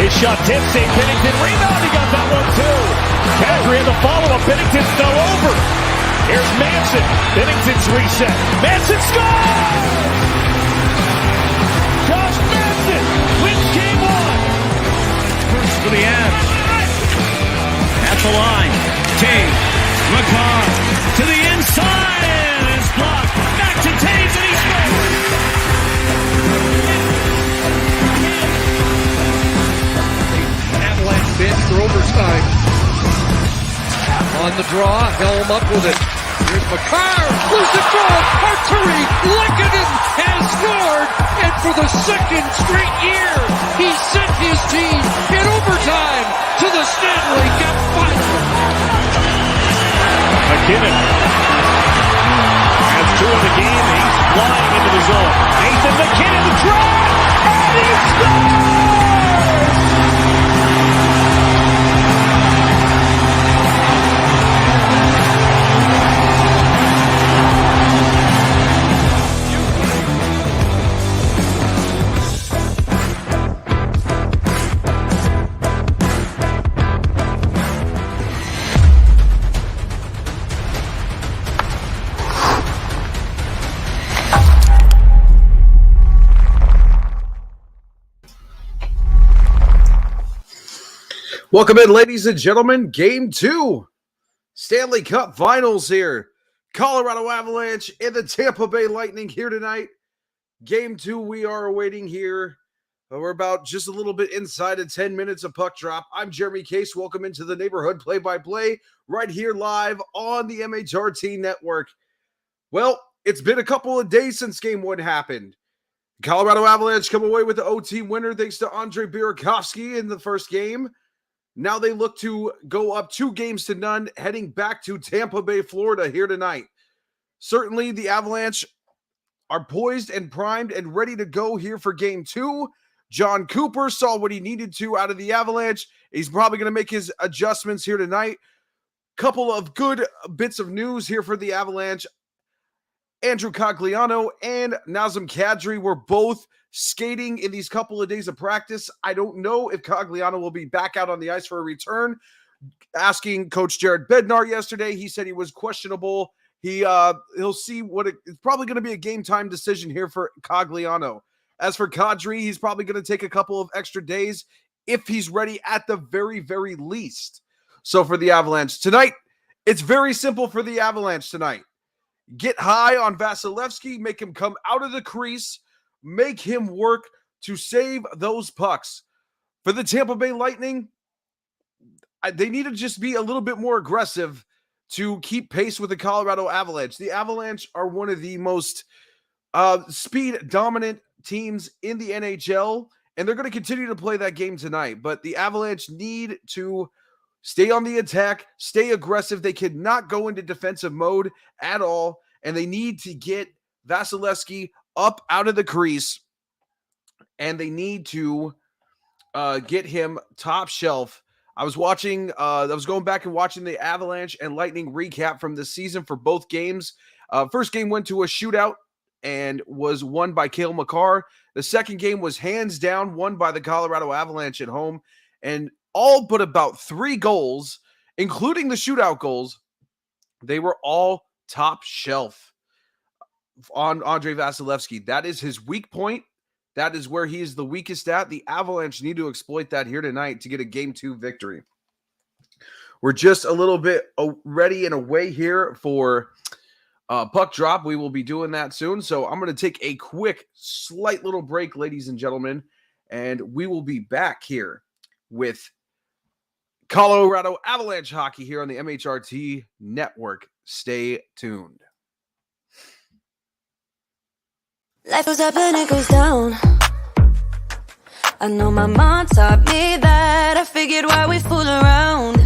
His shot tips, St. Pennington rebound. He got that one too. Kadri in the follow-up. Pennington's still over. Here's Manson. Pennington's reset. Manson scores! Josh Manson wins game one. First for the Avs. At the line. Taves. McCarr to the inside. It's blocked. Back to Taves and he scores. Avalanche bench for overtime. On the draw, Helm up with it. Here's McCarr, who's the goal? Arturi Lehkonen has scored, and for the second straight year, he sent his team in overtime to the Stanley Cup Finals. McKinnon has two in the game. He's flying into the zone. Nathan McKinnon, the drive, and he scores! Welcome in, ladies and gentlemen. Game 2, Stanley Cup Finals here. Colorado Avalanche and the Tampa Bay Lightning here tonight. Game 2 we are awaiting here. We're about just a little bit inside of 10 minutes of puck drop. I'm Jeremy Case. Welcome into the neighborhood play-by-play right here live on the MHRT Network. Well, it's been a couple of days since Game 1 happened. Colorado Avalanche come away with the OT winner thanks to Andrei Burakovsky in the first game. Now they look to go up 2-0, heading back to Tampa Bay, Florida here tonight. Certainly the Avalanche are poised and primed and ready to go here for Game 2. John Cooper saw what he needed to out of the Avalanche. He's probably going to make his adjustments here tonight. Couple of good bits of news here for the Avalanche. Andrew Cogliano and Nazem Kadri were both skating in these couple of days of practice. I don't know if Cogliano will be back out on the ice for a return. Asking Coach Jared Bednar yesterday, he said he was questionable. He'll see it's probably going to be a game time decision here for Cogliano. As for Kadri, he's probably going to take a couple of extra days if he's ready at the very, very least. So for the Avalanche tonight, it's very simple for the Avalanche tonight. Get high on Vasilevsky, make him come out of the crease, make him work to save those pucks. For the Tampa Bay Lightning, they need to just be a little bit more aggressive to keep pace with the Colorado Avalanche. The Avalanche are one of the most speed-dominant teams in the NHL, and they're going to continue to play that game tonight. But the Avalanche need to stay on the attack, stay aggressive. They cannot go into defensive mode at all, and they need to get Vasilevsky up out of the crease, and they need to get him top shelf. I was going back and watching the Avalanche and Lightning recap from this season for both games. First game went to a shootout and was won by Cale Makar. The second game was hands down won by the Colorado Avalanche at home, and all but about 3 goals, including the shootout goals, they were all top shelf on Andrei Vasilevsky. That is his weak point. That is where he is the weakest at. The Avalanche need to exploit that here tonight to get a Game 2 victory. We're just a little bit ready and away here for puck drop. We will be doing that soon. So I'm going to take a quick, slight little break, ladies and gentlemen, and we will be back here with Colorado Avalanche hockey here on the MHRT Network. Stay tuned. Life goes up and it goes down. I know my mom taught me that. I figured why we fool around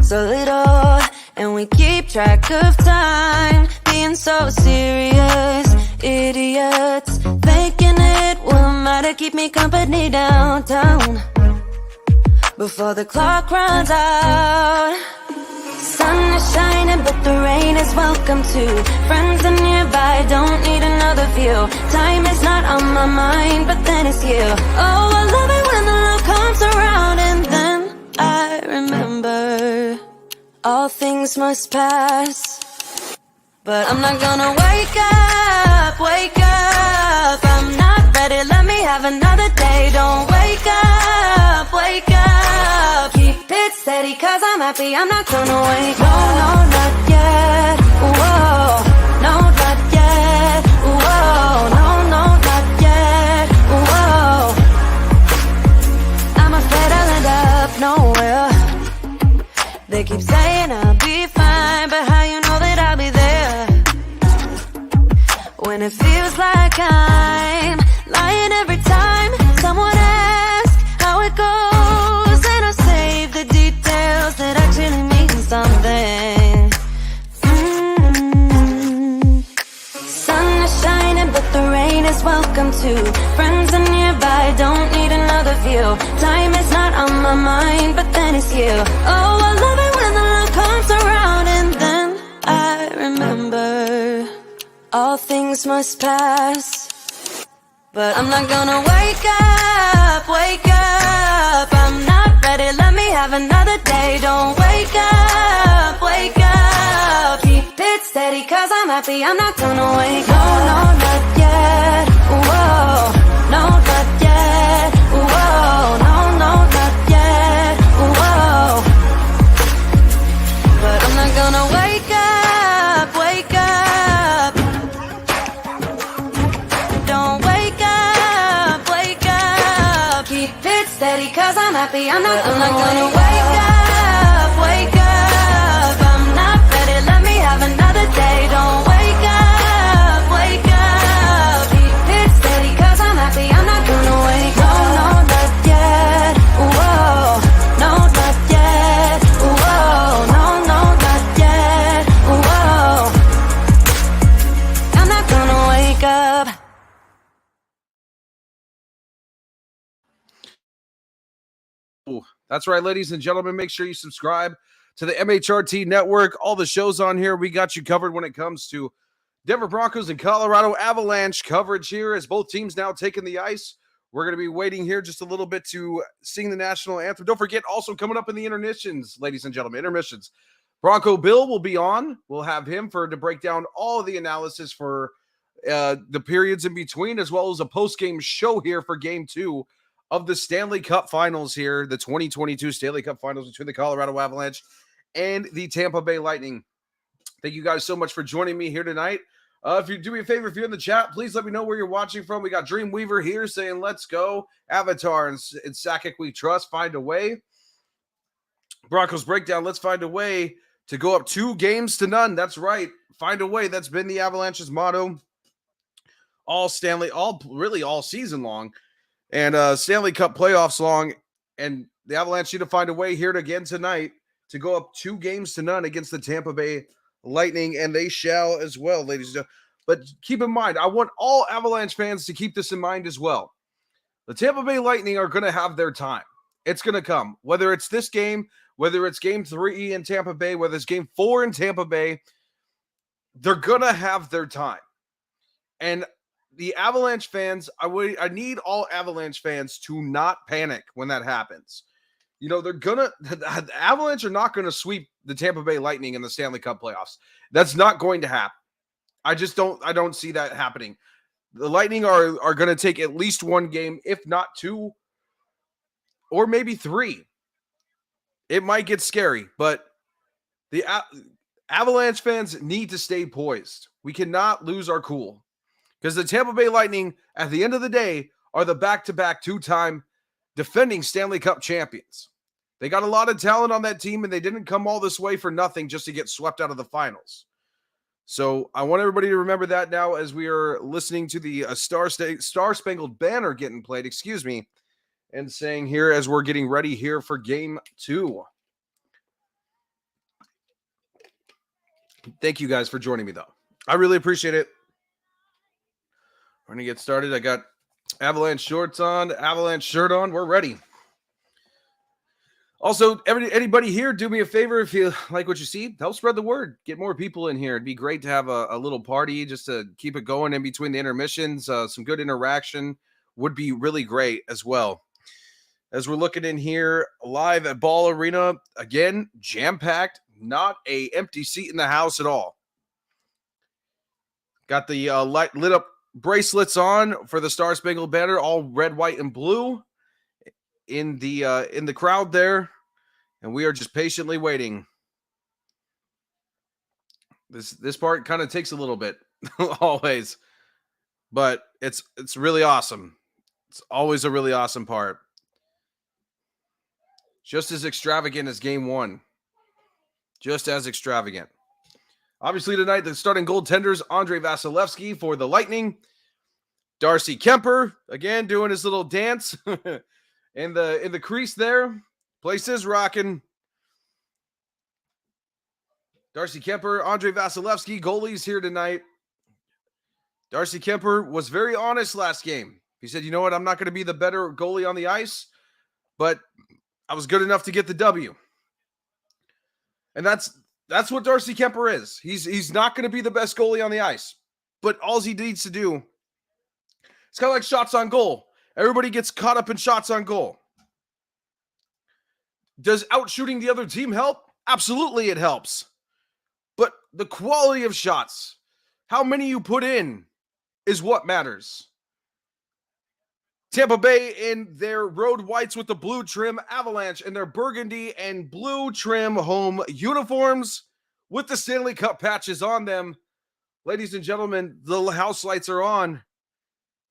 so little, and we keep track of time, being so serious. Idiots thinking it will matter, keep me company downtown before the clock runs out. Sun is shining, but the rain is welcome too. Friends are nearby, don't need another view. Time is not on my mind, but then it's you. Oh, I love it when the love comes comes around, and then I remember all things must pass. But I'm not gonna wake up. I'm not ready, let me have another day. Don't wake up. Keep it steady, cause I'm happy, I'm not gonna wake up. No, not yet. Whoa, no, not yet. Whoa, no, not yet. Whoa, I'm afraid I'll end up nowhere. They keep saying I'll be fine, but how you know that I'll be there when it feels like I'm lying every time someone asks how it goes, and I save the details that actually mean something. Sun is shining, but the rain is welcome too. Friends are nearby, don't need another view. Time is not on my mind, but then it's you. Oh, I love it when the love comes around, and then I remember all things must pass. But I'm not gonna wake up. I'm not ready, let me have another day. Don't wake up. Keep it steady, cause I'm happy, I'm not gonna wake up. No, not yet. Whoa, no, not yet. Whoa, no, not yet. Whoa, but I'm not gonna wake up. Don't wake up. Keep it steady, cause I'm happy, I'm not gonna wake up. I'm not ready, let me have another day. Don't wake up. Keep it steady, cause I'm happy, I'm not gonna wake up. No, not yet. Whoa, no, not yet. Whoa, no, not yet. Whoa, I'm not gonna wake up. That's right, ladies and gentlemen. Make sure you subscribe to the MHRT Network. All the shows on here, we got you covered when it comes to Denver Broncos and Colorado Avalanche coverage here as both teams now taking the ice. We're going to be waiting here just a little bit to sing the national anthem. Don't forget, also coming up in the intermissions, ladies and gentlemen, intermissions. Bronco Bill will be on. We'll have him to break down all of the analysis for the periods in between, as well as a post-game show here for Game 2 of the Stanley Cup Finals here, the 2022 Stanley Cup Finals between the Colorado Avalanche and the Tampa Bay Lightning. Thank you guys so much for joining me here tonight. If you do me a favor, if you're in the chat, please let me know where you're watching from. We got Dreamweaver here saying, let's go. Avatar and Sakic we trust. Find a way. Broncos Breakdown, let's find a way to go up 2-0. That's right. Find a way. That's been the Avalanche's motto all season long. And Stanley Cup playoffs long, and the Avalanche need to find a way here again tonight to go up 2-0 against the Tampa Bay Lightning, and they shall as well, ladies and gentlemen. But keep in mind, I want all Avalanche fans to keep this in mind as well. The Tampa Bay Lightning are going to have their time. It's going to come. Whether it's this game, whether it's Game 3 in Tampa Bay, whether it's Game 4 in Tampa Bay, they're going to have their time. And the Avalanche fans, I need all Avalanche fans to not panic when that happens. You know, the Avalanche are not going to sweep the Tampa Bay Lightning in the Stanley Cup playoffs. That's not going to happen. I don't see that happening. The Lightning are going to take at least one game, if not two, or maybe three. It might get scary, but the Avalanche fans need to stay poised. We cannot lose our cool. Because the Tampa Bay Lightning, at the end of the day, are the back-to-back two-time defending Stanley Cup champions. They got a lot of talent on that team, and they didn't come all this way for nothing just to get swept out of the finals. So I want everybody to remember that now as we are listening to the Star-Spangled Banner getting played, and saying here as we're getting ready here for Game 2. Thank you guys for joining me, though. I really appreciate it. We're going to get started. I got Avalanche shorts on, Avalanche shirt on. We're ready. Also, anybody here, do me a favor if you like what you see. Help spread the word. Get more people in here. It'd be great to have a little party just to keep it going in between the intermissions. Some good interaction would be really great as well. as we're looking in here live at Ball Arena. Again, jam-packed, not a empty seat in the house at all. Got the lit up bracelets on for the Star Spangled Banner, all red, white, and blue in the crowd there, and we are just patiently waiting. This part kind of takes a little bit always, but it's really awesome. It's always a really awesome part. Just as extravagant as game one. Just as extravagant. Obviously tonight, the starting goaltenders, Andrei Vasilevsky for the Lightning. Darcy Kemper, again, doing his little dance in the crease there. Place is rocking. Darcy Kemper, Andrei Vasilevsky, goalies here tonight. Darcy Kemper was very honest last game. He said, you know what, I'm not going to be the better goalie on the ice, but I was good enough to get the W. And that's what Darcy Kemper is. He's not going to be the best goalie on the ice, but all he needs to do, it's kind of like shots on goal. Everybody gets caught up in shots on goal. Does outshooting the other team help? Absolutely it helps. But the quality of shots, how many you put in, is what matters. Tampa Bay in their road whites with the blue trim, Avalanche in their burgundy and blue trim home uniforms with the Stanley Cup patches on them. Ladies and gentlemen, the house lights are on.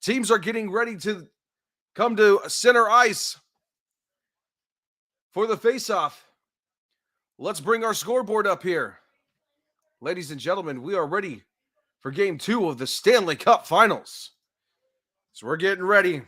Teams are getting ready to come to center ice for the face-off. Let's bring our scoreboard up here. Ladies and gentlemen, we are ready for game 2 of the Stanley Cup Finals. So we're getting ready.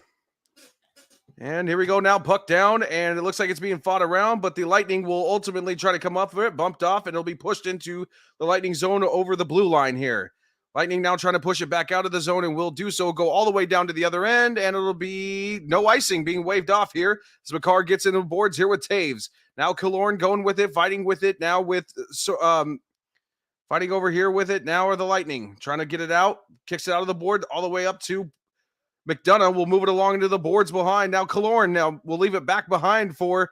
And here we go now, puck down, and it looks like it's being fought around, but the Lightning will ultimately try to come up for it, bumped off, and it'll be pushed into the Lightning zone over the blue line here. Lightning now trying to push it back out of the zone, and will do so, go all the way down to the other end, and it'll be no icing being waved off here as Makar gets into the boards here with Taves. Now Killorn going with it, fighting with it now with fighting over here with it. Now are the Lightning trying to get it out, kicks it out of the board all the way up to McDonough. Will move it along into the boards behind. Now Killorn now will leave it back behind for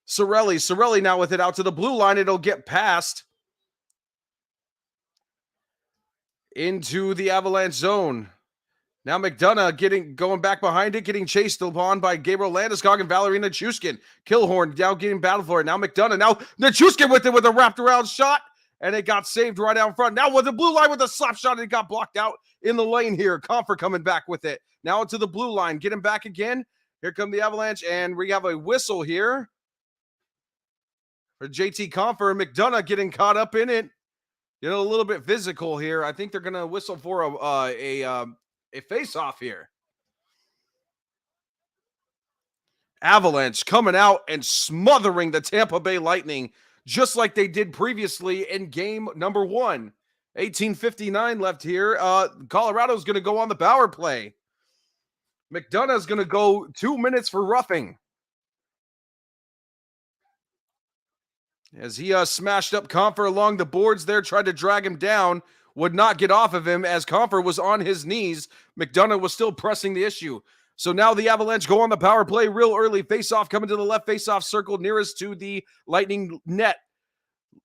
Cirelli. Cirelli now with it out to the blue line. It'll get past into the Avalanche zone. Now McDonough going back behind it, getting chased upon by Gabriel Landeskog and Valeri Nichushkin. Killorn now getting battled for it. Now McDonough. Now Nichushkin with it with a wrapped around shot. And it got saved right out front. Now with the blue line with a slap shot, it got blocked out in the lane here. Comfer coming back with it. Now to the blue line. Get him back again. Here come the Avalanche, and we have a whistle here for JT Comfer. McDonough getting caught up in it. You know, a little bit physical here. I think they're going to whistle for a face-off here. Avalanche coming out and smothering the Tampa Bay Lightning, just like they did previously in game number 1. 18:59 left here. Colorado's going to go on the power play. McDonough's going to go 2 minutes for roughing. As he smashed up Comfer along the boards there, tried to drag him down, would not get off of him as Comfer was on his knees. McDonough was still pressing the issue. So now the Avalanche go on the power play real early. Face-off coming to the left face-off circle nearest to the Lightning net.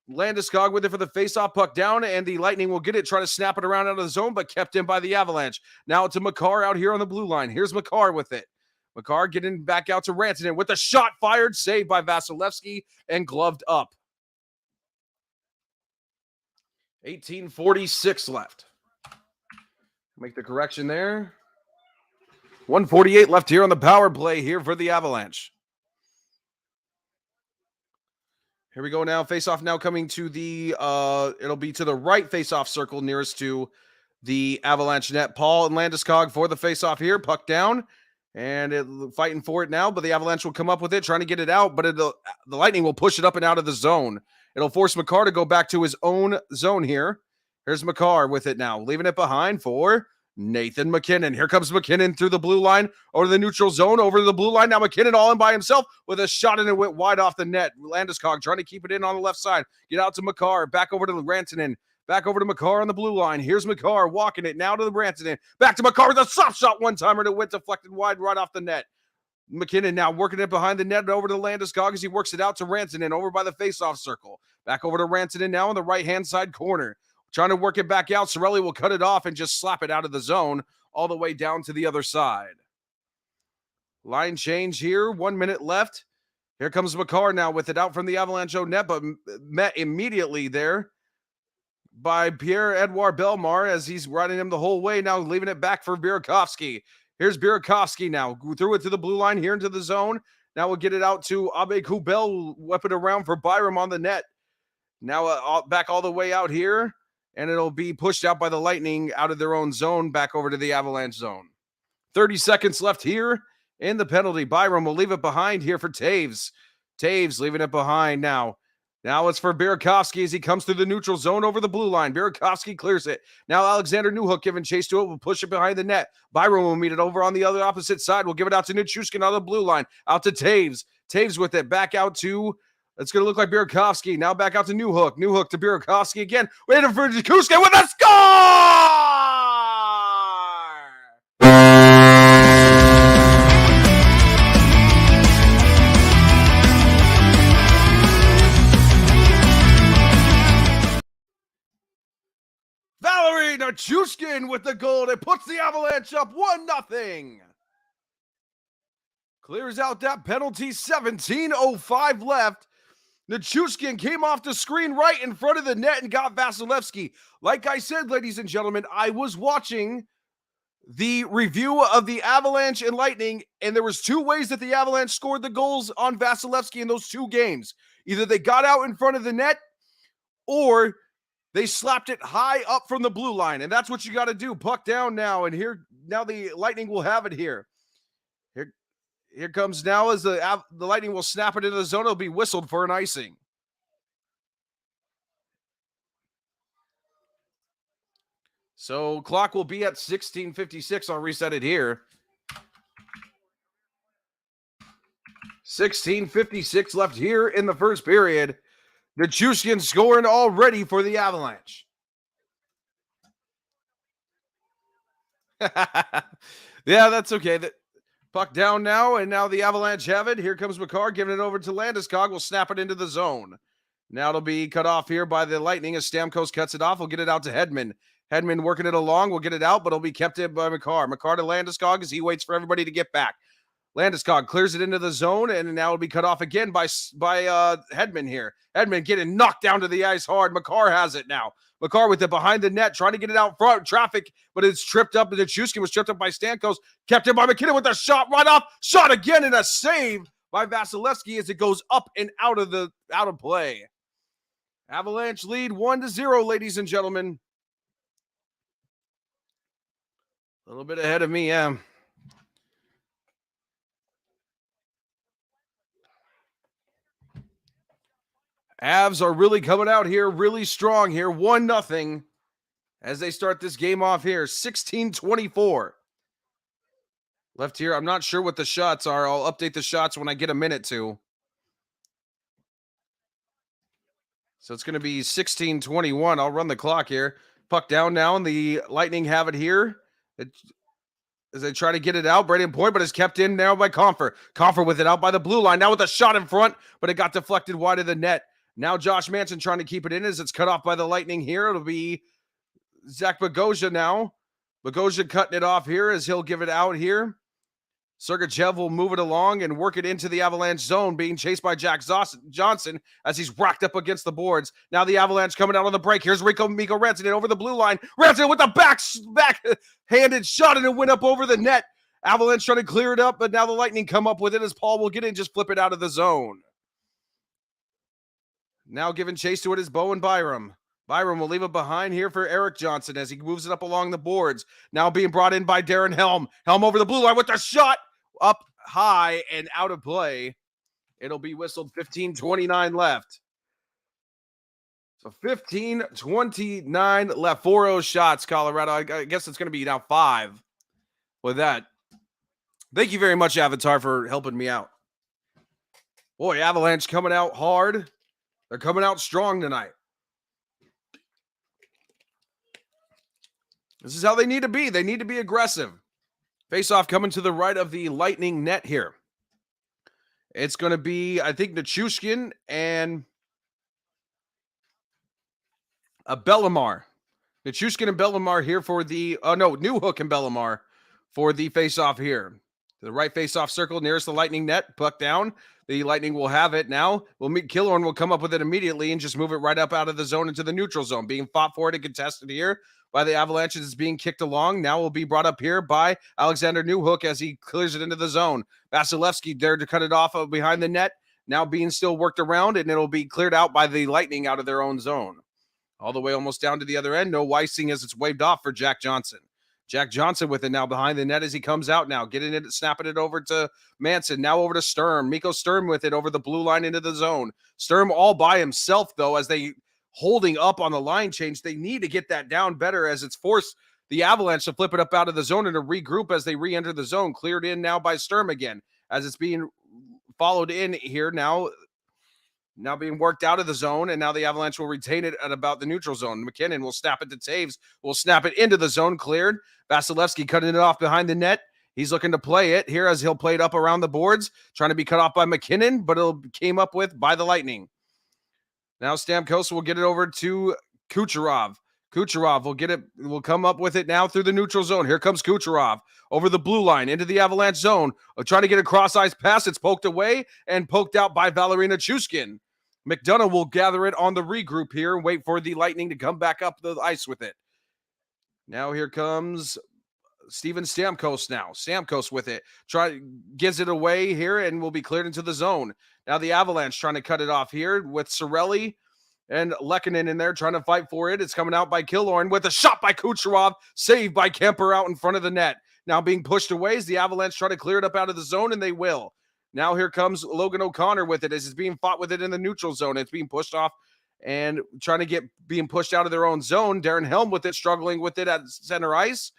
Landeskog with it for the face-off, puck down, and the Lightning will get it, try to snap it around out of the zone, but kept in by the Avalanche. Now to Makar out here on the blue line. Here's Makar with it. Makar getting back out to Rantanen with a shot fired, saved by Vasilevsky and gloved up. 18:46 left. Make the correction there. 1:48 left here on the power play here for the Avalanche. Here we go now. Face-off now coming to the, it'll be to the right face-off circle nearest to the Avalanche net. Paul and Landeskog for the face-off here. Puck down. And fighting for it now, but the Avalanche will come up with it, trying to get it out, but the Lightning will push it up and out of the zone. It'll force Makar to go back to his own zone here. Here's Makar with it now, leaving it behind for Nathan MacKinnon. Here comes MacKinnon through the blue line, over the neutral zone, over to the blue line. Now MacKinnon all in by himself with a shot, and it went wide off the net. Landeskog trying to keep it in on the left side. Get out to Makar, back over to Rantanen. Back over to Makar on the blue line. Here's Makar walking it now to the Rantanen. Back to Makar with a soft shot one-timer, and it went deflected wide right off the net. McKinnon now working it behind the net over to Landeskog as he works it out to Rantanen over by the faceoff circle. Back over to Rantanen now on the right-hand side corner. Trying to work it back out. Cirelli will cut it off and just slap it out of the zone all the way down to the other side. Line change here. 1 minute left. Here comes Makar now with it out from the Avalanche net, but met immediately there by Pierre-Edouard Bellemare as he's riding him the whole way, now leaving it back for Burakovsky. Here's Burakovsky now, threw it to the blue line here into the zone. Now we'll get it out to Abe Kubel, whip it around for Byram on the net. Now back all the way out here, and it'll be pushed out by the Lightning out of their own zone, back over to the Avalanche zone. 30 seconds left here in the penalty. Byram will leave it behind here for Taves. Taves leaving it behind now. Now it's for Burakovsky as he comes through the neutral zone over the blue line. Burakovsky clears it. Now Alexander Newhook giving chase to it. Will push it behind the net. Byram will meet it over on the other opposite side. We'll give it out to Nichushkin on the blue line. Out to Taves. Taves with it. Back out to, it's going to look like Burakovsky. Now back out to Newhook. Newhook to Burakovsky again. Waiting for Nichushkin with a score! Nichushkin with the goal. It puts the Avalanche up 1-0. Clears out that penalty. 17:05 left. Nichushkin came off the screen right in front of the net and got Vasilevsky. Like I said, ladies and gentlemen, I was watching the review of the Avalanche and Lightning, and there was two ways that the Avalanche scored the goals on Vasilevsky in those two games. Either they got out in front of the net, or they slapped it high up from the blue line, and that's what you got to do. Puck down now, and here now the Lightning will have it here. Here comes now as the Lightning will snap it into the zone. It'll be whistled for an icing. So clock will be at 16:56. I'll reset it here. 16:56 left here in the first period. Nichushkin scoring already for the Avalanche. Yeah, that's okay. The puck down now, and now the Avalanche have it. Here comes Makar giving it over to Landeskog. We'll snap it into the zone. Now it'll be cut off here by the Lightning as Stamkos cuts it off. We'll get it out to Hedman. Hedman working it along. We'll get it out, but it'll be kept in by Makar. Makar to Landeskog as he waits for everybody to get back. Landeskog clears it into the zone, and now it'll be cut off again by Hedman here. Hedman getting knocked down to the ice hard. Makar has it now. Makar with it behind the net, trying to get it out front. Traffic, but it's tripped up. Nichushkin was tripped up by Stamkos. Kept in by McKinnon with a shot right off. Shot again, and a save by Vasilevsky as it goes up and out of play. Avalanche lead 1-0, ladies and gentlemen. A little bit ahead of me, yeah. Avs are really coming out here really strong here. 1-0 as they start this game off here. 16:24 left here. I'm not sure what the shots are. I'll update the shots when I get a minute to. So it's going to be 16:21. I'll run the clock here. Puck down now, and the Lightning have it here. As they try to get it out, Brayden Point, but it's kept in now by Compher. Compher with it out by the blue line. Now with a shot in front, but it got deflected wide of the net. Now Josh Manson trying to keep it in as it's cut off by the Lightning here. It'll be Zach Bogosian now. Bogosian cutting it off here as he'll give it out here. Sergachev will move it along and work it into the Avalanche zone, being chased by Jack Johnson as he's racked up against the boards. Now the Avalanche coming out on the break. Here's Mikko Rantanen over the blue line. Rantanen with the back-handed shot, and it went up over the net. Avalanche trying to clear it up, but now the Lightning come up with it as Paul will get in, just flip it out of the zone. Now giving chase to it is Bowen Byram. Byram will leave it behind here for Eric Johnson as he moves it up along the boards. Now being brought in by Darren Helm. Helm over the blue line with the shot up high and out of play. It'll be whistled. 15:29 left. So 15:29 left. 4-0 shots, Colorado. I guess it's going to be now 5 with that. Thank you very much, Avatar, for helping me out. Boy, Avalanche coming out hard. They're coming out strong tonight. This is how they need to be. They need to be aggressive. Face-off coming to the right of the Lightning net here. It's going to be, I think, Nichushkin and Bellemare. Nichushkin and Bellemare here for the, Newhook and Bellemare for the face-off here. The right face-off circle nearest the Lightning net, puck down. The Lightning will have it now. Killorn will come up with it immediately and just move it right up out of the zone into the neutral zone. Being fought for it and contested here by the Avalanche. It's being kicked along. Now will be brought up here by Alexander Newhook as he clears it into the zone. Vasilevsky there to cut it off behind the net. Now being still worked around, and it'll be cleared out by the Lightning out of their own zone. All the way almost down to the other end. No Weissing as it's waved off for Jack Johnson. Jack Johnson with it now behind the net as he comes out now. Getting it, snapping it over to Manson. Now over to Sturm. Mikko Sturm with it over the blue line into the zone. Sturm all by himself, though, as they holding up on the line change. They need to get that down better as it's forced the Avalanche to flip it up out of the zone and to regroup as they re-enter the zone. Cleared in now by Sturm again as it's being followed in here now being worked out of the zone, and now the Avalanche will retain it at about the neutral zone. McKinnon will snap it to Taves, will snap it into the zone, cleared. Vasilevsky cutting it off behind the net. He's looking to play it here as he'll play it up around the boards, trying to be cut off by McKinnon, but it'll came up with by the Lightning. Now Stamkos will get it over to Kucherov. Kucherov will get it, will come up with it now through the neutral zone. Here comes Kucherov over the blue line into the Avalanche zone. Trying to get a cross-ice pass. It's poked away and poked out by Valeri Nichushkin. McDonough will gather it on the regroup here and wait for the Lightning to come back up the ice with it. Now here comes Steven Stamkos now. Stamkos with it. Gives it away here and will be cleared into the zone. Now the Avalanche trying to cut it off here with Cirelli and Lehkonen in there trying to fight for it. It's coming out by Killorn with a shot by Kucherov. Saved by Kemper out in front of the net. Now being pushed away as the Avalanche try to clear it up out of the zone, and they will. Now here comes Logan O'Connor with it as it's being fought with it in the neutral zone. It's being pushed off and trying to being pushed out of their own zone. Darren Helm with it, struggling with it at center ice.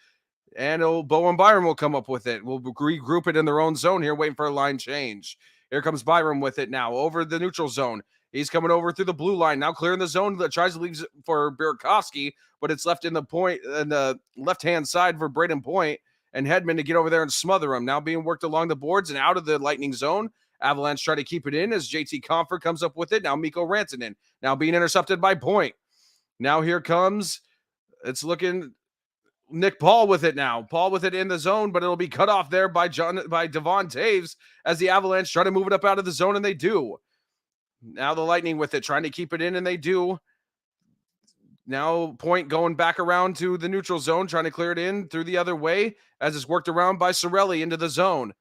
And Bowen Byram will come up with it. We'll regroup it in their own zone here, waiting for a line change. Here comes Byram with it now over the neutral zone. He's coming over through the blue line, now clearing the zone that tries to leave for Burakovsky, but it's left in the left-hand side for Braden Point and Hedman to get over there and smother him. Now being worked along the boards and out of the Lightning zone. Avalanche try to keep it in as JT Compher comes up with it. Now Mikko Rantanen now being intercepted by Point. Now here comes, it's looking Nick Paul with it now. Paul with it in the zone, but it'll be cut off there by Devon Taves as the Avalanche try to move it up out of the zone, and they do. Now the Lightning with it, trying to keep it in, and they do. Now Point going back around to the neutral zone, trying to clear it in through the other way as it's worked around by Cirelli into the zone.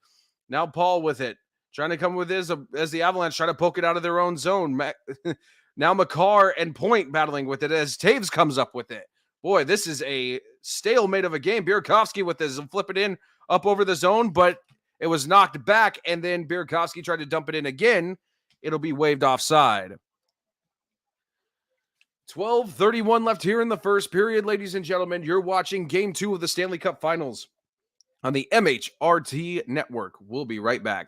Now Paul with it, trying to come with this as the Avalanche try to poke it out of their own zone. Now McCarr and Point battling with it as Taves comes up with it. Boy, this is a stalemate of a game. Burakovsky with this and flip it in up over the zone, but it was knocked back, and then Burakovsky tried to dump it in again. It'll be waved offside. 12:31 left here in the first period, ladies and gentlemen. You're watching Game 2 of the Stanley Cup Finals on the MHRT Network. We'll be right back.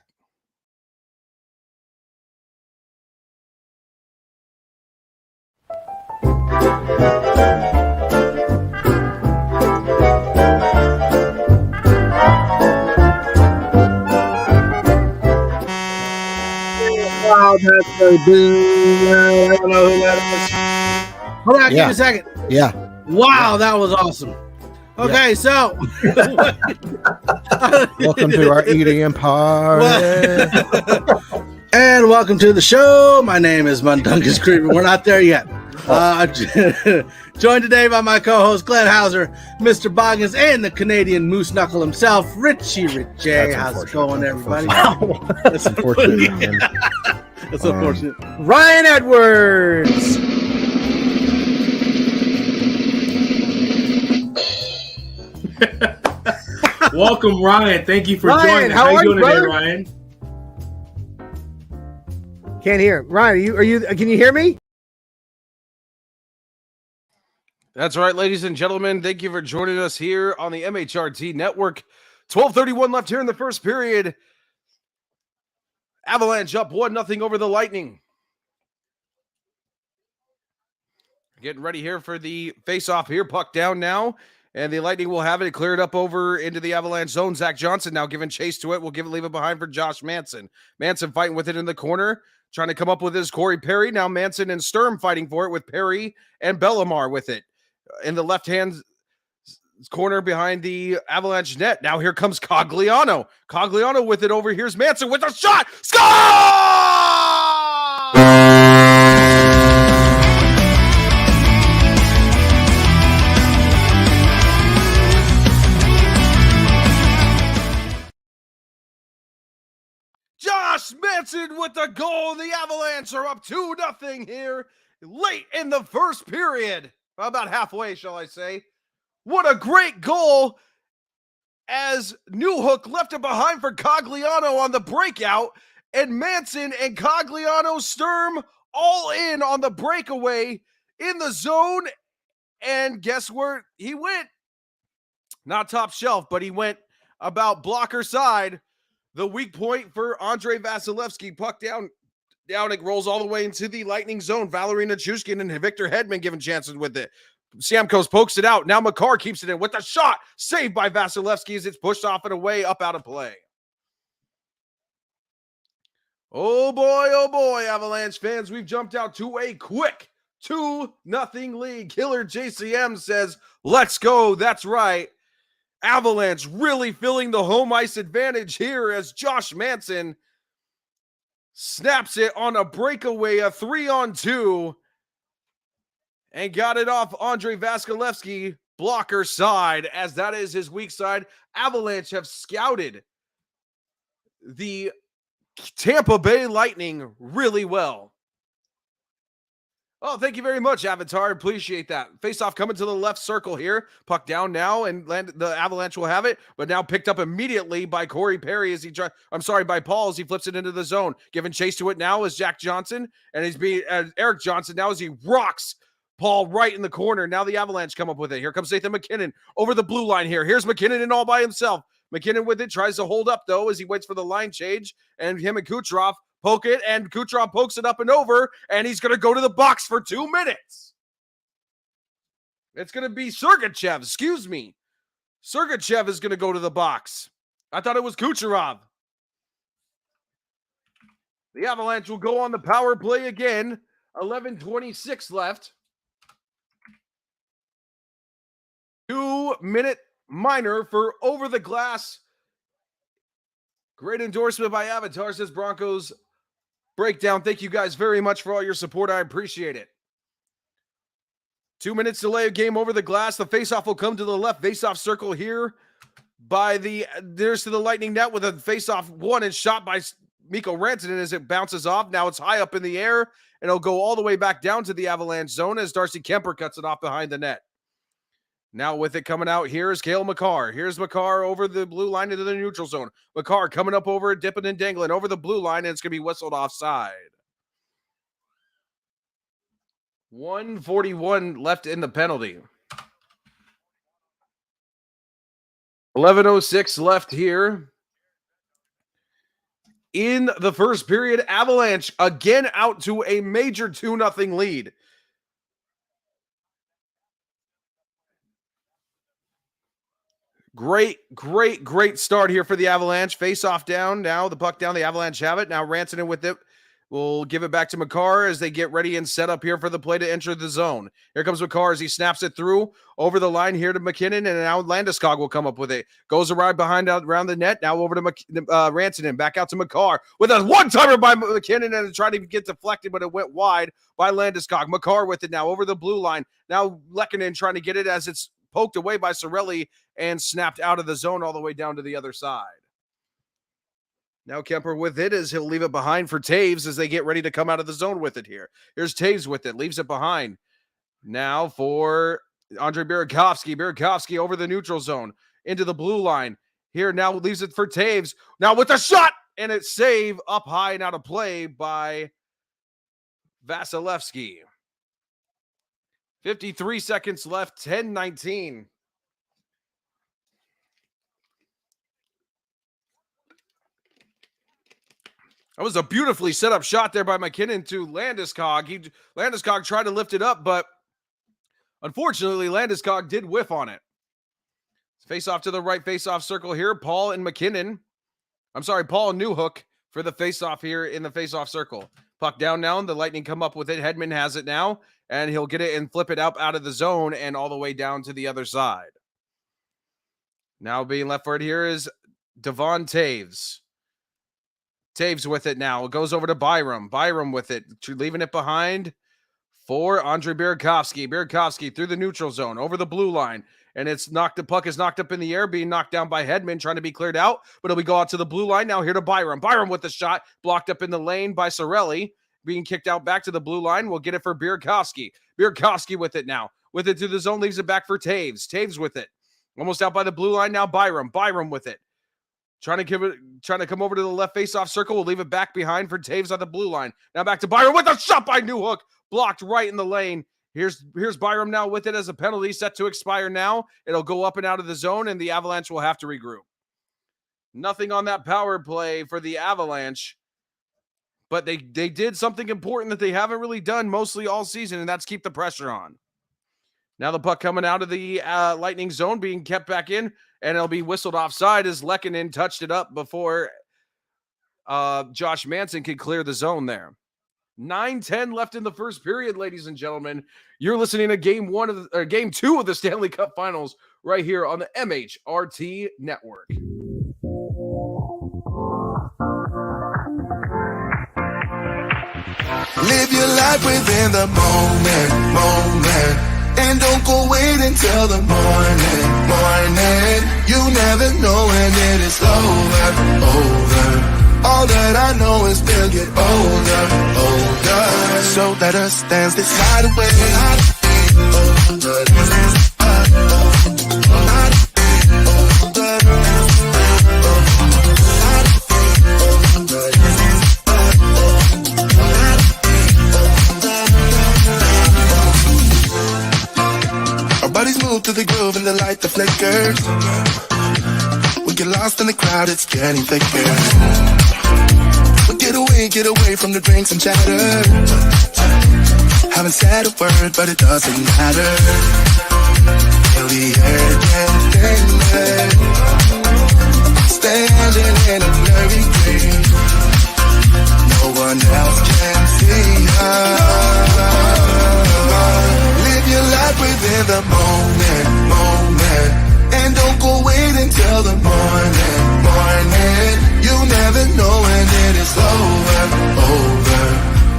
Wow, that's so good. I don't know who that is. Hold on, give me a second. Yeah. Wow, that was awesome. Okay, so welcome to our eating empire. And welcome to the show. My name is Mundungus Creeper. We're not there yet. Joined today by my co-host Glenn Hauser, Mr. Boggins, and the Canadian moose knuckle himself, Richie J. How's it going, everybody? Wow. That's unfortunate. Man. That's unfortunate. Ryan Edwards. Welcome, Ryan. Thank you for joining. How are you doing today, Ryan? Can't hear. Ryan, are you? Can you hear me? That's right, ladies and gentlemen. Thank you for joining us here on the MHRT Network. 12:31 left here in the first period. Avalanche up 1-0 over the Lightning. Getting ready here for the face-off here. Puck down now. And the Lightning will have it cleared up over into the Avalanche zone. Zach Johnson now giving chase to it. We'll leave it behind for Josh Manson. Manson fighting with it in the corner, trying to come up with his Corey Perry. Now Manson and Sturm fighting for it with Perry and Bellemare with it. In the left-hand corner behind the Avalanche net. Now here comes Cogliano. Cogliano with it over. Here's Manson with a shot. Score! Josh Manson with the goal. The Avalanche are up 2-0 here late in the first period. About halfway, shall I say. What a great goal as Newhook left it behind for Cogliano on the breakout, and Manson and Cogliano Sturm all in on the breakaway in the zone, and guess where he went? Not top shelf, but he went about blocker side. The weak point for Andrei Vasilevsky. Puck down, it rolls all the way into the Lightning zone. Valeri Nichushkin and Victor Hedman given chances with it. Stamkos pokes it out. Now Makar keeps it in with a shot. Saved by Vasilevsky as it's pushed off and away, up out of play. Oh boy, Avalanche fans. We've jumped out to a quick 2-0 lead. Killer JCM says, let's go. That's right. Avalanche really filling the home ice advantage here as Josh Manson snaps it on a breakaway, a 3-on-2, and got it off Andrei Vasilevsky, blocker side, as that is his weak side. Avalanche have scouted the Tampa Bay Lightning really well. Oh, thank you very much, Avatar. Appreciate that. Face-off coming to the left circle here. Puck down now, and the Avalanche will have it, but now picked up immediately by Corey Perry as by Paul as he flips it into the zone. Giving chase to it now is Jack Johnson, and he's being Eric Johnson now as he rocks Paul right in the corner. Now the Avalanche come up with it. Here comes Nathan MacKinnon over the blue line here. Here's MacKinnon in all by himself. MacKinnon with it, tries to hold up, though, as he waits for the line change, and him and Kucherov poke it, and Kucherov pokes it up and over, and he's going to go to the box for 2 minutes. It's going to be Sergachev, excuse me. Sergachev is going to go to the box. I thought it was Kucherov. The Avalanche will go on the power play again. 11:26 left. 2-minute minor for over the glass. Great endorsement by Avatar, says Broncos Breakdown. Thank you guys very much for all your support. I appreciate it. 2 minutes delay of game over the glass. The faceoff will come to the left faceoff circle here by there's to the Lightning net with a faceoff won and shot by Mikko Rantanen as it bounces off. Now it's high up in the air, and it'll go all the way back down to the Avalanche zone as Darcy Kemper cuts it off behind the net. Now with it coming out, here is Cale Makar. Here's Makar over the blue line into the neutral zone. Makar coming up over, dipping and dangling over the blue line, and it's going to be whistled offside. 1:41 left in the penalty. 11:06 left here in the first period. Avalanche again out to a major 2-0 lead. Great start here for the Avalanche. Face off down. Now the puck down. The Avalanche have it. Now Rantanen with it. We'll give it back to Makar as they get ready and set up here for the play to enter the zone. Here comes Makar as he snaps it through over the line here to MacKinnon, and now Landeskog will come up with it. Goes around around the net. Now over to Rantanen. Back out to Makar with a one-timer by MacKinnon, and tried to get deflected, but it went wide by Landeskog. Makar with it now over the blue line. Now Lehkonen trying to get it as it's poked away by Cirelli and snapped out of the zone all the way down to the other side. Now Kemper with it as he'll leave it behind for Taves as they get ready to come out of the zone with it here. Here's Taves with it, leaves it behind. Now for Andrei Burakovsky. Burakovsky over the neutral zone into the blue line. Here now leaves it for Taves. Now with a shot, and it's saved up high and out of play by Vasilevsky. 53 seconds left, 10:19. That was a beautifully set up shot there by MacKinnon to Landeskog. Landeskog tried to lift it up, but unfortunately Landeskog did whiff on it. Face off to the right face off circle here. Paul and McKinnon. I'm sorry, Paul and Newhook for the face off here in the face off circle. Puck down now, and the Lightning come up with it. Hedman has it now, and he'll get it and flip it up out of the zone and all the way down to the other side. Now being left for it here is Devon Taves. Taves with it now. It goes over to Byram. Byram with it, leaving it behind for Andre Burakovsky. Burakovsky through the neutral zone, over the blue line. And the puck is knocked up in the air, being knocked down by Hedman, trying to be cleared out, but it'll go out to the blue line. Now here to Byram. Byram with the shot, blocked up in the lane by Sorelli, being kicked out back to the blue line. We'll get it for Burakovsky. Burakovsky with it now. With it to the zone, leaves it back for Taves. Taves with it. Almost out by the blue line now, Byram. Byram with it. Trying to come over to the left face-off circle. We'll leave it back behind for Taves on the blue line. Now back to Byram with a shot by Newhook. Blocked right in the lane. Here's Byram now with it as a penalty set to expire now. It'll go up and out of the zone, and the Avalanche will have to regroup. Nothing on that power play for the Avalanche, but they did something important that they haven't really done mostly all season, and that's keep the pressure on. Now the puck coming out of the Lightning zone, being kept back in, and it'll be whistled offside as Lehkonen touched it up before Josh Manson could clear the zone there. 9:10 left in the first period, ladies and gentlemen. You're listening to Game 2 of the Stanley Cup Finals right here on the MHRT Network. Live your life within the moment, and don't go wait until the morning. You never know when it is over. All that I know is we'll get older. So let us dance this night away. Our bodies move to the groove and the light that flickers. We get lost in the crowd, it's getting thicker. Get away from the drinks and chatter. Haven't said a word, but it doesn't matter. Feel the air get thinner. Standing in a blurry dream. No one else can see us. Live your life within the moment. And don't go wait until the morning. You never know when it is over.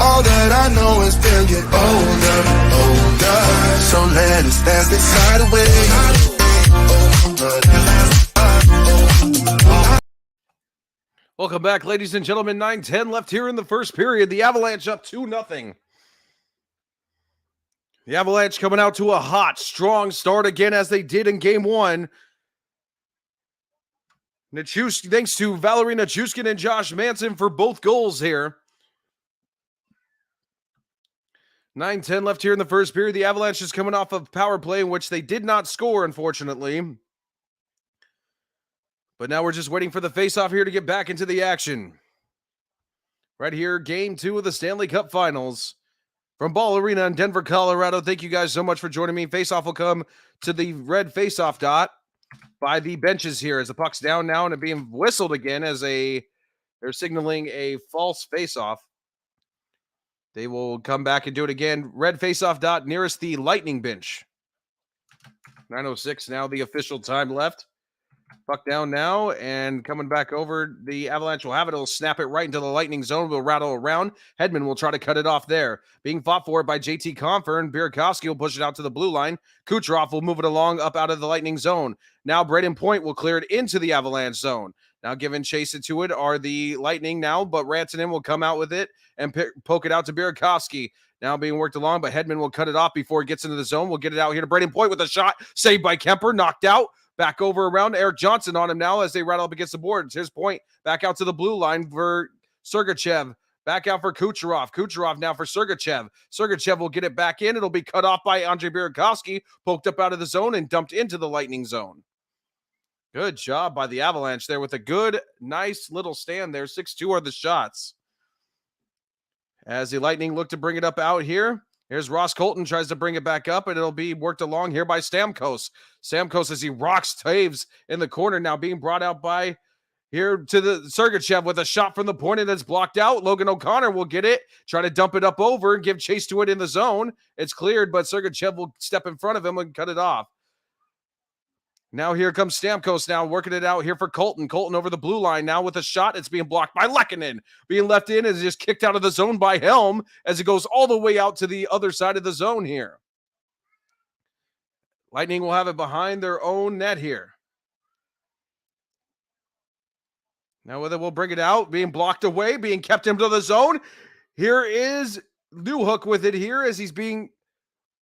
All that I know is we'll get older. So let us dance this night away. Welcome back, ladies and gentlemen. 9:10 left here in the first period. The Avalanche up 2-0. The Avalanche coming out to a hot, strong start again as they did in Game 1. Thanks to Valerie Nichushkin and Josh Manson for both goals here. 9:10 left here in the first period. The Avalanche is coming off of power play in which they did not score, unfortunately. But now we're just waiting for the face-off here to get back into the action. Right here, Game 2 of the Stanley Cup Finals. From Ball Arena in Denver, Colorado, thank you guys so much for joining me. Face-off will come to the red face-off dot by the benches here as the puck's down now and it being whistled again as they're signaling a false face-off. They will come back and do it again. Red face-off dot nearest the Lightning bench. 9:06 now, the official time left. Puck down now and coming back over. The Avalanche will have it. It'll snap it right into the Lightning zone. Will rattle around. Hedman will try to cut it off there. Being fought for by JT Compher, and Burakovsky will push it out to the blue line. Kucherov will move it along up out of the Lightning zone. Now Braden Point will clear it into the Avalanche zone. Now giving chase to it are the Lightning now, but Rantanen will come out with it and poke it out to Burakovsky. Now being worked along, but Hedman will cut it off before it gets into the zone. We'll get it out here to Braden Point with a shot. Saved by Kemper. Knocked out. Back over around Eric Johnson on him now as they rattle up against the boards. Here's Point back out to the blue line for Sergachev. Back out for Kucherov. Kucherov now for Sergachev. Sergachev will get it back in. It'll be cut off by Andre Burakovsky. Poked up out of the zone and dumped into the Lightning zone. Good job by the Avalanche there with a good, nice little stand there. 6-2 are the shots. As the Lightning look to bring it up out here. Here's Ross Colton, tries to bring it back up, and it'll be worked along here by Stamkos. Stamkos as he rocks Taves in the corner, now being brought out by here to the Sergachev with a shot from the point, and it's blocked out. Logan O'Connor will get it, try to dump it up over and give chase to it in the zone. It's cleared, but Sergachev will step in front of him and cut it off. Now here comes Stamkos now working it out here for Colton. Colton over the blue line now with a shot. It's being blocked by Lehkonen. Being left in is just kicked out of the zone by Helm as it goes all the way out to the other side of the zone here. Lightning will have it behind their own net here. Now whether we'll bring it out, being blocked away, being kept into the zone. Here is Newhook with it here as he's being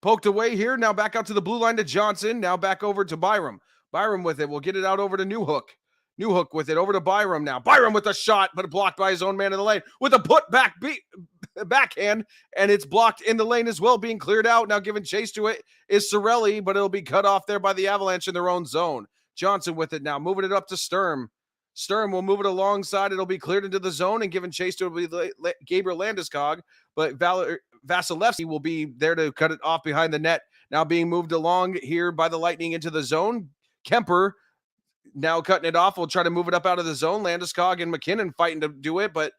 poked away here. Now back out to the blue line to Johnson. Now back over to Byram. Byram with it. We'll get it out over to Newhook. Newhook with it over to Byram now. Byram with a shot, but blocked by his own man in the lane with a put back backhand, and it's blocked in the lane as well, being cleared out. Now giving chase to it is Sorelli, but it'll be cut off there by the Avalanche in their own zone. Johnson with it now, moving it up to Sturm. Sturm will move it alongside. It'll be cleared into the zone and given chase to it will be Gabriel Landeskog, but Vasilevsky will be there to cut it off behind the net. Now being moved along here by the Lightning into the zone. Kemper now cutting it off. We'll try to move it up out of the zone. Landeskog and McKinnon fighting to do it, but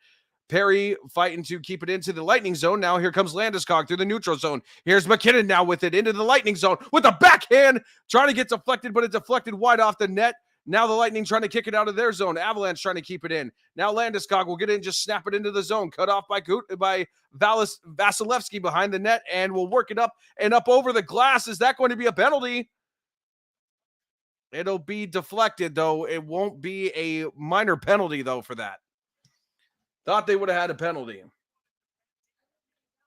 Perry fighting to keep it into the Lightning zone. Now here comes Landeskog through the neutral zone. Here's McKinnon now with it into the Lightning zone with a backhand, trying to get deflected, but it deflected wide off the net. Now the Lightning trying to kick it out of their zone. Avalanche trying to keep it in. Now Landeskog will get in, just snap it into the zone. Cut off by Vasilevsky behind the net, and will work it up and up over the glass. Is that going to be a penalty? It'll be deflected, though. It won't be a minor penalty, though, for that. Thought they would have had a penalty.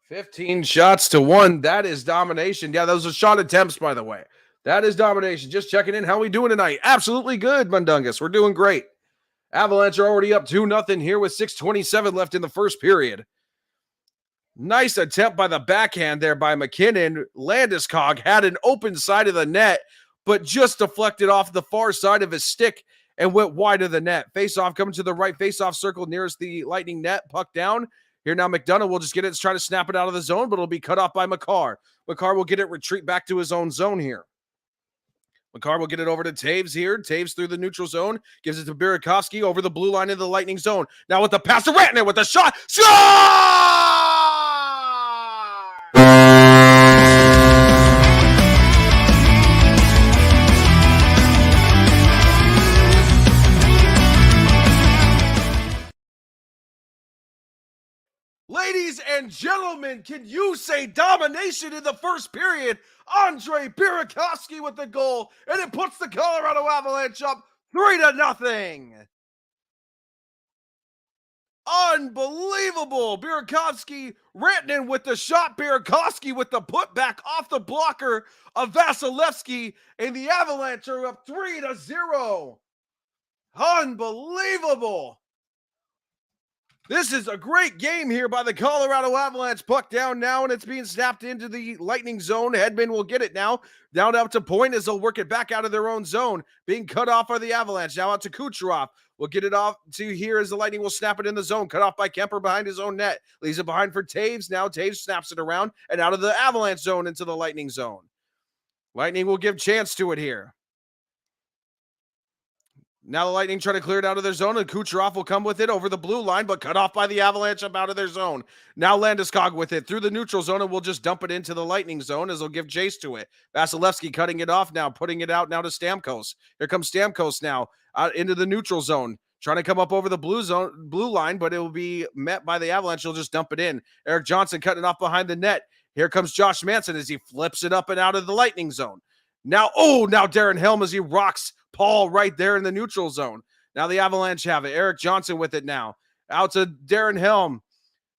15 shots to 1. That is domination. Yeah, those are shot attempts, by the way. That is domination. Just checking in. How we doing tonight? Absolutely good, Mundungus. We're doing great. Avalanche are already up 2-0 here with 6:27 left in the first period. Nice attempt by the backhand there by McKinnon. Landeskog had an open side of the net, but just deflected off the far side of his stick and went wide of the net. Face-off coming to the right face-off circle nearest the Lightning net. Puck down. Here now McDonough will just get it, try to snap it out of the zone, but it'll be cut off by Makar. Makar will get it, retreat back to his own zone here. Makar will get it over to Taves here. Taves through the neutral zone. Gives it to Burakovsky over the blue line of the Lightning zone. Now with the pass to Ratner with the shot. Shot! Ladies and gentlemen, can you say domination in the first period? Andre Burakovsky with the goal, and it puts the Colorado Avalanche up 3-0. Unbelievable. Burakovsky, Rantanen with the shot. Burakovsky with the putback off the blocker of Vasilevsky, and the Avalanche are up 3-0. Unbelievable. This is a great game here by the Colorado Avalanche. Puck down now, and it's being snapped into the Lightning zone. Hedman will get it now. Down out to point as they'll work it back out of their own zone. Being cut off by the Avalanche. Now out to Kucherov. We'll get it off to here as the Lightning will snap it in the zone. Cut off by Kemper behind his own net. Leaves it behind for Taves. Now Taves snaps it around and out of the Avalanche zone into the Lightning zone. Lightning will give chance to it here. Now the Lightning try to clear it out of their zone, and Kucherov will come with it over the blue line, but cut off by the Avalanche up out of their zone. Now Landeskog with it through the neutral zone, and we'll just dump it into the Lightning zone as they'll give chase to it. Vasilevsky cutting it off now, putting it out now to Stamkos. Here comes Stamkos now out into the neutral zone, trying to come up over the blue line, but it will be met by the Avalanche. He'll just dump it in. Erik Johnson cutting it off behind the net. Here comes Josh Manson as he flips it up and out of the Lightning zone. Now Darren Helm as he rocks Paul right there in the neutral zone. Now the Avalanche have it. Erik Johnson with it now. Out to Darren Helm.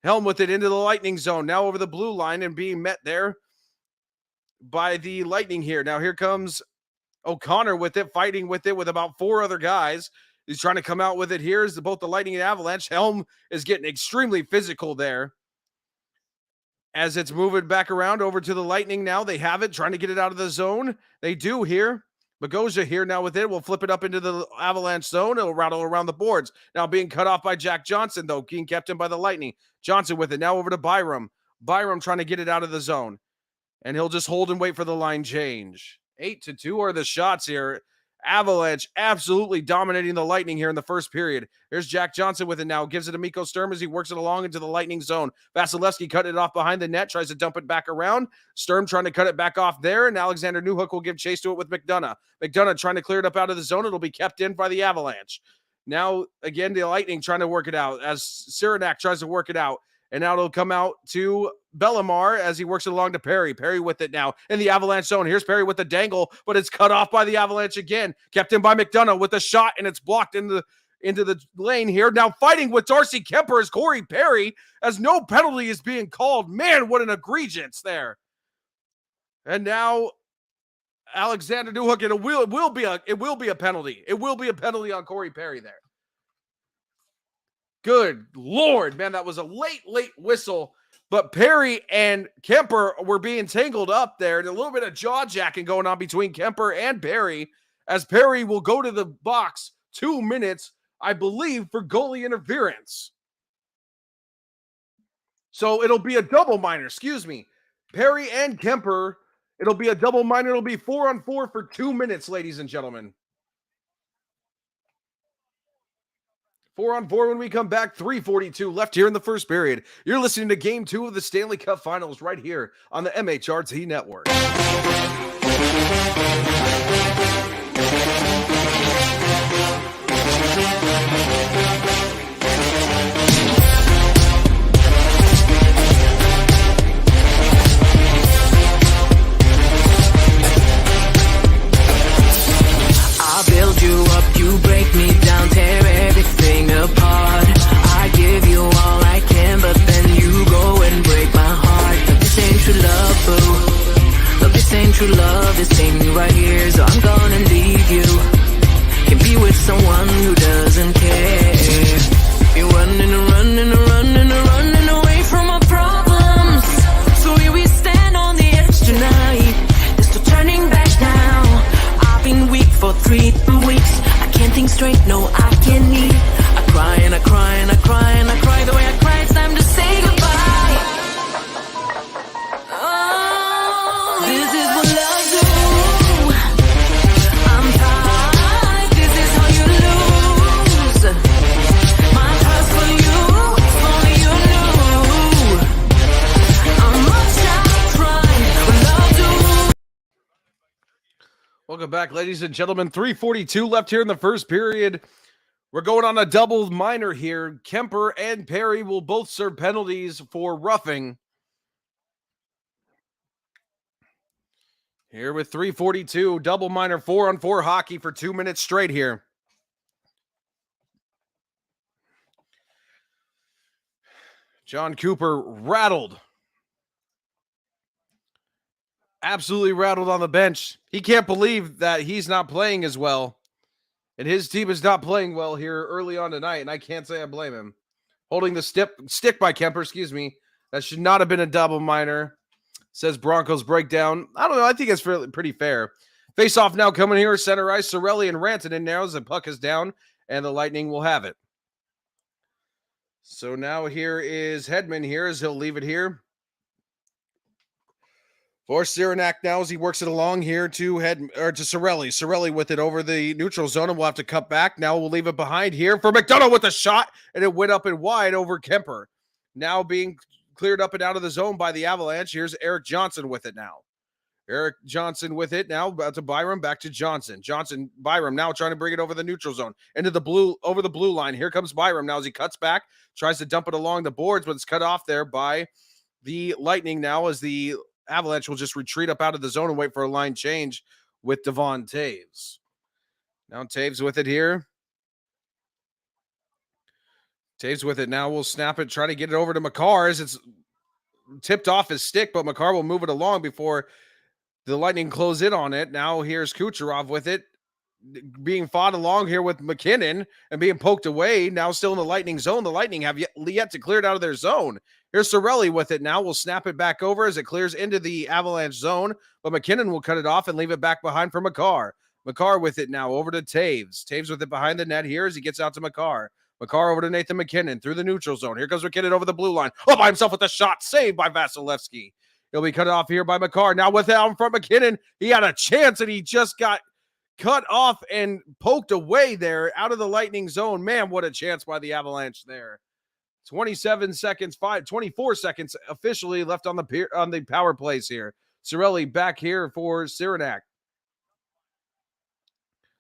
Helm with it into the Lightning zone. Now over the blue line and being met there by the Lightning here. Now here comes O'Connor with it, fighting with it with about 4 other guys. He's trying to come out with it here as both the Lightning and Avalanche. Helm is getting extremely physical there. As it's moving back around over to the Lightning now. They have it, trying to get it out of the zone. They do here. Bogosian here now with it. We'll flip it up into the Avalanche zone. It'll rattle around the boards. Now being cut off by Jack Johnson, though. Being kept in by the Lightning. Johnson with it. Now over to Byram. Byram trying to get it out of the zone. And he'll just hold and wait for the line change. 8-2 are the shots here. Avalanche absolutely dominating the Lightning here in the first period. Here's Jack Johnson with it now. Gives it to Mikko Sturm as he works it along into the Lightning zone. Vasilevsky cutting it off behind the net. Tries to dump it back around. Sturm trying to cut it back off there. And Alexander Newhook will give chase to it with McDonough. McDonough trying to clear it up out of the zone. It'll be kept in by the Avalanche. Now, again, the Lightning trying to work it out as Cyranak tries to work it out. And now it'll come out to Bellemare as he works it along to Perry. Perry with it now in the Avalanche zone. Here's Perry with the dangle, but it's cut off by the Avalanche again. Kept in by McDonough with a shot, and it's blocked into the lane here. Now fighting with Darcy Kemper is Corey Perry as no penalty is being called. Man, what an egregious there. And now Alexander Newhook, and it will be a penalty. It will be a penalty on Corey Perry there. Good Lord, man, that was a late whistle. But Perry and Kemper were being tangled up there. And a little bit of jaw jacking going on between Kemper and Perry as Perry will go to the box 2 minutes, I believe, for goalie interference. So it'll be a double minor, excuse me. Perry and Kemper, it'll be a double minor. It'll be 4-on-4 for 2 minutes, ladies and gentlemen. 4-on-4 when we come back. 3:42 left here in the first period. You're listening to Game 2 of the Stanley Cup Finals right here on the MHRT Networks. I build you up, you break me down, tear everything apart. I give you all I can, but then you go and break my heart. But this ain't true love, boo. Look, this ain't true love, this ain't me right here, so I'm gonna leave you. Can be with someone who doesn't care. You're running away from our problems. So here we stand on the edge tonight. There's no turning back now. I've been weak for 3 weeks. I can't think straight, no, I can't eat. I cry and I cry and I cry and I cry the way I cry. It's time to say goodbye. Oh, this is what love do. I'm tired. This is how you lose. My trust for you, if only you knew. I'm much I cry when love do. Welcome back, ladies and gentlemen. 3:42 left here in the first period. We're going on a double minor here. Kemper and Perry will both serve penalties for roughing. Here with 3:42, double minor, 4-on-4 hockey for 2 minutes straight here. John Cooper rattled. Absolutely rattled on the bench. He can't believe that he's not playing as well. And his team is not playing well here early on tonight, and I can't say I blame him. Holding the stick by Kemper, excuse me. That should not have been a double minor, says Broncos breakdown. I don't know. I think it's pretty fair. Face off now coming here, center ice. Sorelli and Rantanen now as the puck is down, and the Lightning will have it. So now here is Hedman here as he'll leave it here. For Cyranak now as he works it along here to Sorelli. Sorelli with it over the neutral zone, and we'll have to cut back. Now we'll leave it behind here for McDonough with a shot, and it went up and wide over Kemper. Now being cleared up and out of the zone by the Avalanche. Here's Eric Johnson with it now. Eric Johnson with it now, about to Byram, back to Johnson. Byram now trying to bring it over the neutral zone, over the blue line. Here comes Byram now as he cuts back, tries to dump it along the boards, but it's cut off there by the Lightning now as the Avalanche will just retreat up out of the zone and wait for a line change with Devon Taves. Now Taves with it here. Taves with it now. We'll snap it, try to get it over to Makar as it's tipped off his stick, but Makar will move it along before the Lightning close in on it. Now here's Kucherov with it, being fought along here with McKinnon and being poked away. Now still in the Lightning zone. The Lightning have yet to clear it out of their zone. Here's Sorelli with it now. We'll snap it back over as it clears into the Avalanche zone, but McKinnon will cut it off and leave it back behind for Makar. Makar with it now over to Taves. Taves with it behind the net here as he gets out to Makar. Makar over to Nathan MacKinnon through the neutral zone. Here comes MacKinnon over the blue line. Oh, by himself with the shot. Saved by Vasilevsky. He'll be cut off here by Makar. Now with out in front MacKinnon. He had a chance and he just got cut off and poked away there out of the Lightning zone. Man, what a chance by the Avalanche there. 24 seconds officially left on the power plays here. Cirelli back here for Saranac.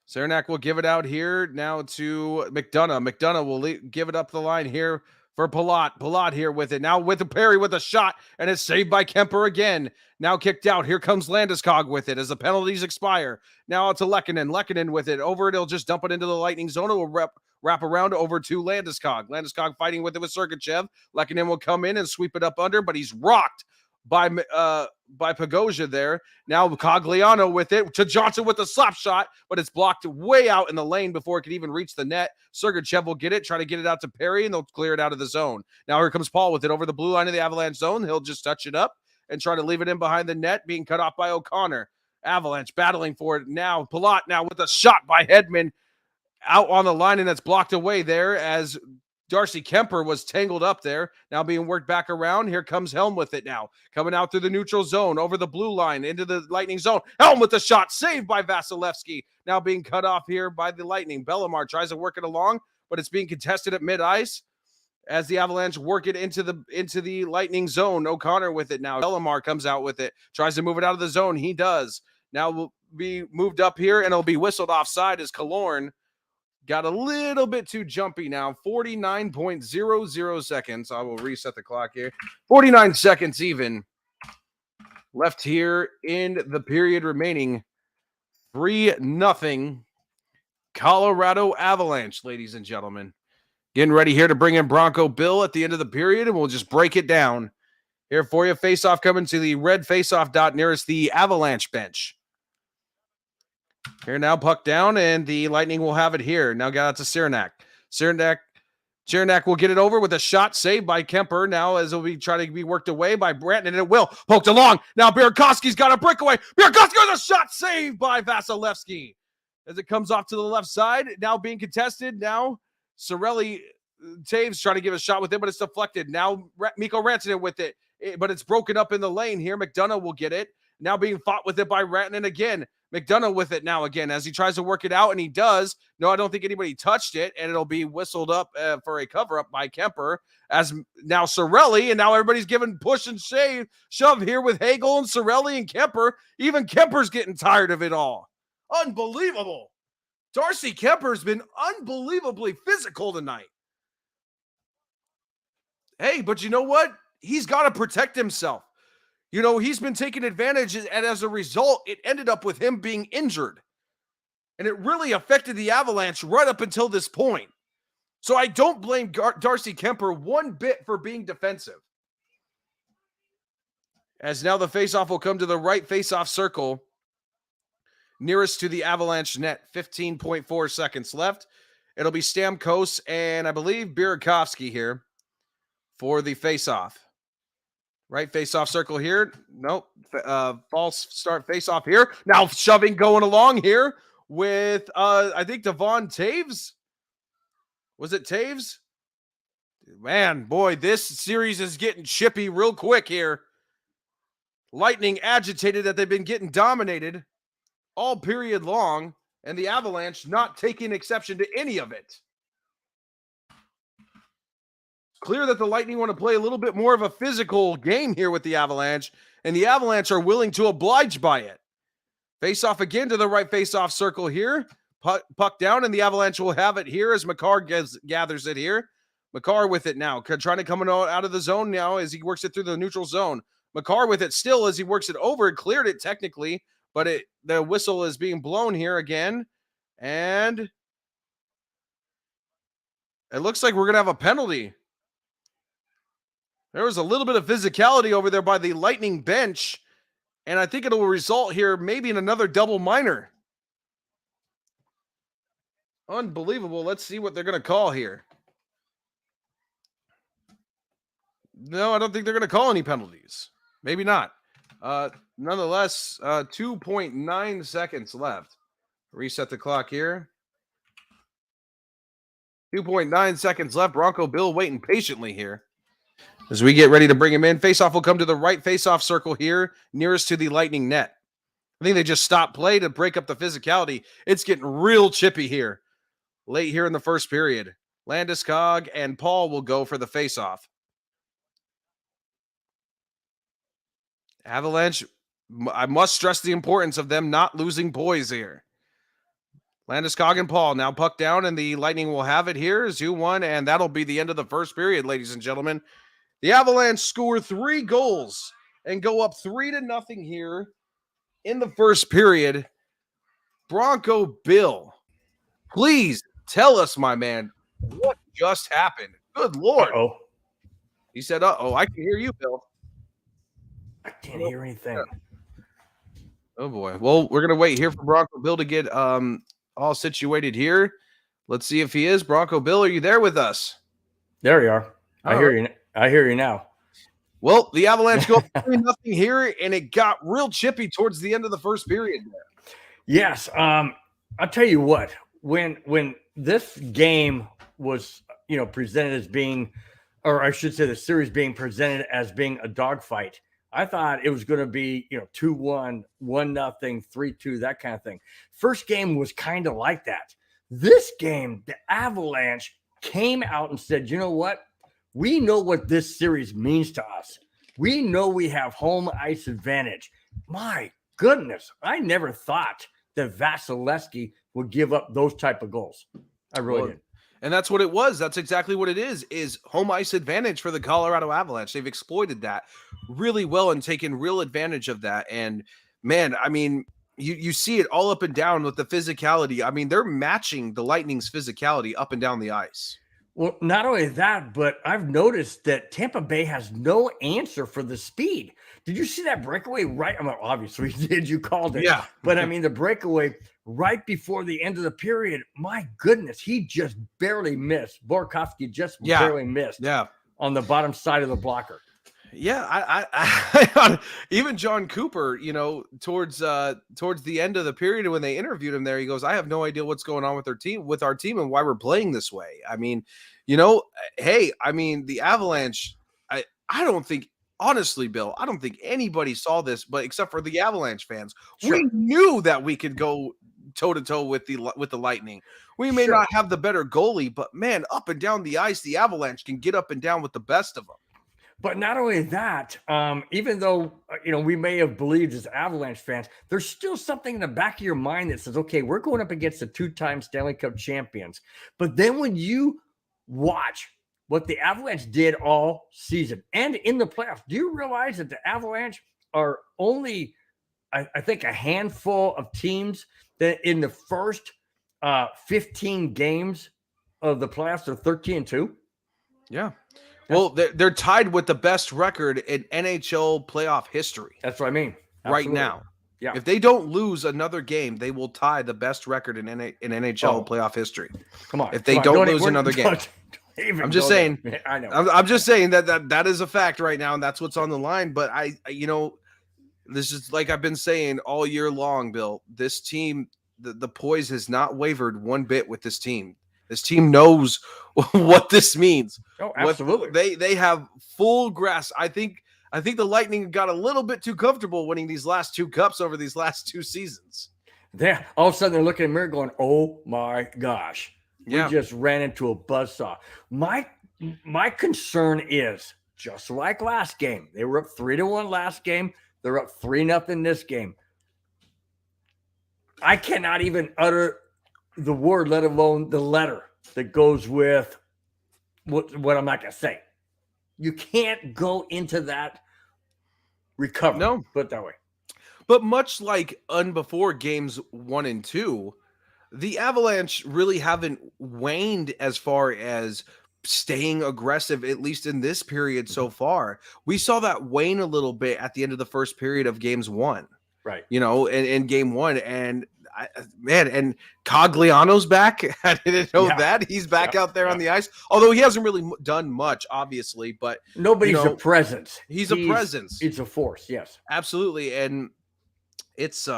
Saranac will give it out here now to McDonough. McDonough will give it up the line here for Palat. Palat here with it. Now with the Perry with a shot, and it's saved by Kemper again. Now kicked out. Here comes Landeskog with it as the penalties expire. Now out to Lehkonen. Lehkonen with it. Over it. He'll just dump it into the Lightning zone. It will wrap around over to Landeskog. Landeskog fighting with it with Sergachev. Lehkonen will come in and sweep it up under, but he's rocked by Pagozia there. Now Cogliano with it to Johnson with a slap shot, but it's blocked way out in the lane before it could even reach the net. Sergachev will get it, try to get it out to Perry, and they'll clear it out of the zone. Now here comes Paul with it over the blue line of the Avalanche zone. He'll just touch it up and try to leave it in behind the net, being cut off by O'Connor. Avalanche battling for it now. Palat now with a shot by Hedman out on the line, and that's blocked away there as Darcy Kemper was tangled up there. Now being worked back around. Here comes Helm with it now. Coming out through the neutral zone, over the blue line, into the Lightning zone. Helm with the shot, saved by Vasilevsky. Now being cut off here by the Lightning. Bellemare tries to work it along, but it's being contested at mid-ice as the Avalanche work it into the Lightning zone. O'Connor with it now. Bellemare comes out with it. Tries to move it out of the zone. He does. Now will be moved up here, and it'll be whistled offside as Killorn got a little bit too jumpy now. 49.00 seconds. I will reset the clock here. 49 seconds even left here in the period remaining. 3-0 Colorado Avalanche, ladies and gentlemen. Getting ready here to bring in Bronco Bill at the end of the period, and we'll just break it down here for you. Face-off coming to the red face-off dot nearest the Avalanche bench. Here now, puck down, and the Lightning will have it here. Now got out to Saranac. Saranac will get it over with a shot saved by Kemper. Now as it'll be trying to be worked away by Branton, and it will. Poked along. Now Burakovsky's got a breakaway. Burakovsky with a shot saved by Vasilevsky. As it comes off to the left side, now being contested. Now Cirelli, Taves trying to give a shot with it, but it's deflected. Now Mikko Rantanen with it, but it's broken up in the lane here. McDonough will get it. Now being fought with it by Rantanen again. McDonough with it now again as he tries to work it out, and he does. No, I don't think anybody touched it, and it'll be whistled up for a cover-up by Kemper as now Cirelli, and now everybody's giving push and shove here with Hagel and Cirelli and Kemper. Even Kemper's getting tired of it all. Unbelievable. Darcy Kemper's been unbelievably physical tonight. Hey, but you know what? He's got to protect himself. You know, he's been taking advantage, and as a result, it ended up with him being injured. And it really affected the Avalanche right up until this point. So I don't blame Darcy Kemper one bit for being defensive. As now the faceoff will come to the right faceoff circle, nearest to the Avalanche net. 15.4 seconds left. It'll be Stamkos and I believe Burakovsky here for the faceoff. Right face-off circle here. Nope. False start face-off here. Now shoving going along here with, I think, Devon Taves. Was it Taves? Man, boy, this series is getting chippy real quick here. Lightning agitated that they've been getting dominated all period long, and the Avalanche not taking exception to any of it. Clear that the Lightning want to play a little bit more of a physical game here with the Avalanche, and the Avalanche are willing to oblige by it. Face off again to the right face-off circle here. Puck down, and the Avalanche will have it here as Makar gathers it here. Makar with it now, trying to come out of the zone now as he works it through the neutral zone. Makar with it still as he works it over. It cleared it technically, but the whistle is being blown here again, and it looks like we're going to have a penalty. There was a little bit of physicality over there by the Lightning bench, and I think it will result here maybe in another double minor. Unbelievable. Let's see what they're going to call here. No, I don't think they're going to call any penalties. Maybe not. Nonetheless, 2.9 seconds left. Reset the clock here. 2.9 seconds left. Bronco Bill waiting patiently here. As we get ready to bring him in, faceoff will come to the right faceoff circle here, nearest to the Lightning net. I think they just stopped play to break up the physicality. It's getting real chippy here. Late here in the first period. Landeskog and Paul will go for the faceoff. Avalanche, I must stress the importance of them not losing poise here. Landeskog and Paul now puck down, and the Lightning will have it here. 2-1, and that'll be the end of the first period, ladies and gentlemen. The Avalanche score 3 goals and go up 3-0 here in the first period. Bronco Bill, please tell us, my man, what just happened? Good Lord. Uh-oh. He said, uh-oh. I can hear you, Bill. I can't hear anything. Oh, boy. Well, we're going to wait here for Bronco Bill to get all situated here. Let's see if he is. Bronco Bill, are you there with us? There you are. I hear you now. Well, the Avalanche go 3-0 here, and it got real chippy towards the end of the first period there. Yes. I'll tell you what, when this game was, presented as being, or I should say the series being presented as being a dogfight, I thought it was going to be, 2-1, 1-0, 3-2, that kind of thing. First game was kind of like that. This game, the Avalanche came out and said, you know what? We know what this series means to us. We know we have home ice advantage. My goodness, I never thought that Vasilevsky would give up those type of goals. I really did. And that's what it was. That's exactly what it is home ice advantage for the Colorado Avalanche. They've exploited that really well and taken real advantage of that. And, man, I mean, you see it all up and down with the physicality. I mean, they're matching the Lightning's physicality up and down the ice. Well, not only that, but I've noticed that Tampa Bay has no answer for the speed. Did you see that breakaway right? I mean, obviously, did. You called it. Yeah. But, I mean, the breakaway right before the end of the period, my goodness, he just barely missed. Borkowski just barely missed on the bottom side of the blocker. Yeah, I even John Cooper, towards the end of the period when they interviewed him there, he goes, I have no idea what's going on with our team and why we're playing this way. I mean, hey, I mean, the Avalanche, I don't think, honestly, Bill, I don't think anybody saw this, but except for the Avalanche fans. Sure. We knew that we could go toe-to-toe with the Lightning. We may not have the better goalie, but man, up and down the ice, the Avalanche can get up and down with the best of them. But not only that, even though, we may have believed as Avalanche fans, there's still something in the back of your mind that says, okay, we're going up against the 2-time Stanley Cup champions. But then when you watch what the Avalanche did all season and in the playoffs, do you realize that the Avalanche are only, I think, a handful of teams that in the first 15 games of the playoffs are 13-2? Yeah. Well, they're tied with the best record in NHL playoff history. That's what I mean. Right now. Yeah. If they don't lose another game, they will tie the best record in NHL playoff history. Come on. If they don't lose another game. I'm just saying. I know. I'm just saying that is a fact right now, and that's what's on the line. But this is like I've been saying all year long, Bill. This team, the poise has not wavered one bit with this team. This team knows what this means. Oh, absolutely. They have full grasp. I think the Lightning got a little bit too comfortable winning these last 2 cups over these last 2 seasons. All of a sudden they're looking in the mirror going, oh my gosh. Yeah. We just ran into a buzzsaw. My concern is, just like last game, they were up 3-1 last game. They're up 3-0 this game. I cannot even utter the word, let alone the letter that goes with what I'm not going to say. You can't go into that recovery. No. Put it that way. But much like before games 1 and 2, the Avalanche really haven't waned as far as staying aggressive, at least in this period so far. We saw that wane a little bit at the end of the first period of games 1. Right. In game 1. And and Cogliano's back. I didn't know that. He's back out there on the ice. Although he hasn't really done much, obviously. But nobody's a presence. He's a presence. It's a force, yes. Absolutely. And It's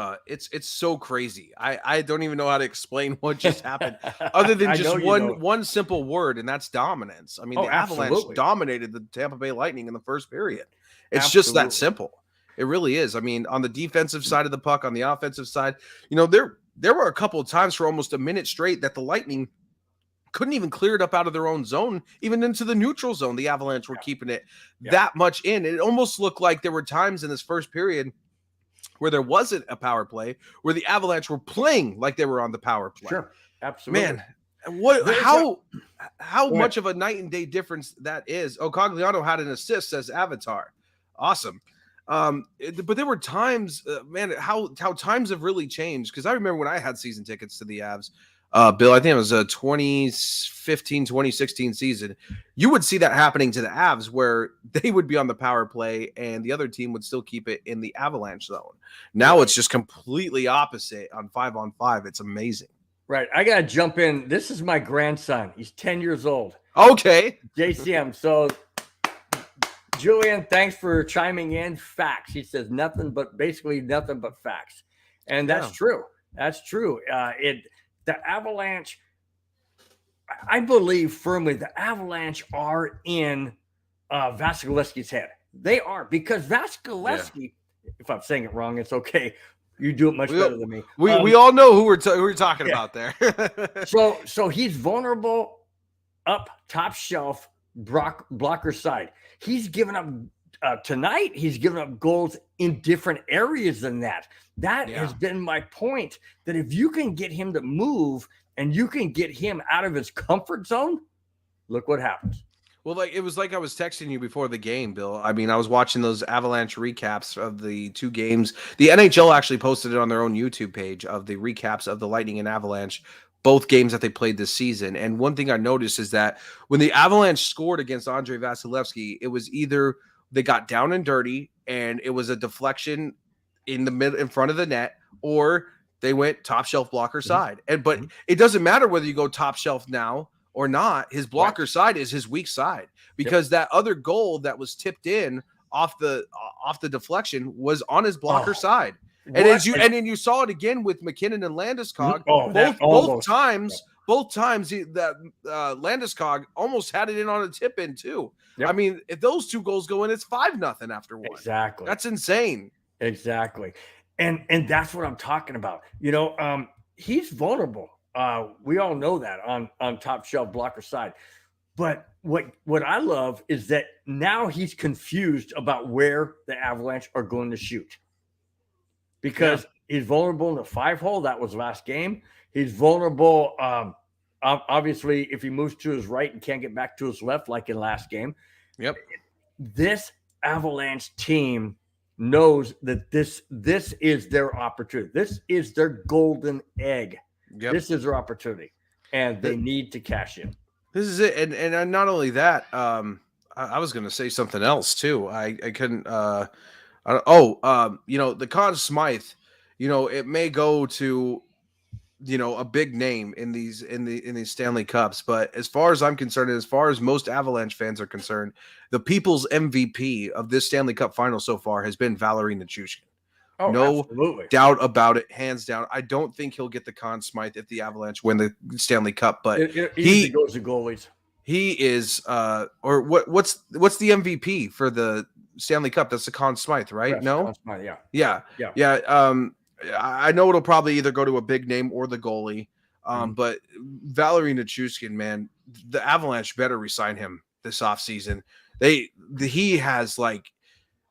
so crazy. I don't even know how to explain what just happened other than just one simple word, and that's dominance. I mean, the Avalanche dominated the Tampa Bay Lightning in the first period. It's just that simple. It really is. I mean, on the defensive side of the puck, on the offensive side, there were a couple of times for almost a minute straight that the Lightning couldn't even clear it up out of their own zone, even into the neutral zone. The Avalanche were keeping it that much in. It almost looked like there were times in this first period where there wasn't a power play, where the Avalanche were playing like they were on the power play. Sure, absolutely. Man, how much of a night and day difference that is. Oh, Cogliano had an assist, says Avatar. Awesome. But there were times, man, how times have really changed. Because I remember when I had season tickets to the Avs, Bill, I think it was a 2015, 2016 season. You would see that happening to the Avs where they would be on the power play and the other team would still keep it in the Avalanche zone. Now it's just completely opposite on 5-on-5. It's amazing. Right. I got to jump in. This is my grandson. He's 10 years old. Okay. JCM. So, Julian, thanks for chiming in. Facts. He says basically nothing but facts. And that's true. That's true. The Avalanche, I believe firmly the Avalanche are in Vasilevsky's head. They are, because Vasilevsky, if I'm saying it wrong, it's okay. You do it much better than me. We all know who we're talking about there. So he's vulnerable up top shelf blocker side. He's given up tonight. He's given up goals in different areas than that. That has been my point, that if you can get him to move and you can get him out of his comfort zone, look what happens. Well, it was like I was texting you before the game, Bill. I mean, I was watching those Avalanche recaps of the two games. The NHL actually posted it on their own YouTube page of the recaps of the Lightning and Avalanche, both games that they played this season. And one thing I noticed is that when the Avalanche scored against Andrei Vasilevsky, it was either they got down and dirty and it was a deflection in the middle, in front of the net, or they went top shelf blocker side. But it doesn't matter whether you go top shelf now or not. His blocker side is his weak side, because that other goal that was tipped in off the deflection was on his blocker side. And then you saw it again with McKinnon and Landeskog. Both times Landeskog almost had it in on a tip in too. I mean, if those two goals go in, it's 5-0 after one. Exactly. That's insane. Exactly. And that's what I'm talking about. He's vulnerable. We all know that on top shelf blocker side. But what I love is that now he's confused about where the Avalanche are going to shoot, because he's vulnerable in the 5-hole. That was last game. He's vulnerable. Obviously, if he moves to his right and can't get back to his left, like in last game. Yep. This Avalanche team knows that this is their opportunity. This is their golden egg. Yep. This is their opportunity, and they need to cash in. This is it. And not only that, I was going to say something else too. I couldn't. The Conn Smythe, it may go to, a big name in these Stanley Cups, but as far as I'm concerned, as far as most Avalanche fans are concerned, the people's MVP of this Stanley Cup final so far has been Valeri Nichushkin. Oh, no absolutely. doubt about it, hands down. I don't think he'll get the Conn Smythe if the Avalanche win the Stanley Cup, but he goes to goalies. He is, or what's the MVP for the Stanley Cup? That's the Conn Smythe, right? Yes, no, Conn Smythe, yeah. I know it'll probably either go to a big name or the goalie. But Valeri Nichushkin, man, the Avalanche better resign him this offseason. He has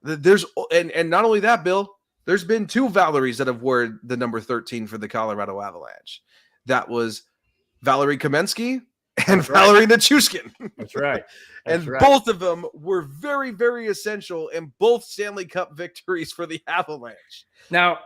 and not only that, Bill, there's been two Valeries that have worn the number 13 for the Colorado Avalanche. That was Valerie Kamensky and Valeri Nichushkin. That's right. Both of them were very, very essential in both Stanley Cup victories for the Avalanche. Now,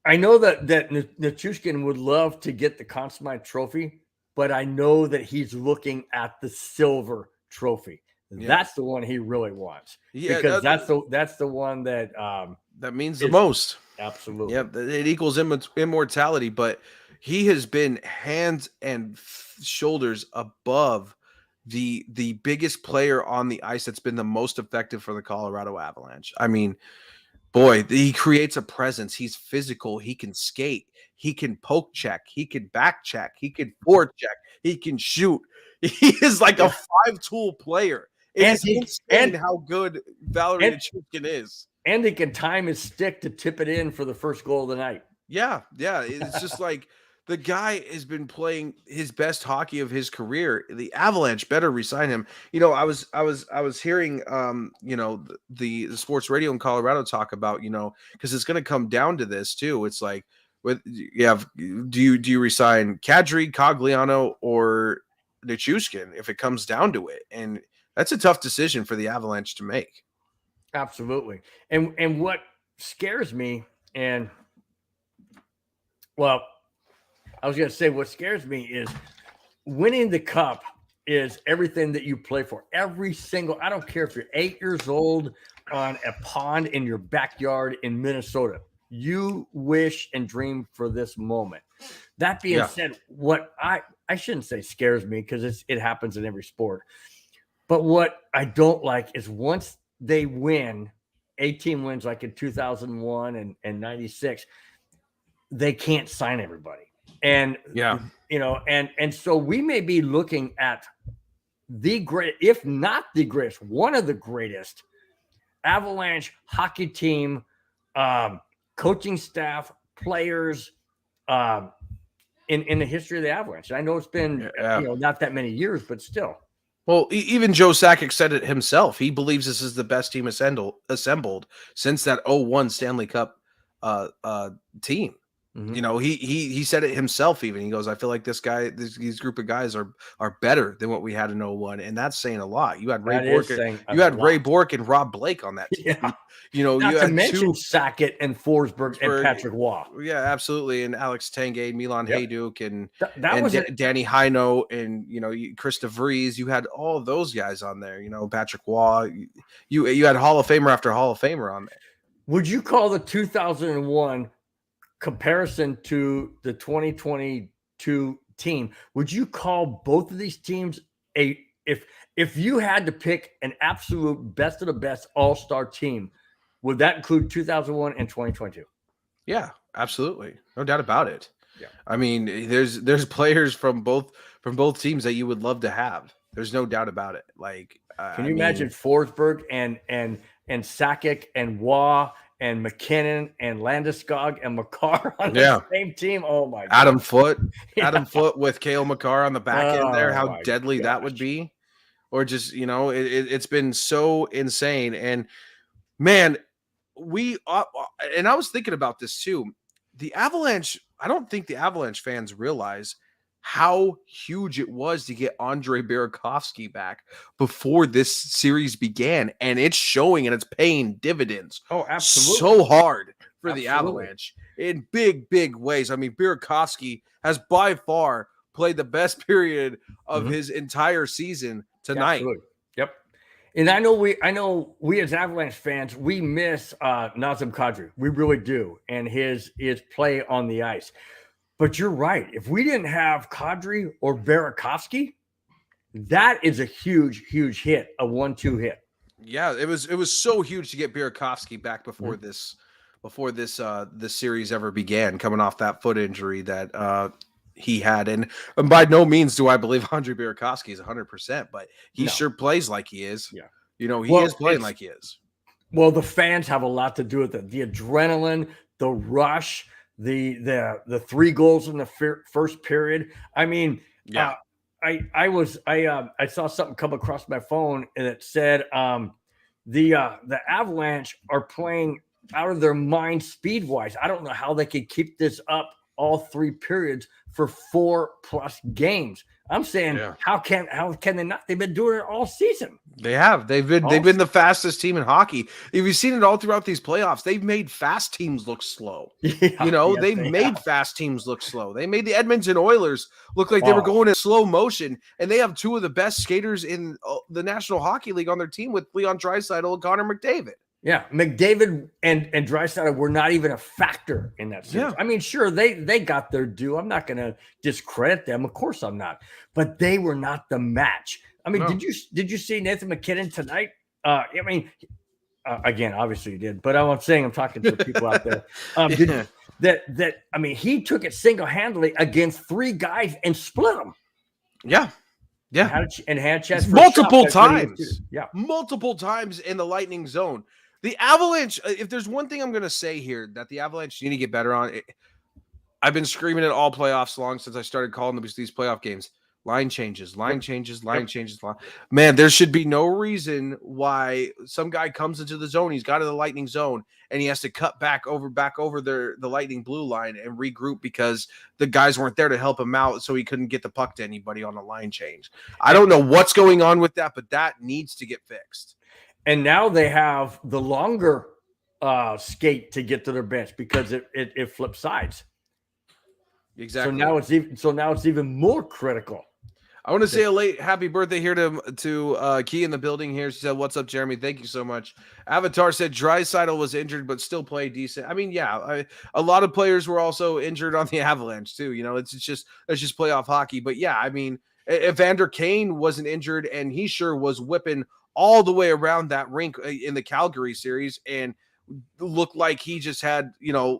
I know that Nichushkin would love to get the Conn Smythe trophy, but I know that he's looking at the silver trophy. Yeah. That's the one he really wants. Yeah, because that's the one that means the most. Absolutely. Yeah, it equals immortality, but he has been hands and shoulders above the biggest player on the ice that's been the most effective for the Colorado Avalanche. I mean, boy, he creates a presence. He's physical. He can skate. He can poke check. He can back check. He can forward check. He can shoot. He is like a 5-tool player. It's insane how good Valerie Nichushkin is. And he can time his stick to tip it in for the first goal of the night. Yeah. It's just like the guy has been playing his best hockey of his career. The Avalanche better resign him. I was hearing the sports radio in Colorado talk about, because it's going to come down to this too. It's like, do you resign Kadri, Cogliano, or Nichushkin if it comes down to it? And that's a tough decision for the Avalanche to make. Absolutely. And what scares me, and well, I was going to say what scares me is winning the cup is everything that you play for. I don't care if you're 8 years old on a pond in your backyard in Minnesota. You wish and dream for this moment. That being said, what I shouldn't say scares me, because it happens in every sport. But what I don't like is once they win, 18 wins like in 2001 and 96, they can't sign everybody. And, and so we may be looking at the great, if not the greatest, one of the greatest Avalanche hockey team, coaching staff, players, in the history of the Avalanche. I know it's been not that many years, but still. Well, even Joe Sakic said it himself. He believes this is the best team assembled since that 01 Stanley Cup team. Mm-hmm. He said it himself. Even he goes, I feel like these group of guys are better than what we had in 01, and that's saying a lot. You had Ray Bourque and Rob Blake on that team. Yeah. You Not had to mention Sakic and Forsberg and Patrick Waugh. Yeah, absolutely. And Alex Tanguay, Milan Hajduk, and Danny Heino, and Chris DeVries. You had all of those guys on there. Patrick Waugh. You had Hall of Famer after Hall of Famer on there. Would you call the 2001 comparison to the 2022 team? Would you call both of these teams if you had to pick an absolute best of the best all-star team? Would that include 2001 and 2022? Yeah, absolutely. No doubt about it. Yeah. I mean, there's players from both teams that you would love to have. There's no doubt about it. Like, can you imagine Forsberg and Sakic and Waugh and McKinnon and Landeskog and Makar on the same team? Oh my God. Adam Foote with Cale Makar on the back end there. How deadly that would be. Or just, it's been so insane. And man, and I was thinking about this too. The Avalanche, I don't think the Avalanche fans realize how huge it was to get Andre Burakovsky back before this series began. And it's showing and it's paying dividends. Oh, absolutely. So hard for the Avalanche in big, big ways. I mean, Burakovsky has by far played the best period of his entire season tonight. Absolutely. Yep. And I know we as Avalanche fans, we miss Nazem Kadri. We really do. And his play on the ice. But you're right. If we didn't have Kadri or Burakovsky, that is a huge, huge hit, a 1-2 hit. Yeah, it was so huge to get Burakovsky back before this series ever began, coming off that foot injury that he had. And by no means do I believe Andre Burakovsky is 100%, but he sure plays like he is. Yeah. He is playing like he is. Well, the fans have a lot to do with it. The adrenaline, the rush, the 3 goals in the first period. I mean, I saw something come across my phone and it said the Avalanche are playing out of their mind speed wise. I don't know how they could keep this up all 3 periods for 4+ games. I'm saying, how can they not? They've been doing it all season. They have. They've been the fastest team in hockey. If you've seen it all throughout these playoffs, they've made fast teams look slow. They've made fast teams look slow. They made the Edmonton Oilers look like they were going in slow motion, and they have 2 of the best skaters in the National Hockey League on their team with Leon Draisaitl and Connor McDavid. Yeah, McDavid and Draisaitl were not even a factor in that series. Yeah. I mean, sure, they got their due. I'm not going to discredit them. Of course I'm not. But they were not the match. I mean, did you see Nathan McKinnon tonight? I mean, Again, obviously you did, but I'm saying I'm talking to the people out there. I mean, he took it single-handedly against 3 guys and split them. Yeah. And had a chance for multiple a shot. times. Yeah, multiple times in the Lightning zone. The Avalanche, if there's one thing I'm going to say here that the Avalanche need to get better on, I've been screaming it all playoffs long since I started calling these playoff games. Line changes. Man, there should be no reason why some guy comes into the zone. He's got to the Lightning zone, and he has to cut back over the Lightning blue line and regroup because the guys weren't there to help him out, so he couldn't get the puck to anybody on a line change. I don't know what's going on with that, but that needs to get fixed. And now they have the longer skate to get to their bench because it flips sides. Exactly. So now it's even more critical. I want to say a late happy birthday here to Key in the building here. She said, "What's up, Jeremy? Thank you so much." Avatar said Draisaitl was injured but still played decent. I mean, yeah, a lot of players were also injured on the Avalanche too. You know, it's just playoff hockey. But yeah, I mean, Evander Kane wasn't injured, and he sure was whipping all the way around that rink in the Calgary series, and looked like he just had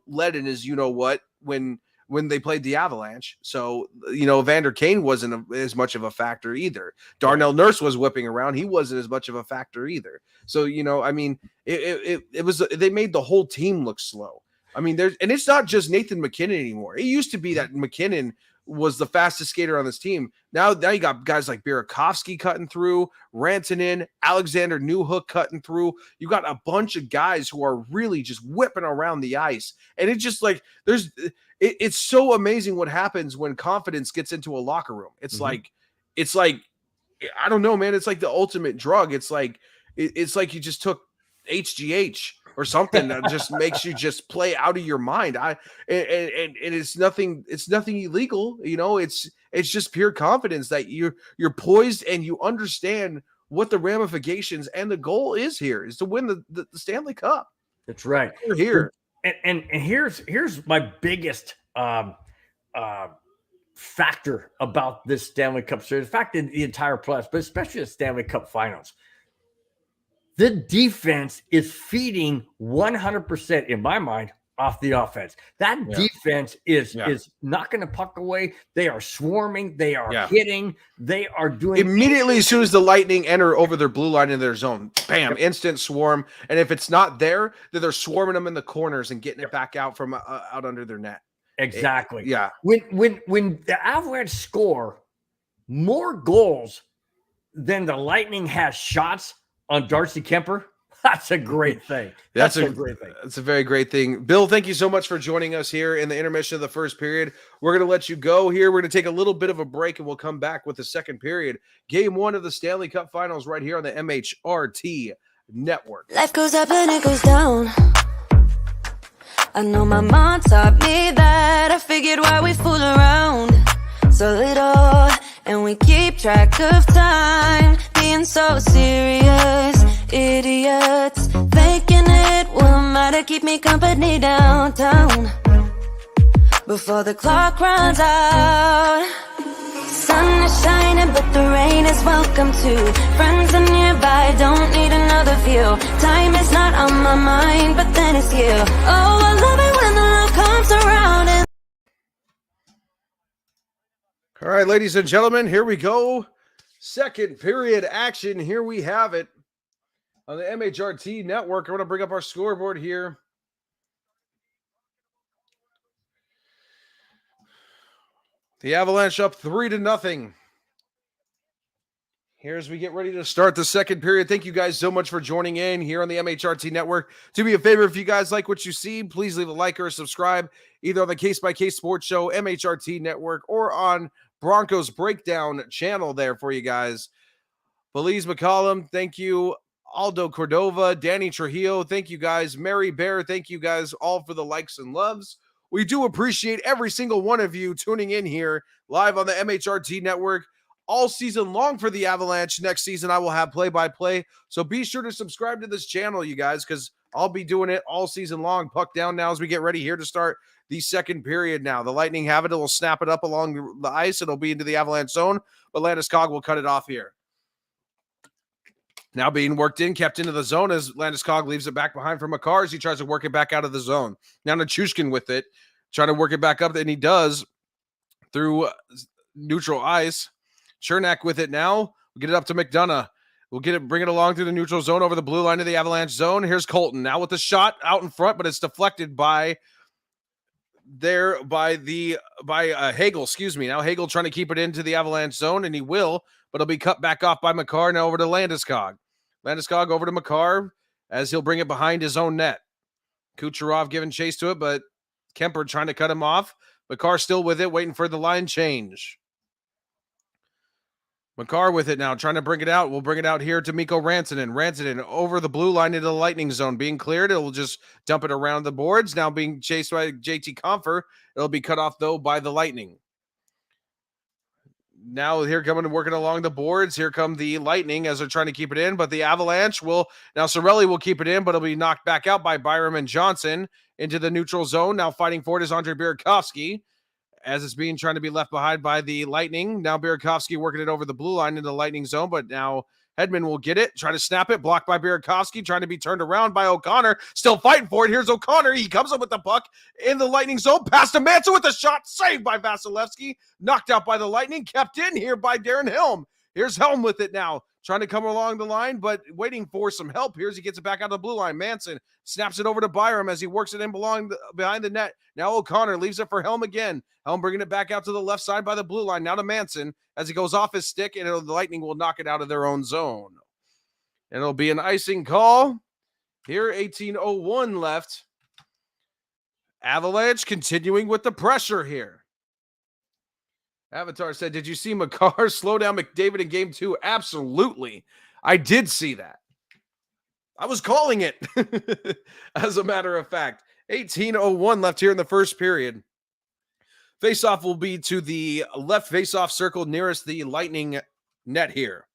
lead in his what when they played the Avalanche. So, Evander Kane wasn't as much of a factor either. Darnell Nurse was whipping around. He wasn't as much of a factor either. So, I mean, it was, they made the whole team look slow. I mean, and it's not just Nathan MacKinnon anymore. It used to be that MacKinnon was the fastest skater on this team. Now you got guys like Burakovsky cutting through, Rantanen, Alexander Newhook cutting through. You got a bunch of guys who are really just whipping around the ice. And it's just like, it's so amazing what happens when confidence gets into a locker room. It's like, I don't know, man. It's like the ultimate drug. It's like you just took HGH or something that just makes you just play out of your mind. And it's nothing illegal. It's just pure confidence that you're poised and you understand what the ramifications and the goal is here is to win the Stanley Cup. That's right. We're here. And here's my biggest factor about this Stanley Cup series. In fact, in the entire playoffs, but especially the Stanley Cup Finals. The defense is feeding 100%, in my mind, off the offense. That defense is knocking the puck away. They are swarming. They are hitting. They are doing immediately as soon as the Lightning enter over their blue line in their zone. Bam, instant swarm. And if it's not there, then they're swarming them in the corners and getting it back out from out under their net. Exactly. When the Avalanche score more goals than the Lightning has shots on Darcy Kemper, that's a great thing. That's a great thing. That's a very great thing. Bill, thank you so much for joining us here in the intermission of the first period. We're going to let you go here. We're going to take a little bit of a break, and we'll come back with the second period. Game 1 of the Stanley Cup Finals right here on the MHRT Network. Life goes up and it goes down. I know my mom taught me that. I figured why we fool around so little, and we keep track of time, being so serious, idiots, faking it will matter, keep me company downtown, before the clock runs out. Sun is shining but the rain is welcome too. Friends are nearby, don't need another view. Time is not on my mind, but then it's you. Oh, I love it when the love comes around and All right, ladies and gentlemen, here we go. Second period action. Here we have it on the MHRT Network. I want to bring up our scoreboard here. The Avalanche up 3-0. Here as we get ready to start the second period. Thank you guys so much for joining in here on the MHRT Network. Do me a favor, if you guys like what you see, please leave a like or a subscribe, either on the Case by Case Sports Show, MHRT Network, or on Broncos Breakdown channel there for you guys. Belize McCollum, thank you. Aldo Cordova, Danny Trujillo, thank you guys. Mary Bear, thank you guys all for the likes and loves. We do appreciate every single one of you tuning in here live on the MHRT Network all season long for the Avalanche. Next season, I will have play-by-play. So be sure to subscribe to this channel, you guys, because I'll be doing it all season long. Puck down now as we get ready here to start the second period now. The Lightning have it. It'll snap it up along the ice. It'll be into the Avalanche zone, but Landeskog will cut it off here. Now being worked in, kept into the zone as Landeskog leaves it back behind for Makar as he tries to work it back out of the zone. Now Nichushkin with it, trying to work it back up, and he does through neutral ice. Chernak with it now. We'll get it up to McDonough. We'll bring it along through the neutral zone over the blue line of the Avalanche zone. Here's Colton now with the shot out in front, but it's deflected by Hagel. Excuse me. Now Hagel trying to keep it into the Avalanche zone, and he will, but it'll be cut back off by Makar. Now over to Landeskog. Landeskog over to Makar as he'll bring it behind his own net. Kucherov giving chase to it, but Kemper trying to cut him off. Makar still with it, waiting for the line change. Makar with it now, trying to bring it out. We'll bring it out here to Mikko Rantanen. Rantanen over the blue line into the Lightning zone. Being cleared, it will just dump it around the boards. Now being chased by JT Compher. It'll be cut off, though, by the Lightning. Now here coming and working along the boards. Here come the Lightning as they're trying to keep it in, but the Avalanche will, now Cirelli will keep it in, but it'll be knocked back out by Byram and Johnson into the neutral zone. Now fighting for it is Andre Burakovsky as it's being trying to be left behind by the Lightning. Now Burakovsky working it over the blue line into the Lightning zone, but now Hedman will get it, try to snap it, blocked by Burakovsky, trying to be turned around by O'Connor, still fighting for it. Here's O'Connor. He comes up with the puck in the Lightning zone, past to Manson with a shot, saved by Vasilevsky, knocked out by the Lightning, kept in here by Darren Helm. Here's Helm with it now, trying to come along the line, but waiting for some help. Here's he gets it back out of the blue line. Manson snaps it over to Byram as he works it in behind the net. Now O'Connor leaves it for Helm again. Helm bringing it back out to the left side by the blue line. Now to Manson as he goes off his stick, and the Lightning will knock it out of their own zone. And it'll be an icing call. Here, 18:01 left. Avalanche continuing with the pressure here. Avatar said, did you see Makar slow down McDavid in game 2? Absolutely. I did see that. I was calling it, as a matter of fact. 18:01 left here in the first period. Faceoff will be to the left faceoff circle nearest the Lightning net here.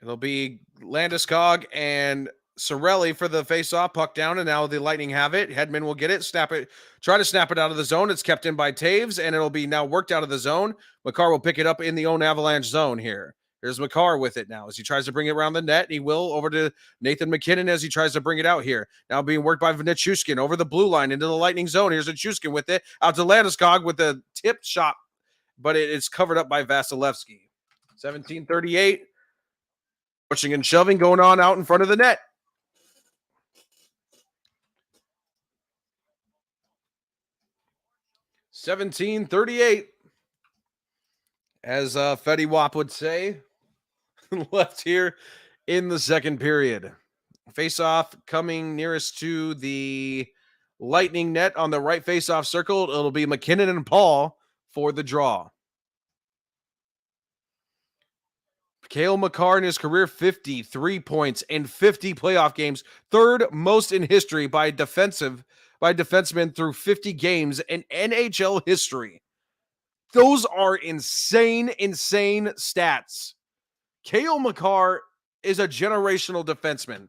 It'll be Landeskog and Cirelli for the faceoff, puck down, and now the Lightning have it. Hedman will get it, try to snap it out of the zone. It's kept in by Taves, and it'll be now worked out of the zone. Makar will pick it up in the own Avalanche zone here. Here's Makar with it now as he tries to bring it around the net. He will over to Nathan McKinnon as he tries to bring it out here. Now being worked by Nichushkin over the blue line into the Lightning zone. Here's Nichushkin with it out to Landeskog with the tipped shot, but it's covered up by Vasilevsky. 17:38. Pushing and shoving going on out in front of the net. 17:38. As Fetty Wap would say, left here in the second period. Face-off coming nearest to the Lightning net on the right face-off circle. It'll be McKinnon and Paul for the draw. Cale Makar in his career, 53 points in 50 playoff games, third most in history by defensemen through 50 games in NHL history. Those are insane stats. Cale Makar is a generational defenseman.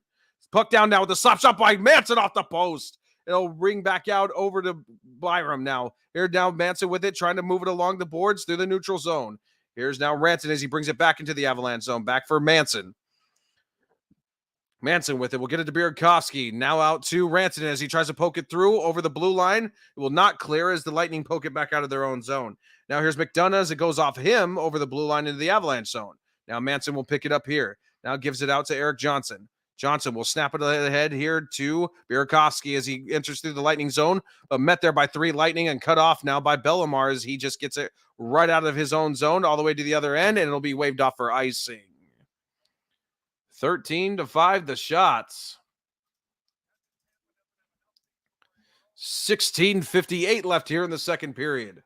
Puck down now with the slap shot by Manson off the post. It'll ring back out over to Byram now. Here now Manson with it, trying to move it along the boards through the neutral zone. Here's now Rantanen as he brings it back into the Avalanche zone. Back for Manson. Manson with it. We'll get it to Burakovsky. Now out to Rantanen as he tries to poke it through over the blue line. It will not clear as the Lightning poke it back out of their own zone. Now here's McDonough as it goes off him over the blue line into the Avalanche zone. Now Manson will pick it up here. Now gives it out to Eric Johnson. Johnson will snap it ahead here to Burakovsky as he enters through the Lightning zone, but met there by 3 Lightning and cut off now by Bellemare as he just gets it right out of his own zone all the way to the other end, and it'll be waved off for icing. 13-5 the shots. 16:58 left here in the second period.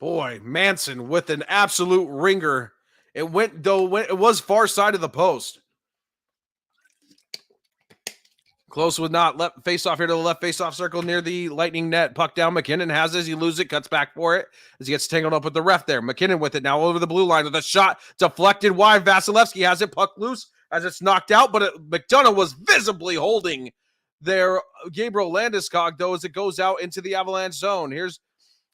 Boy, Manson with an absolute ringer. It was far side of the post. Close with not. Left face off here to the left face off circle near the Lightning net. Puck down. McKinnon has it as he loses it. Cuts back for it as he gets tangled up with the ref there. McKinnon with it now over the blue line with a shot deflected wide. Vasilevsky has it. Puck loose as it's knocked out, but McDonough was visibly holding there. Gabriel Landeskog though as it goes out into the Avalanche zone. Here's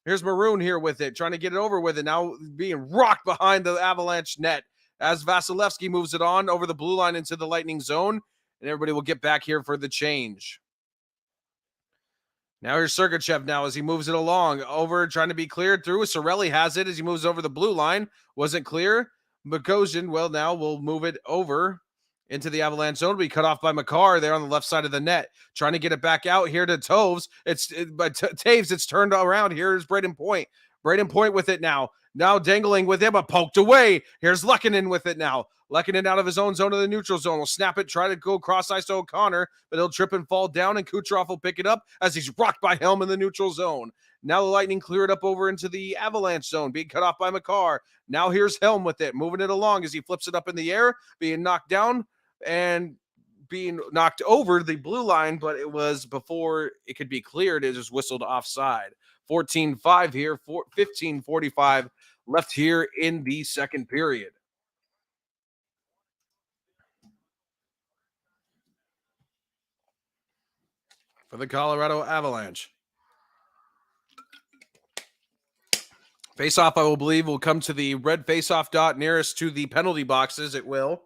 Here's Maroon here with it, trying to get it over with it. Now being rocked behind the Avalanche net as Vasilevsky moves it on over the blue line into the Lightning zone. And everybody will get back here for the change. Now here's Sergachev now as he moves it along. Over, trying to be cleared through. Cirelli has it as he moves over the blue line. Wasn't clear. Bogosian, well, now we'll move it over into the Avalanche zone. Be cut off by Makar there on the left side of the net. Trying to get it back out here to Toews. Taves, it's turned around. Here's Braden Point. Braden Point with it now. Now dangling with him, but poked away. Here's Lehkonen with it now. Lehkonen out of his own zone to the neutral zone. Will snap it, try to go cross ice to O'Connor, but he'll trip and fall down, and Kucherov will pick it up as he's rocked by Helm in the neutral zone. Now the Lightning clear it up over into the Avalanche zone, being cut off by Makar. Now here's Helm with it, moving it along as he flips it up in the air, being knocked down and being knocked over the blue line, but it was before it could be cleared. It just whistled offside. 14-5 here, 15:45 left here in the second period. For the Colorado Avalanche. Face-off, I will believe, will come to the red face-off dot nearest to the penalty boxes. It will.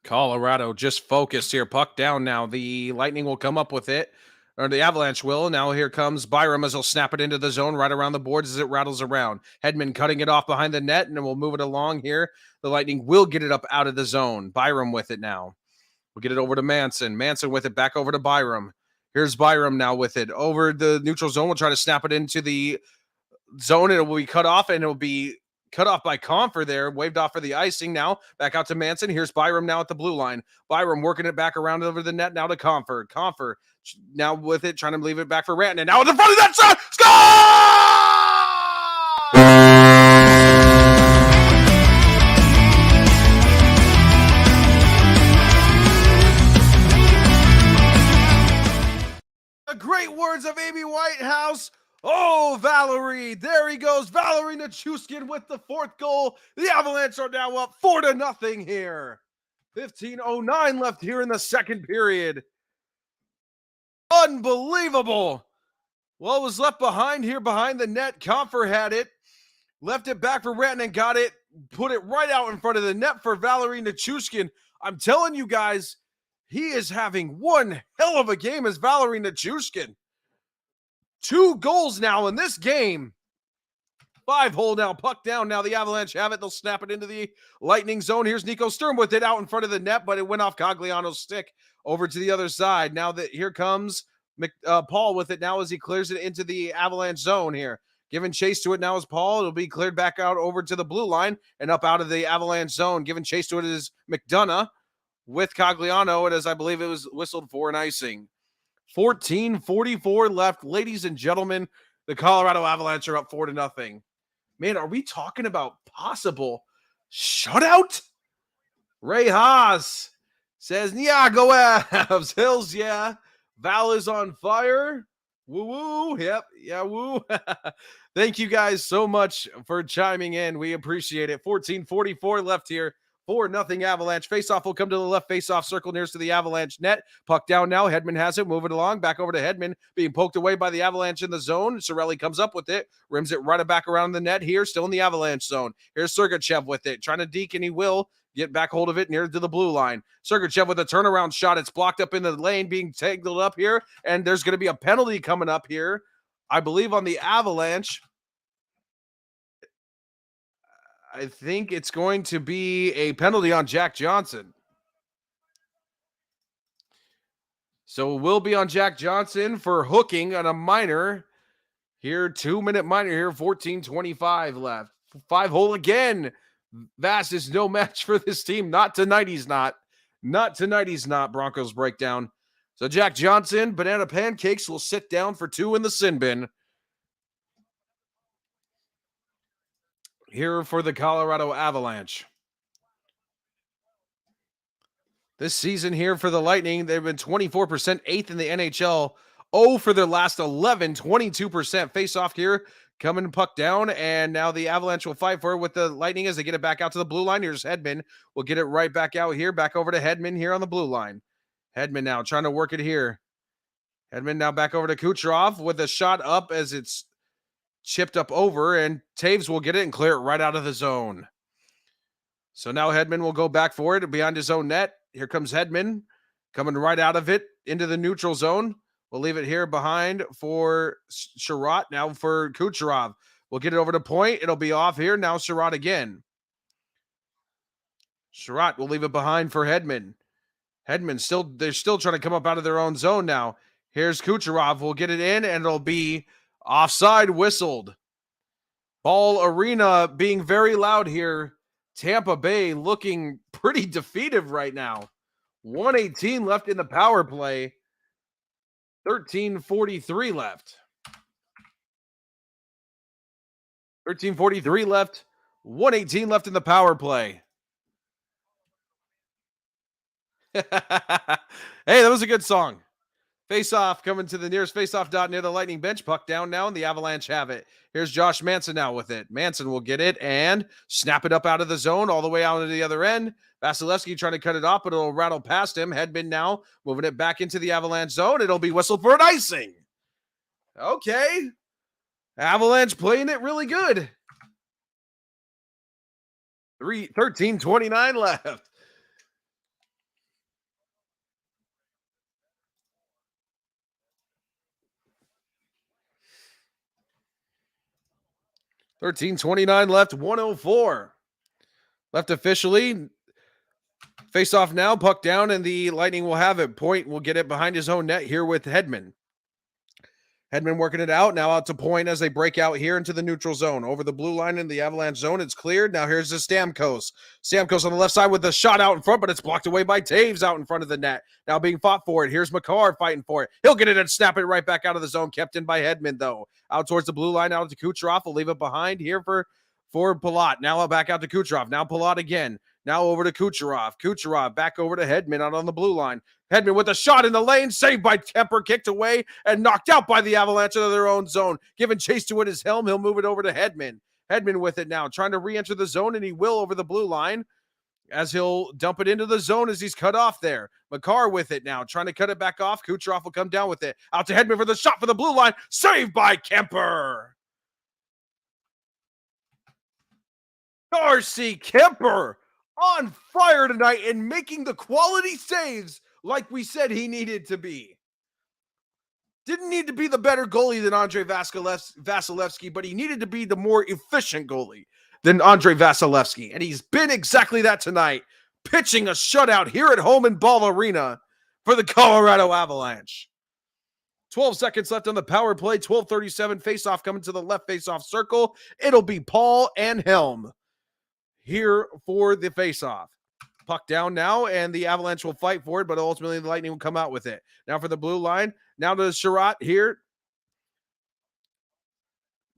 Colorado just focused here. Puck down now. The Lightning will come up with it. Or the Avalanche will. Now here comes Byram as he'll snap it into the zone right around the boards as it rattles around. Hedman cutting it off behind the net, and then we'll move it along here. The Lightning will get it up out of the zone. Byram with it now. We'll get it over to Manson. Manson with it back over to Byram. Here's Byram now with it. Over the neutral zone. We'll try to snap it into the zone. It will be cut off, and it will be cut off by Confer there. Waved off for the icing now. Back out to Manson. Here's Byram now at the blue line. Byram working it back around over the net now to Confer. Confer now with it, trying to leave it back for Rantanen. Now at the front of that shot. The great words of Amy Whitehouse. Oh, Valerie. There he goes. Valerie Nichushkin with the fourth goal. The Avalanche are now up 4-0 here. 15:09 left here in the second period. Unbelievable. What was left behind here behind the net? Confer had it. Left it back for Rantanen. Got it. Put it right out in front of the net for Valerie Nichushkin. I'm telling you guys, he is having one hell of a game as Valerie Nichushkin. 2 goals now in this game. 5-hole now, puck down. Now the Avalanche have it. They'll snap it into the Lightning zone. Here's Nico Sturm with it out in front of the net, but it went off Cogliano's stick over to the other side. Now that here comes Paul with it now as he clears it into the Avalanche zone here. Giving chase to it now is Paul. It'll be cleared back out over to the blue line and up out of the Avalanche zone. Giving chase to it is McDonough with Cogliano, and as I believe it was whistled for an icing. 14:44 left. Ladies and gentlemen, the Colorado Avalanche are up 4-0. Man, are we talking about possible shutout? Ray Haas says, yeah, go Avs. Hills, yeah. Val is on fire. Woo-woo. Yep. Yeah, woo. Thank you guys so much for chiming in. We appreciate it. 14:44 left here. 4-0 Avalanche. Faceoff will come to the left faceoff circle nearest to the Avalanche net. Puck down now. Hedman has it. Move it along. Back over to Hedman. Being poked away by the Avalanche in the zone. Cirelli comes up with it. Rims it right back around the net here. Still in the Avalanche zone. Here's Sergachev with it. Trying to deke, and he will get back hold of it near to the blue line. Sergachev with a turnaround shot. It's blocked up in the lane, being tangled up here. And there's going to be a penalty coming up here, I believe, on the Avalanche. I think it's going to be a penalty on Jack Johnson. So it will be on Jack Johnson for hooking on a minor. Here, 2-minute minor here, 14:25 left. 5-hole again. Vass is no match for this team. Not tonight, he's not. Not tonight, he's not. Broncos breakdown. So Jack Johnson, banana pancakes, will sit down for 2 in the sin bin. Here for the Colorado Avalanche. This season here for the Lightning, they've been 24%, 8th in the NHL. 0 for their last 11, 22%. Face-off here, coming puck down, and now the Avalanche will fight for it with the Lightning as they get it back out to the blue line. Here's Hedman. We'll get it right back out here, back over to Hedman here on the blue line. Hedman now trying to work it here. Hedman now back over to Kucherov with a shot up as it's chipped up over, and Taves will get it and clear it right out of the zone. So now Hedman will go back for it behind his own net. Here comes Hedman coming right out of it into the neutral zone. We'll leave it here behind for Sherratt. Now for Kucherov. We'll get it over to point. It'll be off here. Now Sherratt again. Sherratt will leave it behind for Hedman. Hedman they're still trying to come up out of their own zone now. Here's Kucherov. We'll get it in, and it'll be offside whistled. Ball Arena being very loud here. Tampa Bay looking pretty defeated right now. 1:18 left in the power play. 13:43 left. 13:43 left. 1:18 left in the power play. Hey, that was a good song. Face-off coming to the nearest face-off dot near the Lightning bench. Puck down now, and the Avalanche have it. Here's Josh Manson now with it. Manson will get it and snap it up out of the zone all the way out to the other end. Vasilevsky trying to cut it off, but it'll rattle past him. Hedman now moving it back into the Avalanche zone. It'll be whistled for an icing. Okay. Avalanche playing it really good. 13:29 left. $13:29 left, 1:04 left officially. Face off now, puck down, and the Lightning will have it. Point will get it behind his own net here with Hedman. Hedman working it out, now out to Point as they break out here into the neutral zone. Over the blue line in the Avalanche zone, it's cleared. Now here's the Stamkos. Stamkos on the left side with the shot out in front, but it's blocked away by Taves out in front of the net. Now being fought for it. Here's Makar fighting for it. He'll get it and snap it right back out of the zone. Kept in by Hedman, though. Out towards the blue line, out to Kucherov. Will leave it behind here for Palat. Now back out to Kucherov. Now Palat again. Now over to Kucherov. Kucherov back over to Hedman out on the blue line. Hedman with a shot in the lane, saved by Kemper, kicked away and knocked out by the Avalanche into their own zone. Giving chase to it his helm, he'll move it over to Hedman. Hedman with it now, trying to re-enter the zone, and he will over the blue line as he'll dump it into the zone as he's cut off there. Makar with it now, trying to cut it back off. Kucherov will come down with it. Out to Hedman for the shot for the blue line, saved by Kemper. Darcy Kemper on fire tonight and making the quality saves like we said he needed to be. Didn't need to be the better goalie than Andrei Vasilevsky, but he needed to be the more efficient goalie than Andrei Vasilevsky. And he's been exactly that tonight, pitching a shutout here at home in Ball Arena for the Colorado Avalanche. 12 seconds left on the power play. 12:37 faceoff coming to the left faceoff circle. It'll be Paul and Helm here for the faceoff. Puck down now, and the Avalanche will fight for it, but ultimately the Lightning will come out with it. Now for the blue line. Now to Sherratt here.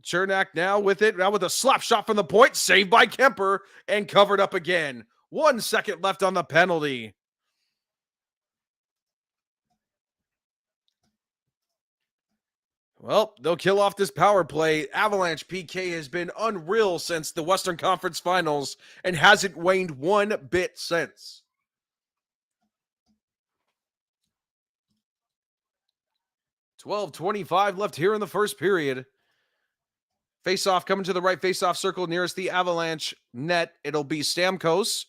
Chernak now with it. Now with a slap shot from the point. Saved by Kemper and covered up again. 1 second left on the penalty. Well, they'll kill off this power play. Avalanche PK has been unreal since the Western Conference Finals and hasn't waned one bit since. $12:25 left here in the first period. Face-off coming to the right face-off circle nearest the Avalanche net. It'll be Stamkos,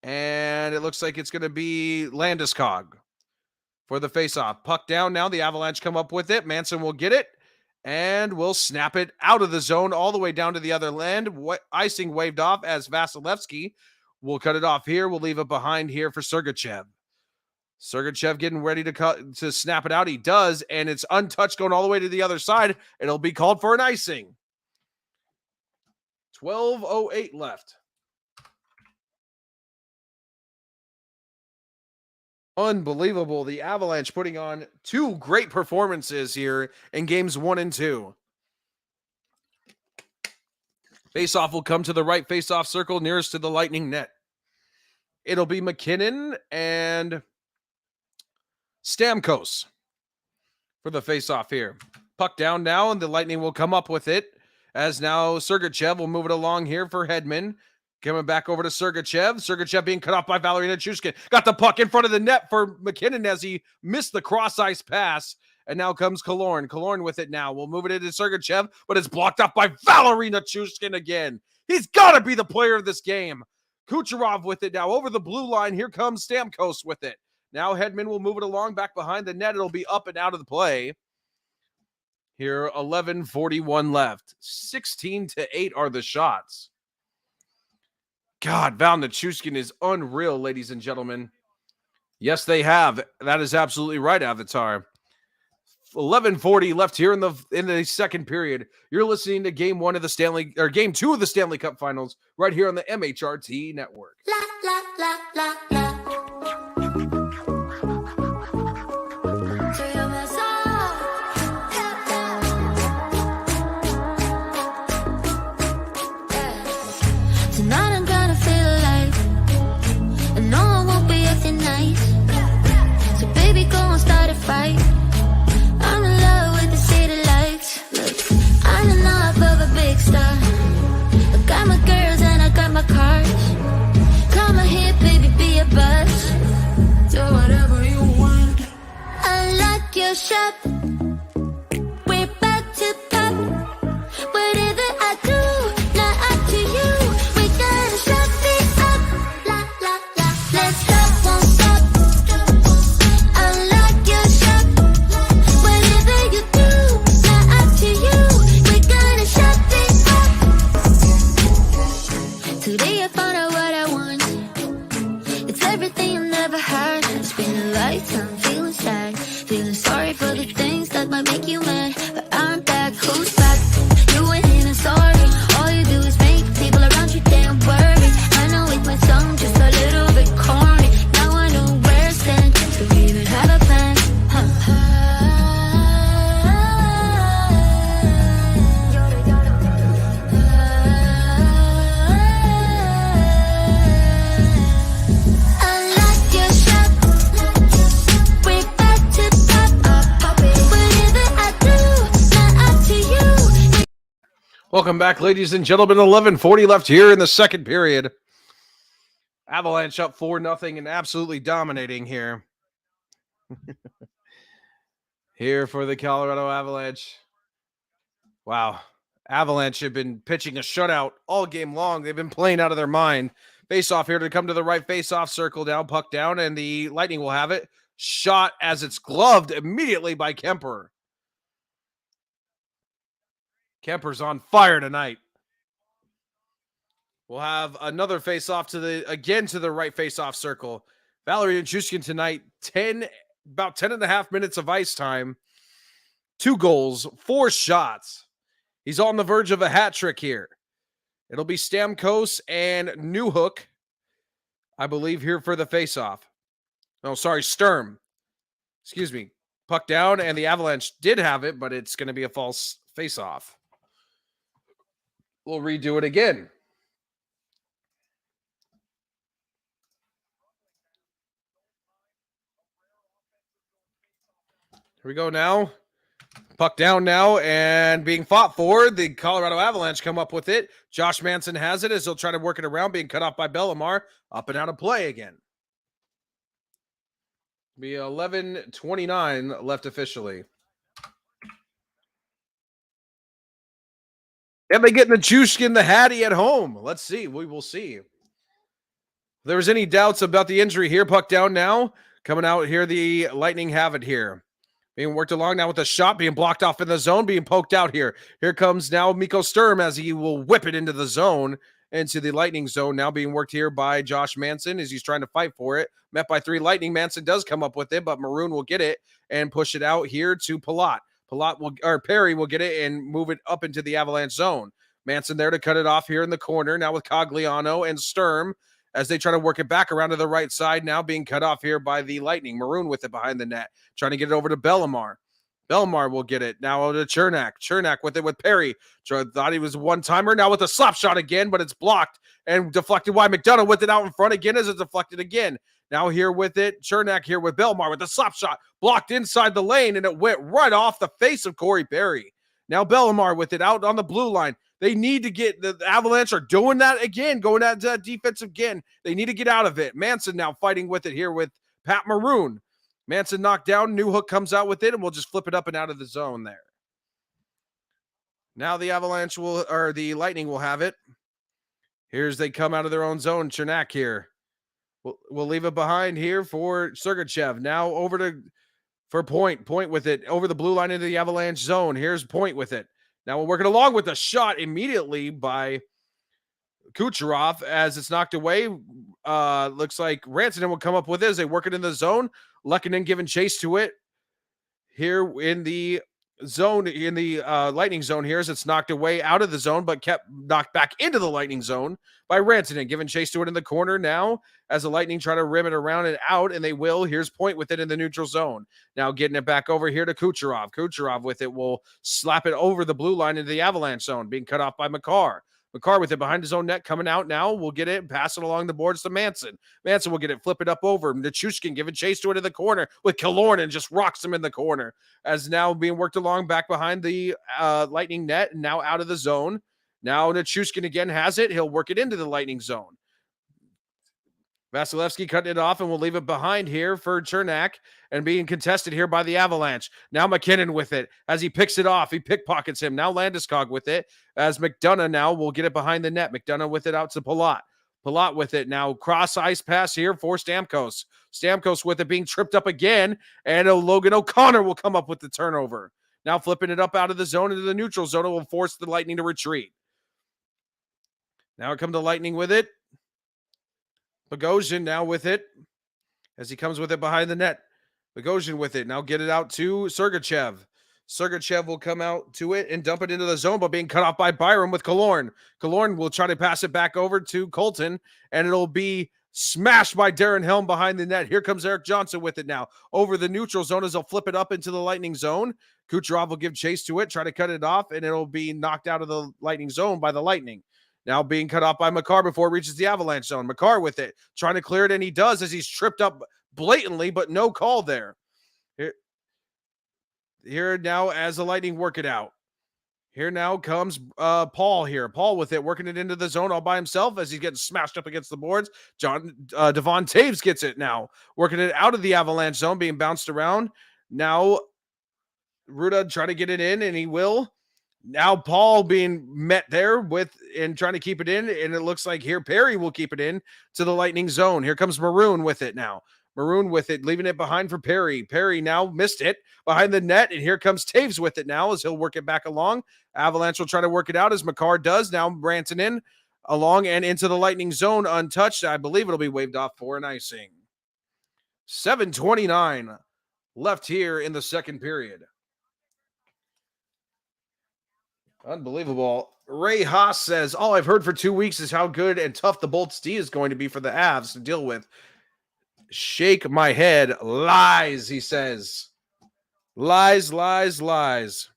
and it looks like it's going to be Landeskog for the face-off. Puck down now. The Avalanche come up with it. Manson will get it and will snap it out of the zone all the way down to the other end. Icing waved off as Vasilevsky will cut it off here. We'll leave it behind here for Sergachev. Sergachev getting ready to snap it out. He does, and it's untouched going all the way to the other side. It'll be called for an icing. 12:08 left. Unbelievable. The Avalanche putting on two great performances here in games 1 and 2. Faceoff will come to the right faceoff circle nearest to the Lightning net. It'll be McKinnon and Stamkos for the faceoff here. Puck down now, and the Lightning will come up with it as now Sergachev will move it along here for Hedman. Coming back over to Sergachev. Sergachev being cut off by Valery Nichushkin. Got the puck in front of the net for McKinnon as he missed the cross-ice pass And now comes Killorn. Killorn with it now. We'll move it into Sergachev, but it's blocked off by Valerie Nichushkin again. He's got to be the player of this game. Kucherov with it now over the blue line. Here comes Stamkos with it. Now Hedman will move it along back behind the net. It'll be up and out of the play. Here, 11:41 left. 16-8 are the shots. God, Val Nichushkin is unreal, ladies and gentlemen. Yes, they have. That is absolutely right, Avatar. 11:40 left here in the second period. You're listening to game 2 of the Stanley Cup Finals right here on the MHRT Network. La, la, la, la, la. Tonight I'm gonna feel alive. I know I won't be acting nice. So baby, go and start a fight. I'm in love with the city lights. Look, I'm the knob of a big star. I got my girls and I got my cars. Come on here, baby, be a buzz. Do whatever you want. I like your shop. We're about to pop. Whatever I do, not up to you. We gotta shut it up. La la la. Let's stop, won't stop. I like your shop. Whatever you do, not up to you. We gotta shut it up. Today I found out what I want. It's everything I've never had. It's been a lifetime feeling sad, feeling sorry for the things that might make you mad. But I'm back, who's back? You ain't even sorry. All you do is make people around you damn worried. I know it might sound just a little bit corny. Now I know where I stand. Don't even have a plan. I like your shop. We're about to pop. Whatever I do, not up to you. Welcome back, ladies and gentlemen. 11:40 left here in the second period. Avalanche up 4-0 and absolutely dominating here. Here for the Colorado Avalanche. Wow. Avalanche have been pitching a shutout all game long. They've been playing out of their mind. Face-off here to come to the right face-off circle down, puck down, and the Lightning will have it. Shot as it's gloved immediately by Kemper. Kemper's on fire tonight. We'll have another face-off to the right face-off circle. Valerie Nichushkin tonight, about 10 and a half minutes of ice time. 2 goals, 4 shots. He's on the verge of a hat trick here. It'll be Stamkos and Newhook, I believe, here for the face-off. No, sorry, Sturm. Excuse me. Puck down, and the Avalanche did have it, but it's going to be a false face-off. We'll redo it again. Here we go now. Puck down now and being fought for. The Colorado Avalanche come up with it. Josh Manson has it as he'll try to work it around, being cut off by Bellemare. Up and out of play again. Be 11:29 left officially. And they get Nichushkin the Hattie at home. Let's see. We will see. If there's any doubts about the injury here, puck down now. Coming out here, the Lightning have it here. Being worked along now with a shot being blocked off in the zone, being poked out here. Here comes now Mikko Sturm as he will whip it into the zone, into the Lightning zone. Now being worked here by Josh Manson as he's trying to fight for it. Met by 3 Lightning. Manson does come up with it, but Maroon will get it and push it out here to Palat. Perry will get it and move it up into the Avalanche zone. Manson there to cut it off here in the corner. Now with Cogliano and Sturm as they try to work it back around to the right side. Now being cut off here by the Lightning. Maroon with it behind the net. Trying to get it over to Bellemare. Bellemare will get it. Now to Chernak. Chernak with it with Perry. Thought he was a one-timer. Now with a slap shot again, but it's blocked and deflected by McDonough with it out in front again as it's deflected again. Now here with it, Chernak here with Bellemare with a slap shot. Blocked inside the lane, and it went right off the face of Corey Perry. Now Bellemare with it out on the blue line. They need to get, the Avalanche are doing that again, going at defense again. They need to get out of it. Manson now fighting with it here with Pat Maroon. Manson knocked down. New Hook comes out with it, and we'll just flip it up and out of the zone there. Now the Avalanche or the Lightning will have it. Here's they come out of their own zone. Chernak here. We'll leave it behind here for Sergachev. Now over for Point. Point with it over the blue line into the Avalanche zone. Here's Point with it. Now we're working along with a shot immediately by Kucherov as it's knocked away. Looks like Rantanen will come up with it as they work it in the zone. Lehkonen giving chase to it here in the zone, in the Lightning zone here as it's knocked away out of the zone, but kept knocked back into the Lightning zone by Rantanen, giving chase to it in the corner now as the Lightning try to rim it around and out, and they will. Here's Point with it in the neutral zone. Now getting it back over here to Kucherov. Kucherov with it will slap it over the blue line into the Avalanche zone, being cut off by Makar. Makar with it behind his own net, coming out now. We'll get it, pass it along the boards to Manson. Manson will get it, flip it up over. Nichushkin giving chase to it in the corner with Killorn and just rocks him in the corner. As now being worked along back behind the Lightning net, and now out of the zone. Now Nichushkin again has it. He'll work it into the Lightning zone. Vasilevsky cutting it off, and we'll leave it behind here for Chernak and being contested here by the Avalanche. Now McKinnon with it as he picks it off. He pickpockets him. Now Landeskog with it as McDonough now will get it behind the net. McDonough with it out to Palat. Palat with it now. Cross ice pass here for Stamkos. Stamkos with it being tripped up again, and Logan O'Connor will come up with the turnover. Now flipping it up out of the zone into the neutral zone. It will force the Lightning to retreat. Now come the Lightning with it. Bogosian now with it as he comes with it behind the net. Bogosian with it. Now get it out to Sergachev. Sergachev will come out to it and dump it into the zone, but being cut off by Byram with Killorn. Killorn will try to pass it back over to Colton, and it'll be smashed by Darren Helm behind the net. Here comes Eric Johnson with it now. Over the neutral zone as they'll flip it up into the Lightning zone. Kucherov will give chase to it, try to cut it off, and it'll be knocked out of the Lightning zone by the Lightning. Now being cut off by Makar before it reaches the Avalanche zone. Makar with it, trying to clear it, and he does as he's tripped up blatantly, but no call there. Here now as the Lightning work it out. Here now comes Paul here. Paul with it, working it into the zone all by himself as he's getting smashed up against the boards. Devon Taves gets it now, working it out of the Avalanche zone, being bounced around. Now Ruda trying to get it in, and he will. Now Paul being met there with and trying to keep it in, and it looks like here Perry will keep it in to the Lightning zone. Here comes Maroon with it now. Maroon with it, leaving it behind for Perry. Perry now missed it behind the net, and here comes Taves with it now as he'll work it back along. Avalanche will try to work it out as Makar does. Now Rantanen along and into the Lightning zone untouched. I believe it'll be waved off for an icing. 7:29 left here in the second period. Unbelievable. Ray Haas says, all I've heard for 2 weeks is how good and tough the Bolts D is going to be for the Avs to deal with. Shake my head. Lies, he says. Lies, lies, lies.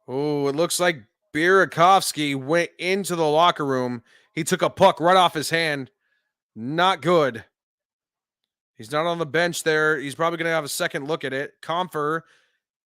Oh, it looks like Burakovsky went into the locker room. He took a puck right off his hand. Not good. He's not on the bench there. He's probably going to have a second look at it. Comfer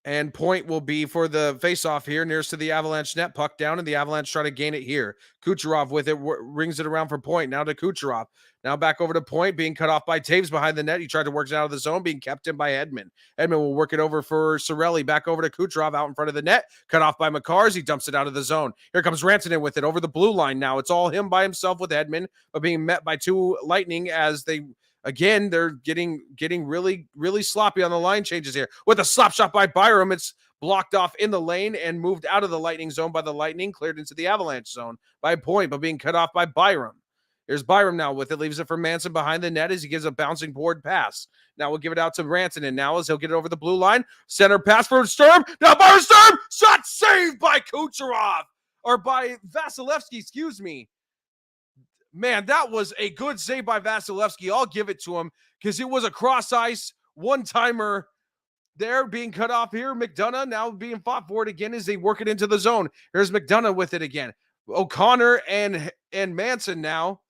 and Point will be for the face-off here, nearest to the Avalanche net. Puck down, and the Avalanche try to gain it here. Kucherov with it, rings it around for Point. Now to Kucherov. Now back over to Point, being cut off by Taves behind the net. He tried to work it out of the zone, being kept in by Edmund. Edmund will work it over for Cirelli. Back over to Kucherov out in front of the net. Cut off by Makar as he dumps it out of the zone. Here comes Rantanen with it over the blue line now. It's all him by himself with Edmund, but being met by two Lightning as they... Again, they're getting really, really sloppy on the line changes here. With a slap shot by Byram, it's blocked off in the lane and moved out of the Lightning zone by the Lightning, cleared into the Avalanche zone by Point, but being cut off by Byram. Here's Byram now with it, leaves it for Manson behind the net as he gives a bouncing board pass. Now we'll give it out to Rantanen now as he'll get it over the blue line. Center pass for Sturm. Now Byron Sturm, shot saved by Kucherov, or by Vasilevsky, excuse me. Man, that was a good save by Vasilevsky. I'll give it to him because it was a cross ice one-timer there being cut off here. McDonough now being fought for it again as they work it into the zone. Here's McDonough with it again. O'Connor and Manson now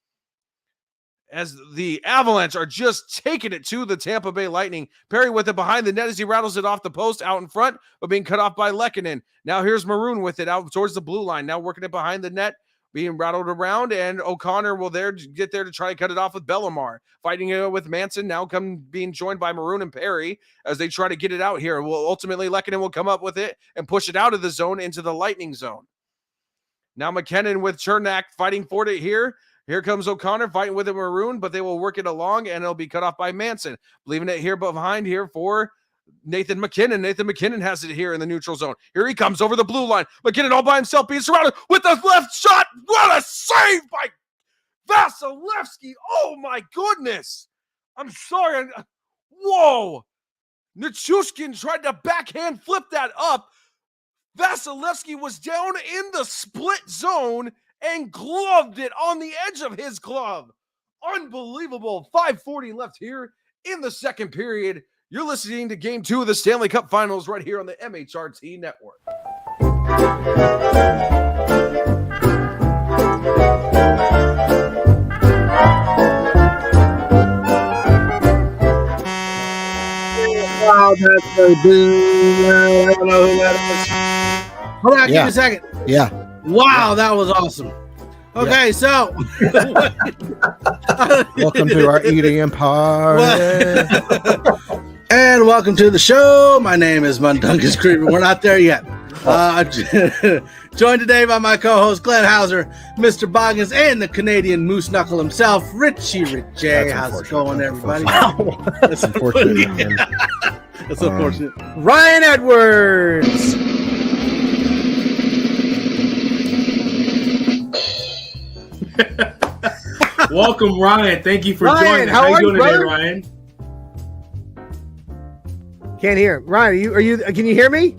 as the Avalanche are just taking it to the Tampa Bay Lightning. Perry with it behind the net as he rattles it off the post out in front, but being cut off by Lehkonen. Now here's Maroon with it out towards the blue line. Now working it behind the net being rattled around, and O'Connor will get there to try to cut it off with Bellemare. Fighting with Manson, now being joined by Maroon and Perry as they try to get it out here. Will ultimately Lehkonen will come up with it and push it out of the zone into the Lightning zone. Now McKinnon with Chernak fighting for it here. Here comes O'Connor fighting with a Maroon, but they will work it along, and it'll be cut off by Manson. Leaving it here behind here for Nathan McKinnon. Nathan McKinnon has it here in the neutral zone. Here he comes over the blue line. McKinnon all by himself being surrounded with the left shot. What a save by Vasilevsky. Oh my goodness. I'm sorry. Whoa. Nichushkin tried to backhand flip that up. Vasilevsky was down in the split zone and gloved it on the edge of his glove. Unbelievable. 5:40 left here in the second period. You're listening to Game 2 of the Stanley Cup Finals right here on the MHRT Network. Wow, that's so good. I don't know who that is. Hold on, give me a second. Yeah. Wow, that was awesome. Okay, so Welcome to our eating empire. And welcome to the show. My name is Mundungus Creeper. We're not there yet. Joined today by my co-host Glenn Hauser, Mr. Boggins, and the Canadian moose knuckle himself, Richie Rich J. How's it going, everybody? Wow. That's unfortunate. Man. That's unfortunate. Ryan Edwards. Welcome, Ryan. Thank you for Ryan, joining. how are you doing today, brother? Ryan? Can't hear. Ryan, are you? Can you hear me?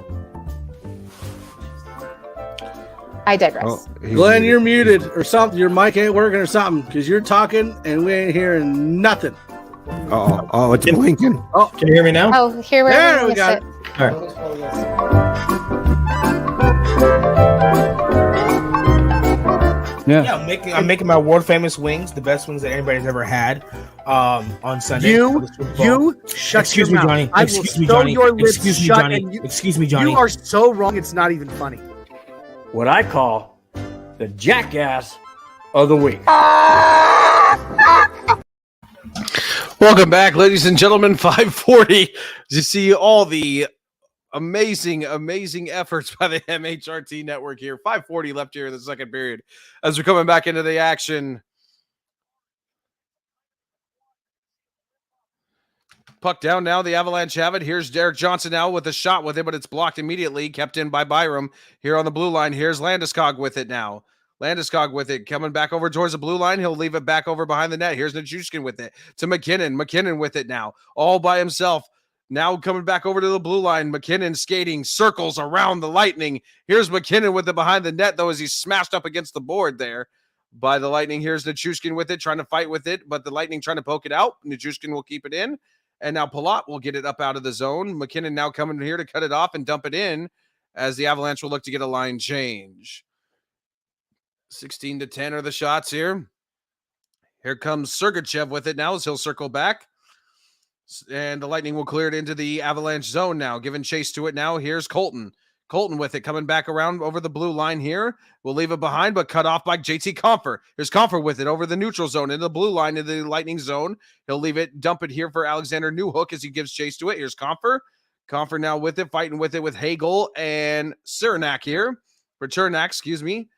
I digress. Oh, Glenn, you're muted or something. Your mic ain't working or something because you're talking and we ain't hearing nothing. Oh, it's blinking. Oh, Can you hear me now? Oh, here we there we missed go. it. All right. Yeah, I'm making my world famous wings, the best wings that anybody's ever had, on Sunday. Shut Excuse your me, mouth. Johnny. I Excuse will me, sew Johnny. your lips Excuse me, shut Johnny. and Excuse me, Johnny. You are so wrong. It's not even funny. What I call the jackass of the week. Welcome back, ladies and gentlemen. 5:40. You see all the amazing efforts by the MHRT Network here. 5:40 left here in the second period as we're coming back into the action. Puck down now. The Avalanche have it. Here's Derek Johnson now with a shot with it, but it's blocked immediately. Kept in by Byram here on the blue line. Here's Landeskog with it now. Landeskog with it, coming back over towards the blue line. He'll leave it back over behind the net. Here's Nichushkin with it to McKinnon. McKinnon with it now, all by himself. Now coming back over to the blue line. McKinnon skating circles around the Lightning. Here's McKinnon with it behind the net, though, as he's smashed up against the board there by the Lightning. Here's Nichushkin with it, trying to fight with it, but the Lightning trying to poke it out. Nichushkin will keep it in. And now Palat will get it up out of the zone. McKinnon now coming here to cut it off and dump it in as the Avalanche will look to get a line change. 16-10 are the shots here. Here comes Sergachev with it now as he'll circle back. And the Lightning will clear it into the Avalanche zone now, giving chase to it now. Here's Colton. Colton with it, coming back around over the blue line here. We'll leave it behind, but cut off by JT Compher. Here's Compher with it over the neutral zone, into the blue line, into the Lightning zone. He'll leave it, dump it here for Alexander Newhook as he gives chase to it. Here's Compher. Compher now with it, fighting with it with Hagel and Cernak here. For Chernak, excuse me.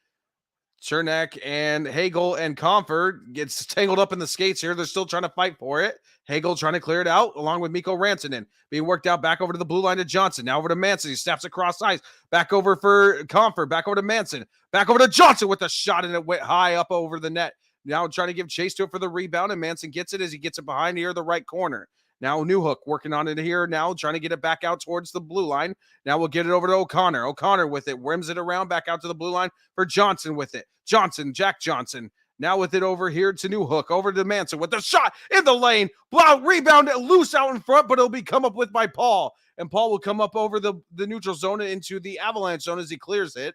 Chernak and Hagel and Compher gets tangled up in the skates here. They're still trying to fight for it. Hagel trying to clear it out along with Mikko Rantanen. Being worked out back over to the blue line to Johnson. Now over to Manson. He snaps across ice. Back over for Compher. Back over to Manson. Back over to Johnson with a shot, and it went high up over the net. Now trying to give chase to it for the rebound, and Manson gets it as he gets it behind here the right corner. Now Newhook working on it here now, trying to get it back out towards the blue line. Now we'll get it over to O'Connor. O'Connor with it, rims it around back out to the blue line for Johnson with it. Johnson, Jack Johnson. Now with it over here to Newhook, over to Manson with the shot in the lane. Wow, rebound loose out in front, but it'll be come up with by Paul. And Paul will come up over the neutral zone into the Avalanche zone as he clears it.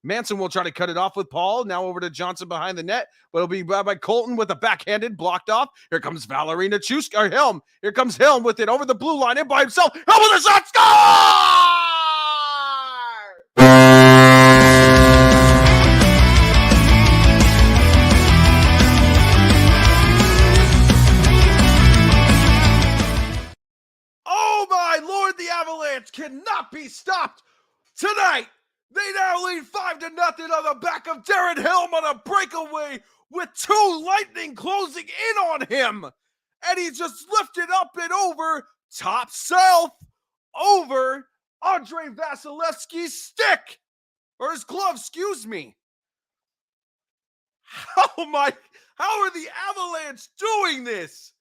Manson will try to cut it off with Paul. Now over to Johnson behind the net, but it'll be by Colton with a backhanded blocked off. Here comes Valerie Nichushkin, or Helm. Here comes Helm with it over the blue line in by himself. Helm with a shot, score! not be stopped. Tonight, they now lead 5-0 on the back of Darren Helm on a breakaway with 2 Lightning closing in on him. And he just lifted up and over, top shelf, over Andrei Vasilevsky's stick. Or his glove, excuse me. How are the Avalanche doing this?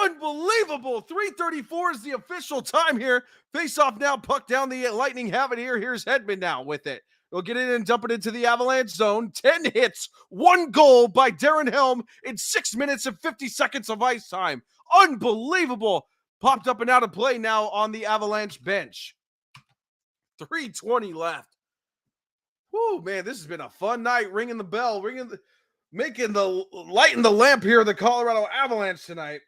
Unbelievable. 3:34 is the official time here. Face off now, puck down, the Lightning have it here. Here's Hedman now with it. They'll get in and dump it into the Avalanche zone. 10 hits, 1 goal by Darren Helm in 6 minutes and 50 seconds of ice time. Unbelievable. Popped up and out of play now on the Avalanche bench. 3:20 left. Whoo, man, this has been a fun night. Ringing the bell, lighting the lamp here of the Colorado Avalanche tonight.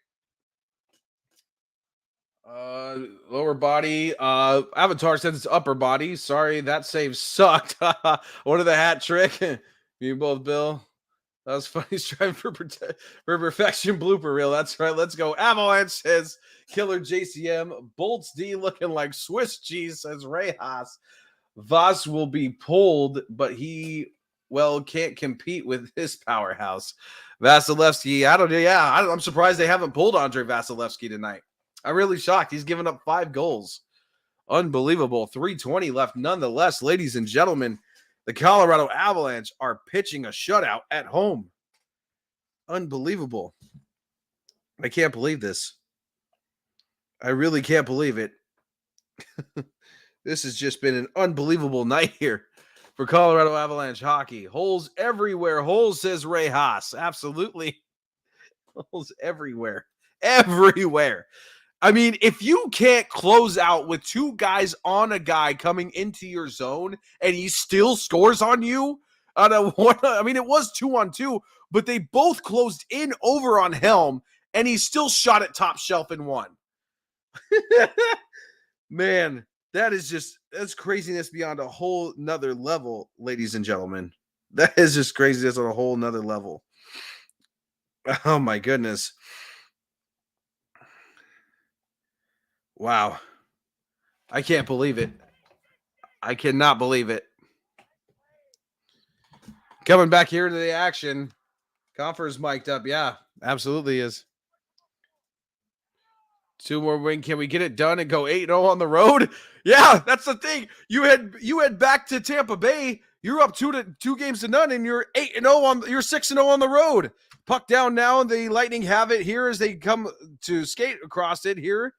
Lower body. Avatar says it's upper body. Sorry, that save sucked. What are the hat trick? You both, Bill. That was funny. Striving for perfection blooper reel. That's right. Let's go. Avalanche says Killer JCM. Bolts D looking like Swiss cheese, says Ray Haas. Voss will be pulled, but he can't compete with his powerhouse. Vasilevsky. I'm surprised they haven't pulled Andrei Vasilevsky tonight. I'm really shocked. He's given up 5 goals. Unbelievable. 3:20 left nonetheless. Ladies and gentlemen, the Colorado Avalanche are pitching a shutout at home. Unbelievable. I can't believe this. I really can't believe it. This has just been an unbelievable night here for Colorado Avalanche hockey. Holes everywhere. Holes, says Ray Haas. Absolutely. Holes everywhere. Everywhere. I mean, if you can't close out with 2 guys on a guy coming into your zone and he still scores on you on a one, I mean, it was 2-on-2, but they both closed in over on Helm and he still shot it top shelf and won. Man, that's craziness beyond a whole nother level, ladies and gentlemen. That is just craziness on a whole nother level. Oh my goodness. Wow. I can't believe it. I cannot believe it. Coming back here to the action. Confer's mic'd up. Yeah, absolutely is. 2 more win. Can we get it done and go 8-0 on the road? Yeah, that's the thing. You head back to Tampa Bay. You're up 2 games to none, and you're 8-0 you're 6-0 on the road. Puck down now. The Lightning have it here as they come to skate across it here.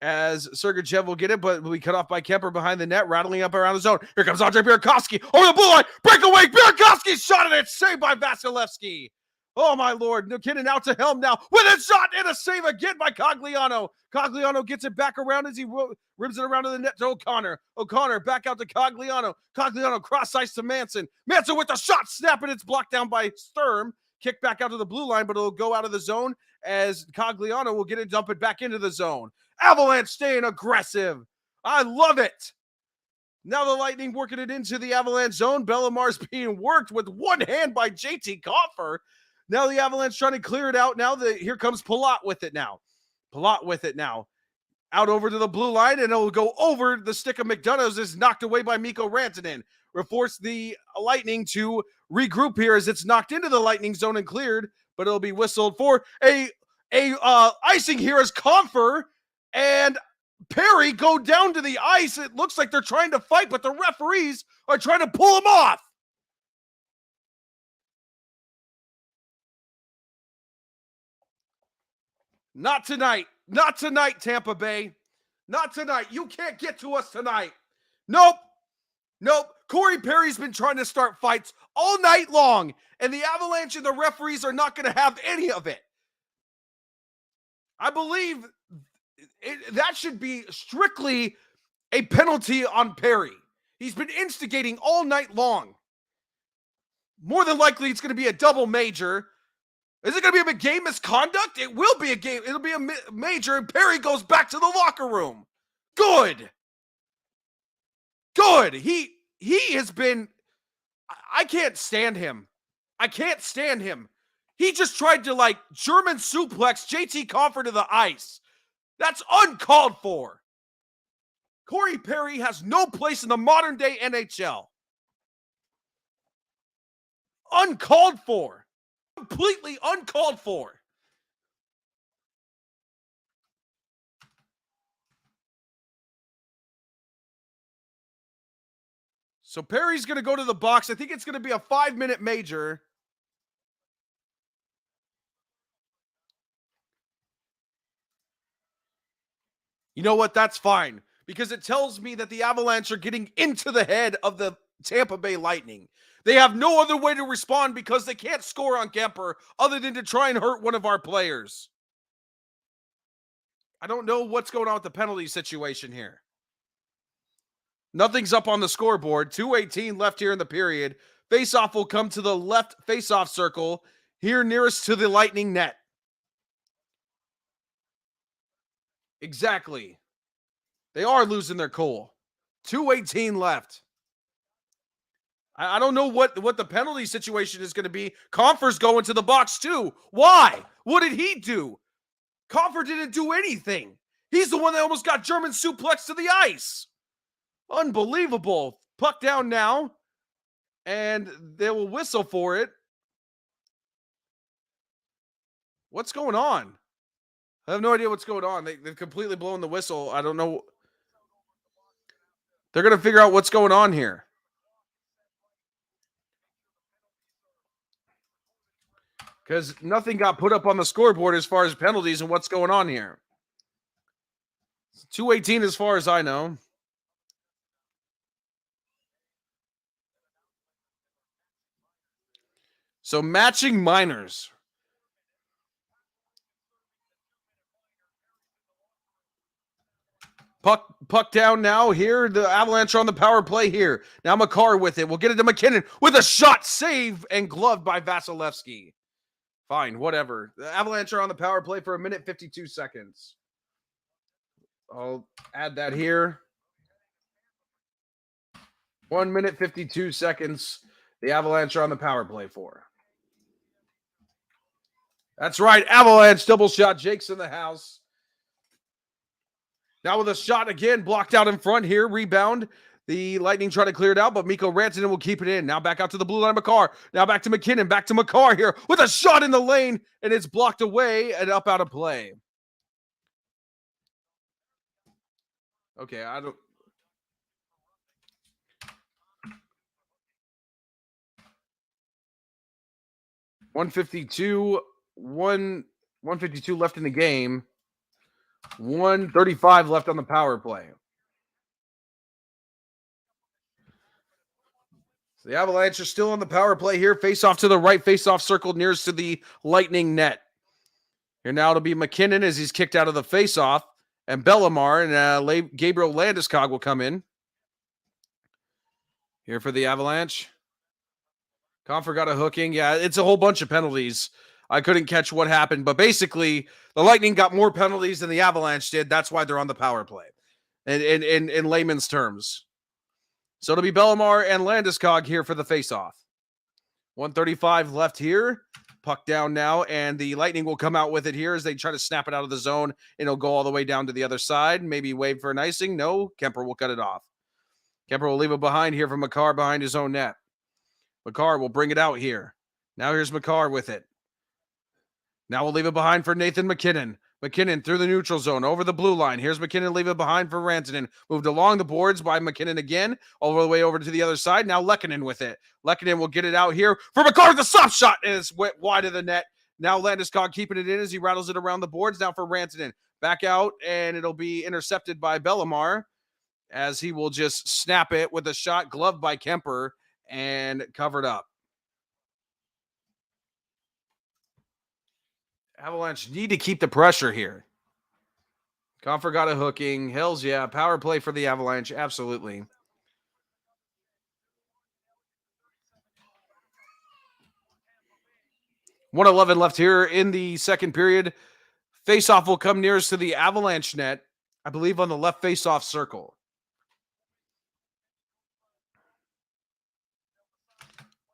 As Sergachev will get it, but will be cut off by Kemper behind the net, rattling up around the zone. Here comes Andrei Burakovsky over the blue line. Breakaway. Burakovsky shot at it. Saved by Vasilevsky. Oh, my Lord. McKinnon out to Helm now with a shot and a save again by Cogliano. Cogliano gets it back around as he ribs it around to the net to O'Connor. O'Connor back out to Cogliano. Cogliano cross ice to Manson. Manson with the shot snap, and it's blocked down by Sturm. Kick back out to the blue line, but it'll go out of the zone as Cogliano will get it, dump it back into the zone. Avalanche staying aggressive. I love it. Now the Lightning working it into the Avalanche zone. Bellamar's being worked with one hand by JT Compher. Now the Avalanche trying to clear it out. Now here comes Palat with it now. Palat with it now. Out over to the blue line, and it'll go over the stick of McDonough's. Is knocked away by Mikko Rantanen. Force the Lightning to regroup here as it's knocked into the Lightning zone and cleared, but it'll be whistled for a icing here as Compher and Perry go down to the ice. It looks like they're trying to fight, but the referees are trying to pull them off. Not tonight. Not tonight, Tampa Bay. Not tonight. You can't get to us tonight. Nope. Corey Perry's been trying to start fights all night long, and the Avalanche and the referees are not going to have any of it. I believe that should be strictly a penalty on Perry. He's been instigating all night long. More than likely, it's going to be a double major. Is it going to be a game misconduct? It will be a game. It'll be a major, and Perry goes back to the locker room. Good. He has been, I can't stand him. He just tried to German suplex JT Compher to the ice. That's uncalled for. Corey Perry has no place in the modern day NHL. Uncalled for. Completely uncalled for. So Perry's going to go to the box. I think it's going to be a 5-minute major. You know what? That's fine, because it tells me that the Avalanche are getting into the head of the Tampa Bay Lightning. They have no other way to respond because they can't score on Kemper other than to try and hurt one of our players. I don't know what's going on with the penalty situation here. Nothing's up on the scoreboard. 2:18 left here in the period. Faceoff will come to the left faceoff circle here nearest to the Lightning net. Exactly. They are losing their cool. 2:18 left. I don't know what the penalty situation is going to be. Compher's going to the box too. Why? What did he do? Compher didn't do anything. He's the one that almost got German suplex to the ice. Unbelievable. Puck down now. And they will whistle for it. What's going on? I have no idea what's going on. They've completely blown the whistle. I don't know. They're going to figure out what's going on here. Because nothing got put up on the scoreboard as far as penalties and what's going on here. 2:18 as far as I know. So matching minors. Puck down now here. The Avalanche are on the power play here. Now Makar with it. We'll get it to McKinnon with a shot, save, and gloved by Vasilevsky. Fine, whatever. The Avalanche are on the power play for 1 minute 52 seconds. I'll add that here. 1 minute 52 seconds. The Avalanche are on the power play for. That's right. Avalanche double shot. Jake's in the house. Now with a shot again, blocked out in front here. Rebound. The Lightning try to clear it out, but Mikko Rantanen will keep it in. Now back out to the blue line, Makar. Now back to McKinnon. Back to Makar here with a shot in the lane, and it's blocked away and up out of play. Okay, I don't... $152 left in the game. 1:35 left on the power play. So the Avalanche are still on the power play here. Face off to the right, face off circle nearest to the Lightning net. Here now it'll be McKinnon as he's kicked out of the face off. And Bellemare and Gabriel Landeskog will come in. Here for the Avalanche. Compher got a hooking. Yeah, it's a whole bunch of penalties. I couldn't catch what happened, but basically the Lightning got more penalties than the Avalanche did. That's why they're on the power play, in layman's terms. So it'll be Bellemare and Landeskog here for the faceoff. 1:35 left here. Puck down now, and the Lightning will come out with it here as they try to snap it out of the zone, and it'll go all the way down to the other side. Maybe wave for an icing. No, Kemper will cut it off. Kemper will leave it behind here for Makar behind his own net. Makar will bring it out here. Now here's Makar with it. Now we'll leave it behind for Nathan McKinnon. McKinnon through the neutral zone, over the blue line. Here's McKinnon, leave it behind for Rantanen. Moved along the boards by McKinnon again, all the way over to the other side. Now Lehkonen with it. Lehkonen will get it out here for Makar, the soft shot, and it's wide of the net. Now Landeskog keeping it in as he rattles it around the boards. Now for Rantanen. Back out, and it'll be intercepted by Bellemare as he will just snap it with a shot gloved by Kemper and covered up. Avalanche need to keep the pressure here. Compher got a hooking. Hells yeah. Power play for the Avalanche. Absolutely. $1:11 left here in the second period. Faceoff will come nearest to the Avalanche net, I believe on the left faceoff circle.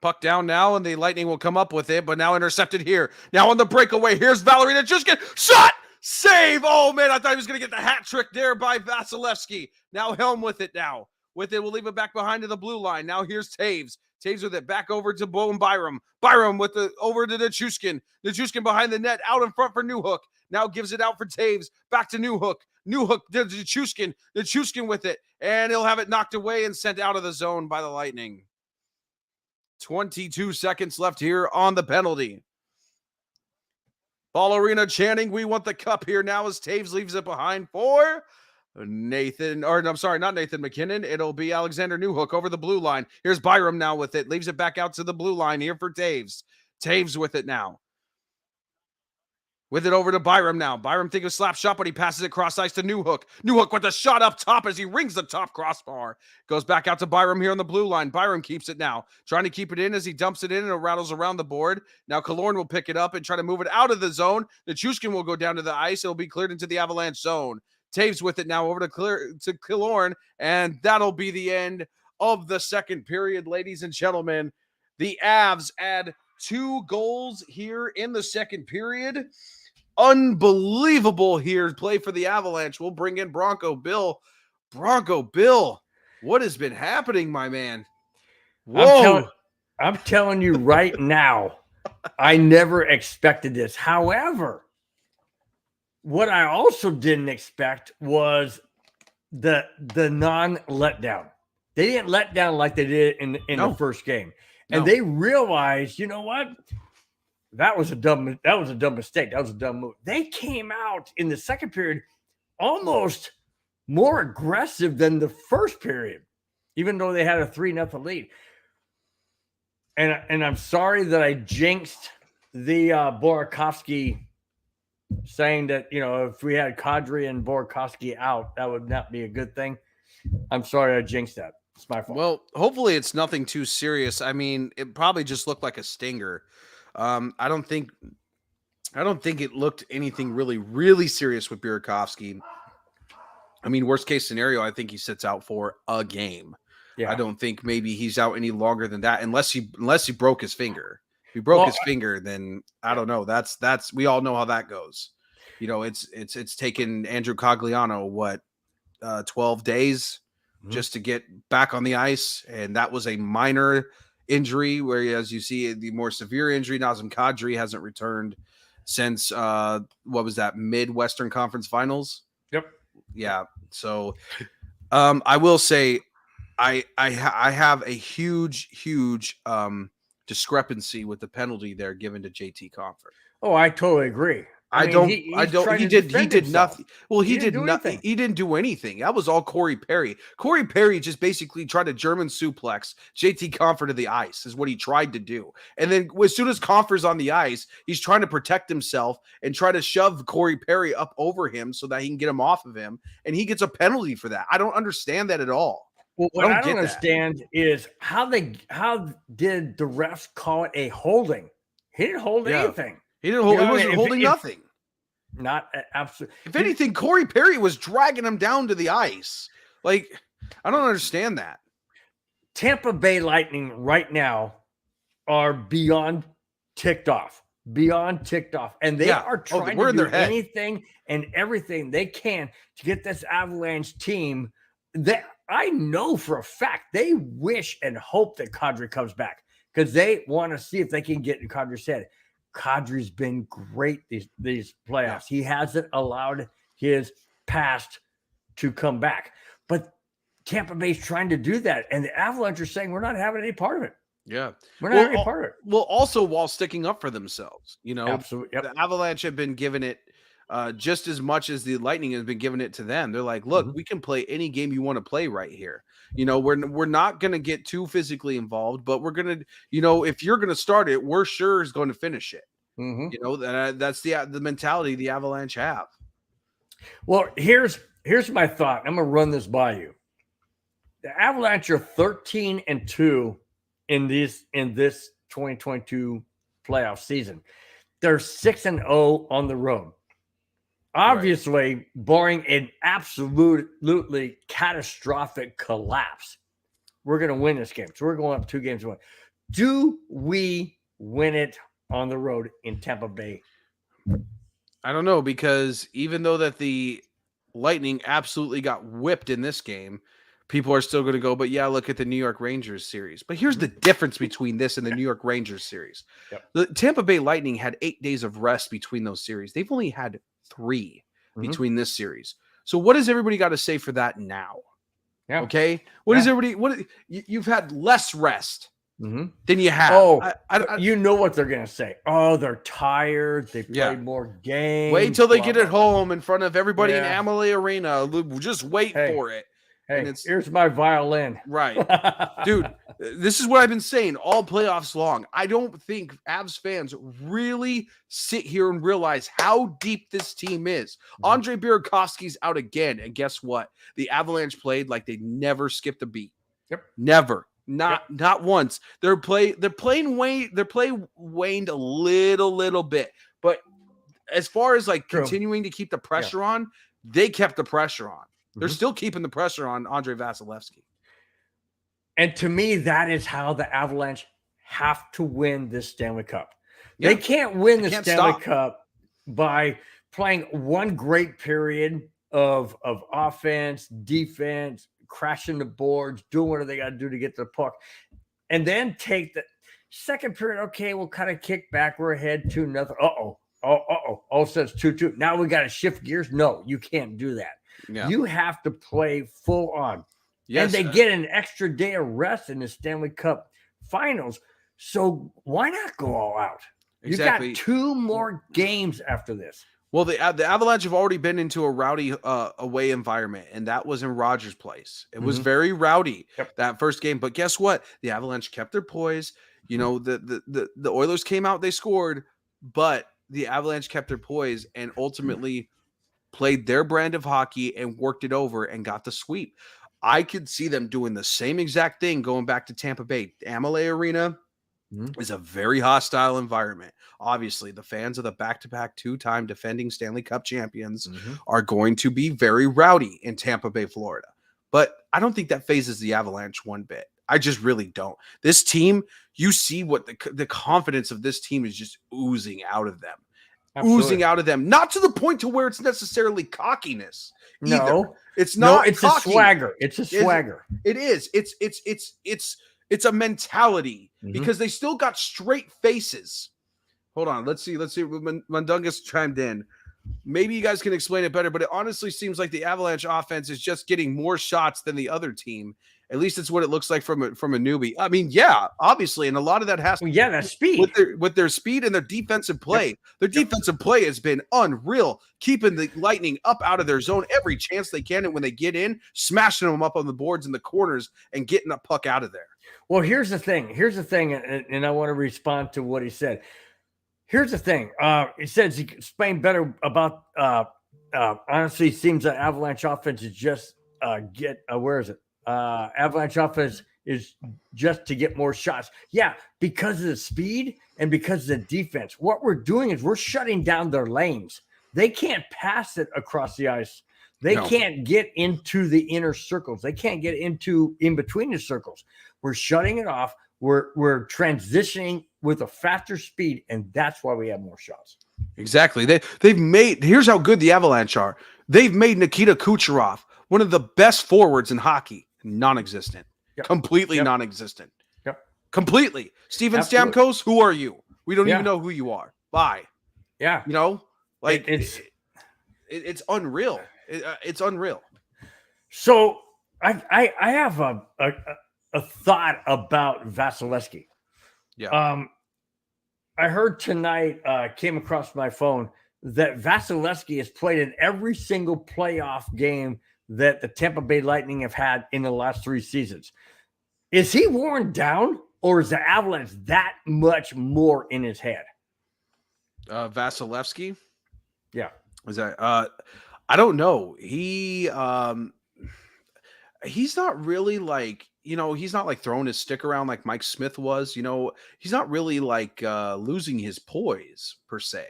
Puck down now, and the Lightning will come up with it, but now intercepted here. Now on the breakaway, here's Valerie that just get shot! Save! Oh, man, I thought he was going to get the hat trick there by Vasilevsky. Now Helm with it now. With it, we'll leave it back behind to the blue line. Now here's Taves. Taves with it back over to Bowen Byram. Byram with the over to Nichushkin. Nichushkin behind the net, out in front for Newhook. Now gives it out for Taves. Back to Newhook. Newhook to Nichushkin. Nichushkin with it. And he'll have it knocked away and sent out of the zone by the Lightning. 22 seconds left here on the penalty. Ball Arena chanting, we want the cup here now as Taves leaves it behind for Nathan, or I'm sorry, not Nathan McKinnon. It'll be Alexander Newhook over the blue line. Here's Byram now with it. Leaves it back out to the blue line here for Taves. Taves with it now. With it over to Byram now. Byram thinks a slap shot, but he passes it cross ice to Newhook. Newhook with the shot up top as he rings the top crossbar. Goes back out to Byram here on the blue line. Byram keeps it now. Trying to keep it in as he dumps it in and it rattles around the board. Now Killorn will pick it up and try to move it out of the zone. Nichushkin will go down to the ice. It'll be cleared into the Avalanche zone. Taves with it now over to Killorn, and that'll be the end of the second period, ladies and gentlemen. The Avs add 2 goals here in the second period. Unbelievable here play for the Avalanche. We'll bring in Bronco Bill. Bronco Bill, what has been happening, my man? Whoa. I'm telling you right now, I never expected this. However, what I also didn't expect was the non-letdown. They didn't let down like they did in the first game. And they realized, you know what? That was a dumb mistake. That was a dumb move. They came out in the second period almost more aggressive than the first period, even though they had a 3-0 lead. And I'm sorry that I jinxed the Burakovsky, saying that, you know, if we had Kadri and Burakovsky out, that would not be a good thing. I'm sorry I jinxed that. It's my fault. Well, hopefully it's nothing too serious. I mean, it probably just looked like a stinger. I don't think it looked anything really serious with Burakovsky. I mean, worst case scenario, I think he sits out for a game. Yeah. I don't think maybe he's out any longer than that, unless he broke his finger. If he broke his finger, then I don't know. That's we all know how that goes. You know, it's taken Andrew Cogliano 12 days just to get back on the ice, and that was a minor injury. Whereas you see the more severe injury, Nazem Kadri hasn't returned since what was that, Midwestern Conference Finals? Yep. Yeah. So I will say I have a huge discrepancy with the penalty there given to JT Compher. Oh, I totally agree. He did nothing. Well, he did nothing. He didn't do anything. That was all Corey Perry. Corey Perry just basically tried to German suplex JT Compher to the ice is what he tried to do. And then as soon as Compher's on the ice, he's trying to protect himself and try to shove Corey Perry up over him so that he can get him off of him. And he gets a penalty for that. I don't understand that at all. Well, what I don't understand is how did the refs call it a holding? He didn't hold anything. He didn't hold. He wasn't holding nothing. Not absolutely. If anything, Corey Perry was dragging him down to the ice. Like, I don't understand that. Tampa Bay Lightning right now are beyond ticked off, and they are trying to do anything and everything they can to get this Avalanche team. That I know for a fact they wish and hope that Kadri comes back because they want to see if they can get in Kadri's head. Kadri's been great these playoffs. He hasn't allowed his past to come back. But Tampa Bay's trying to do that. And the Avalanche are saying we're not having any part of it. Yeah. We're not having any part of it. Well, also while sticking up for themselves. You know, absolutely. Yep. The Avalanche have been given it just as much as the Lightning has been giving it to them. They're like, look, we can play any game you want to play right here. You know, we're not going to get too physically involved, but we're going to, you know, if you're going to start it, we're sure is going to finish it. You know, that's the mentality the Avalanche have. Well, here's my thought. I'm going to run this by you. The Avalanche are 13-2 in this 2022 playoff season. They're 6-0 on the road. Obviously, barring an absolutely catastrophic collapse, we're going to win this game. So we're going up 2 games to 1. Do we win it on the road in Tampa Bay? I don't know, because even though that the Lightning absolutely got whipped in this game, people are still going to go, but yeah, look at the New York Rangers series. But here's the difference between this and the New York Rangers series. Yep. The Tampa Bay Lightning had 8 days of rest between those series. They've only had 3 between this series. So what does everybody got to say for that now? Yeah. Okay. What is everybody? You've had less rest than you have. Oh, you know what they're gonna say? Oh, they're tired. They played more games. Wait till they get it home in front of everybody in Amalie Arena. Just wait for it. Hey, here's my violin. Right. Dude, this is what I've been saying all playoffs long. I don't think Avs fans really sit here and realize how deep this team is. Andre Burakovsky's out again. And guess what? The Avalanche played like they never skipped a beat. Yep. Never. Not once. Their play waned a little bit. But as far as like continuing to keep the pressure on, they kept the pressure on. They're still keeping the pressure on Andre Vasilevsky. And to me, that is how the Avalanche have to win this Stanley Cup. They can't win the Stanley Cup by playing one great period of offense, defense, crashing the boards, doing what they got to do to get the puck, and then take the second period. Okay, we'll kind of kick back. We're ahead 2-0. All of a sudden it's 2-2. Now we got to shift gears. No, you can't do that. Yeah. You have to play full on. Yes, and they get an extra day of rest in the Stanley Cup Finals. So why not go all out? Exactly. You got 2 more games after this. Well, the Avalanche have already been into a rowdy away environment, and that was in Rogers Place. It was very rowdy that first game. But guess what? The Avalanche kept their poise. You know, the Oilers came out, they scored, but the Avalanche kept their poise and ultimately played their brand of hockey and worked it over and got the sweep. I could see them doing the same exact thing going back to Tampa Bay. Amalie Arena is a very hostile environment. Obviously, the fans of the back-to-back 2-time defending Stanley Cup champions are going to be very rowdy in Tampa Bay, Florida. But I don't think that phases the Avalanche one bit. I just really don't. This team, you see what the confidence of this team is just oozing out of them. Absolutely. Oozing out of them, not to the point to where it's necessarily cockiness. No, either. It's not. No, it's cocky. a swagger. It's a swagger. It is. It's a mentality because they still got straight faces. Hold on. Let's see. Mundungus chimed in. Maybe you guys can explain it better, but it honestly seems like the Avalanche offense is just getting more shots than the other team. At least it's what it looks like from a newbie. I mean, yeah, obviously, and a lot of that has that's speed with their speed and their defensive play. Their defensive play has been unreal, keeping the Lightning up out of their zone every chance they can, and when they get in, smashing them up on the boards in the corners and getting the puck out of there. Well, here's the thing, and I want to respond to what he said. Here's the thing. He says he can explain better about. Honestly, it seems that Avalanche offense is just where is it? Avalanche offense is just to get more shots. Yeah, because of the speed and because of the defense. What we're doing is we're shutting down their lanes. They can't pass it across the ice. They can't get into the inner circles. They can't get in between the circles. We're shutting it off. We're transitioning with a faster speed, and that's why we have more shots. Exactly. Here's how good the Avalanche are. They've made Nikita Kucherov one of the best forwards in hockey. Non-existent. Completely non-existent. Completely. Steven Stamkos, who are you? We don't even know who you are. Bye. Yeah. You know, like it's unreal. It's unreal. So I have a thought about Vasilevsky. Yeah. I heard tonight, came across my phone, that Vasilevsky has played in every single playoff game that the Tampa Bay Lightning have had in the last 3 seasons. Is he worn down, or is the Avalanche that much more in his head? Vasilevsky? Yeah. Is that I don't know. He's not really like, he's not like throwing his stick around like Mike Smith was. He's not really like losing his poise per se.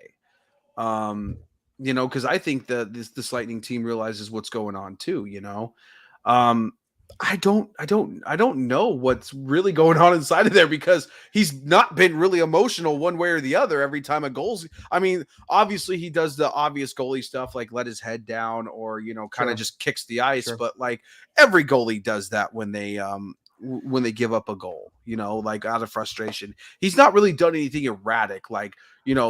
Because I think that this Lightning team realizes what's going on too. I don't know what's really going on inside of there, because he's not been really emotional one way or the other every time a goal's. I mean, obviously he does the obvious goalie stuff, like let his head down or, kind of just kicks the ice. But like every goalie does that when they give up a goal, like out of frustration. He's not really done anything erratic, like,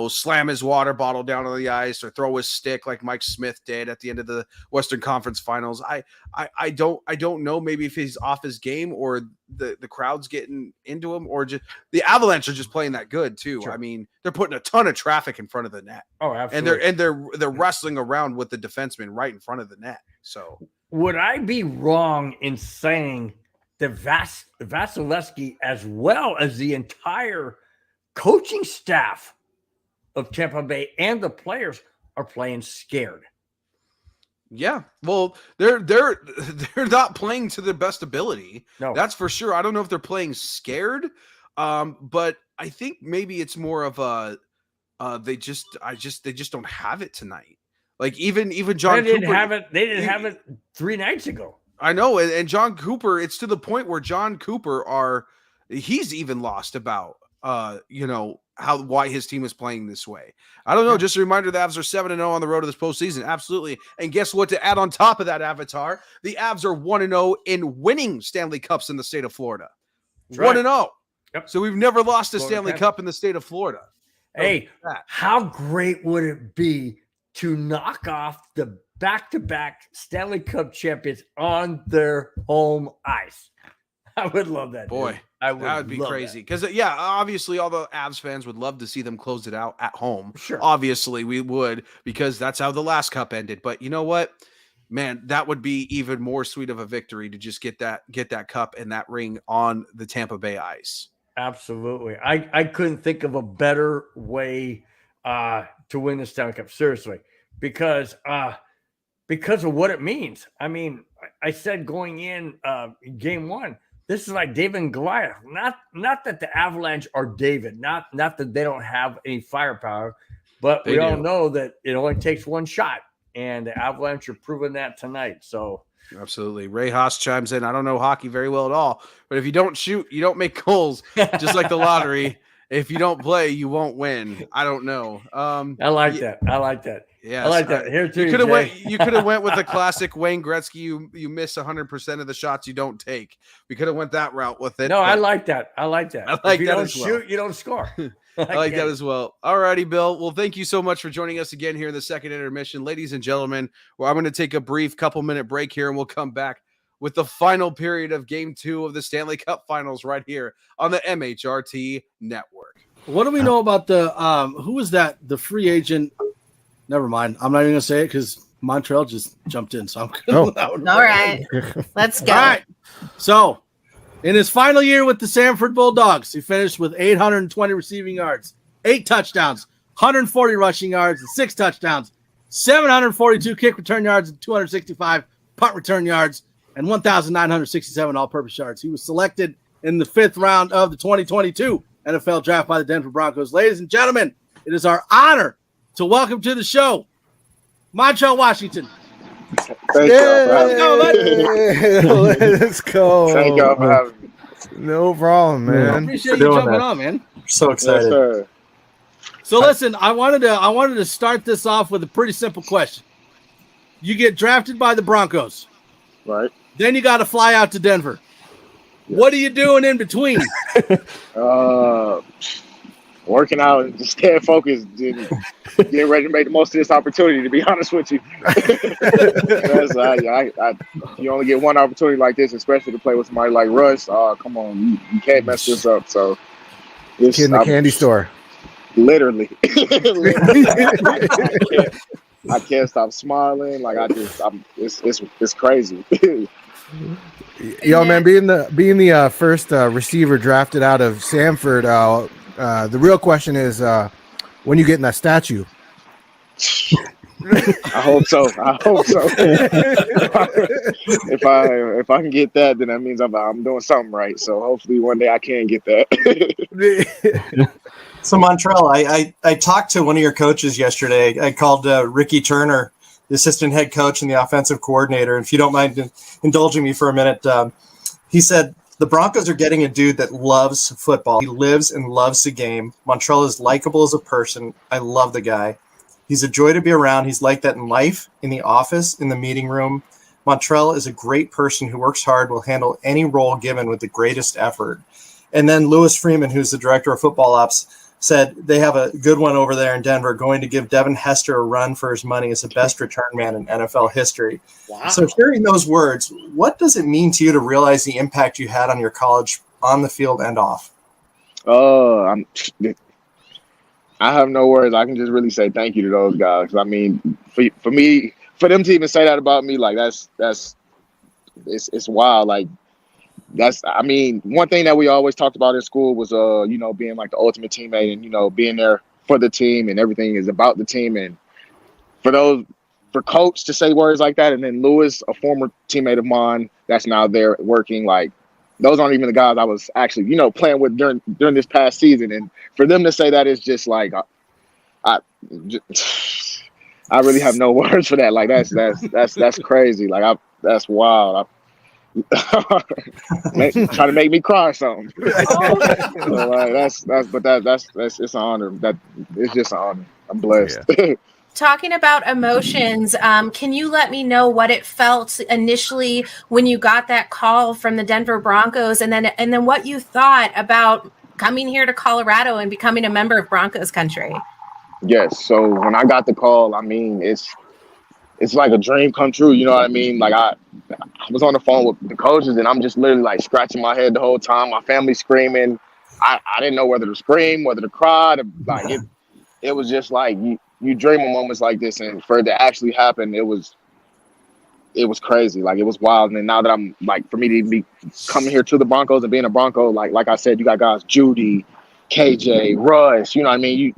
slam his water bottle down on the ice or throw his stick like Mike Smith did at the end of the Western Conference Finals. I don't know, maybe if he's off his game or the crowd's getting into him, or just the Avalanche are just playing that good too. Sure. I mean, they're putting a ton of traffic in front of the net. Oh, absolutely. And they're wrestling around with the defenseman right in front of the net. So would I be wrong in saying that Vasilevsky, as well as the entire coaching staff of Tampa Bay and the players, are playing scared? Yeah, well, they're not playing to their best ability. No, that's for sure. I don't know if they're playing scared, but I think maybe it's more of a they just don't have it tonight. Like even John Cooper, They didn't have it 3 nights ago. I know, and John Cooper, it's to the point where John Cooper he's even lost about why his team is playing this way. I don't know. Just a reminder, the Avs are 7-0 on the road to this postseason. Absolutely. And guess what? To add on top of that, Avatar, the Avs are 1-0 in winning Stanley Cups in the state of Florida. 1-0. Yep. So we've never lost a Stanley Cup in the state of Florida. Hey, how great would it be to knock off the back-to-back Stanley Cup champions on their home ice? I would love that. Boy, dude. That would be crazy. Because, obviously all the Avs fans would love to see them close it out at home. Sure. Obviously we would, because that's how the last cup ended. But you know what? Man, that would be even more sweet of a victory to just get that cup and that ring on the Tampa Bay ice. Absolutely. I couldn't think of a better way to win the Stanley Cup, seriously, because of what it means. I mean, I said going in game 1, this is like David and Goliath. Not that the Avalanche are David, not that they don't have any firepower, but we all know that it only takes one shot, and the Avalanche are proving that tonight. So absolutely. Ray Haas chimes in. I don't know hockey very well at all, but if you don't shoot, you don't make goals, just like the lottery. If you don't play, you won't win. I don't know. I like that. Yeah, I like that. Here too. You could have went with the classic Wayne Gretzky. You miss 100% of the shots you don't take. We could have went that route with it. No, I like that. I like that. If you don't shoot, you don't score. I like that as well. All righty, Bill. Well, thank you so much for joining us again here in the second intermission, ladies and gentlemen. Well, I'm going to take a brief couple-minute break here, and we'll come back with the final period of Game 2 of the Stanley Cup Finals right here on the MHRT Network. What do we know about the who was that? The free agent? Never mind. I'm not even gonna say it because Montreal just jumped in. So I'm all right. Let's go. All right. So, in his final year with the Sanford Bulldogs, he finished with 820 receiving yards, 8 touchdowns, 140 rushing yards, and 6 touchdowns, 742 kick return yards, and 265 punt return yards, and 1,967 all-purpose yards. He was selected in the 5th round of the 2022 NFL Draft by the Denver Broncos. Ladies and gentlemen, it is our honor to welcome to the show Montreal, Washington. Thank y'all for having me. Let's go. Thank y'all for having me. No problem, man. I appreciate you jumping on, man. So excited. Yes, so listen, I wanted to start this off with a pretty simple question. You get drafted by the Broncos. Right. Then you got to fly out to Denver. Yeah. What are you doing in between? Working out and just staying focused, getting ready to make the most of this opportunity, to be honest with you. You only get one opportunity like this, especially to play with somebody like Russ. Come on, you can't mess this up. So, kid in the candy store. Literally. I can't stop smiling. Like it's crazy. Yo, man, being the first receiver drafted out of Sanford, the real question is when you get in that statue. I hope so. If I can get that, then that means I'm doing something right. So hopefully one day I can get that. So Montreal, I talked to one of your coaches yesterday. I called Ricky Turner, the assistant head coach and the offensive coordinator. And if you don't mind indulging me for a minute, he said, the Broncos are getting a dude that loves football. He lives and loves the game. Montrell is likable as a person. I love the guy. He's a joy to be around. He's like that in life, in the office, in the meeting room. Montrell is a great person who works hard, will handle any role given with the greatest effort. And then Louis Freeman, who's the director of football ops, said they have a good one over there in Denver, going to give Devin Hester a run for his money as the best return man in NFL history. Wow. So hearing those words, what does it mean to you to realize the impact you had on your college on the field and off? I have no words. I can just really say thank you to those guys. I mean, for me, for them to even say that about me, like it's wild. Like I mean, one thing that we always talked about in school was being like the ultimate teammate and being there for the team and everything is about the team. And for coach to say words like that, and then Lewis, a former teammate of mine that's now there working, like those aren't even the guys I was actually playing with during this past season. And for them to say that is just like I really have no words for that. Like that's crazy. Like that's wild. Try to make me cry or something. So, that's it's an honor. It's just an honor. I'm blessed. Yeah. Talking about emotions, can you let me know what it felt initially when you got that call from the Denver Broncos, and then what you thought about coming here to Colorado and becoming a member of Broncos country? Yes. So when I got the call, I mean, it's like a dream come true. You know what I mean? Like I was on the phone with the coaches and I'm just literally like scratching my head the whole time. My family screaming. I didn't know whether to scream, whether to cry. It was just like you dream of moments like this, and for it to actually happen, it was crazy. Like it was wild. And then now that I'm like, for me to be coming here to the Broncos and being a Bronco, like I said, you got guys Judy, KJ, Russ. You know what I mean?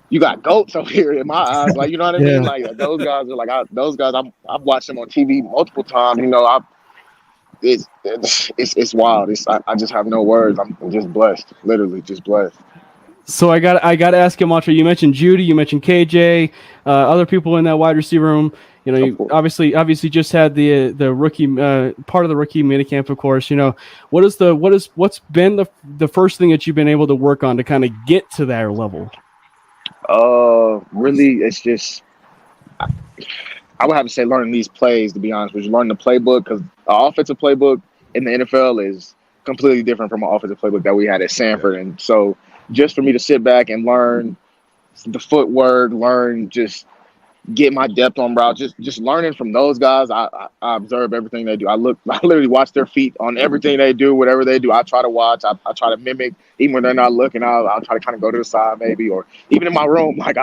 You got goats over here in my eyes, like you know what I mean. Like those guys are like those guys. I've watched them on TV multiple times. It's wild. I just have no words. I'm just blessed, literally just blessed. So I got to ask you, Mantra. You mentioned Judy, you mentioned KJ, other people in that wide receiver room. You obviously just had the rookie part of the rookie minicamp, of course. What's been the first thing that you've been able to work on to kind of get to that level? Really, it's just I would have to say learning these plays. To be honest with you, learning the playbook, because the offensive playbook in the NFL is completely different from an offensive playbook that we had at Sanford, and so just for me to sit back and learn the footwork, just get my depth on route, just learning from those guys. I observe everything they do. I literally watch their feet on everything they do, whatever they do. I try to watch. I try to mimic, even when they're not looking. I'll try to kind of go to the side maybe, or even in my room, like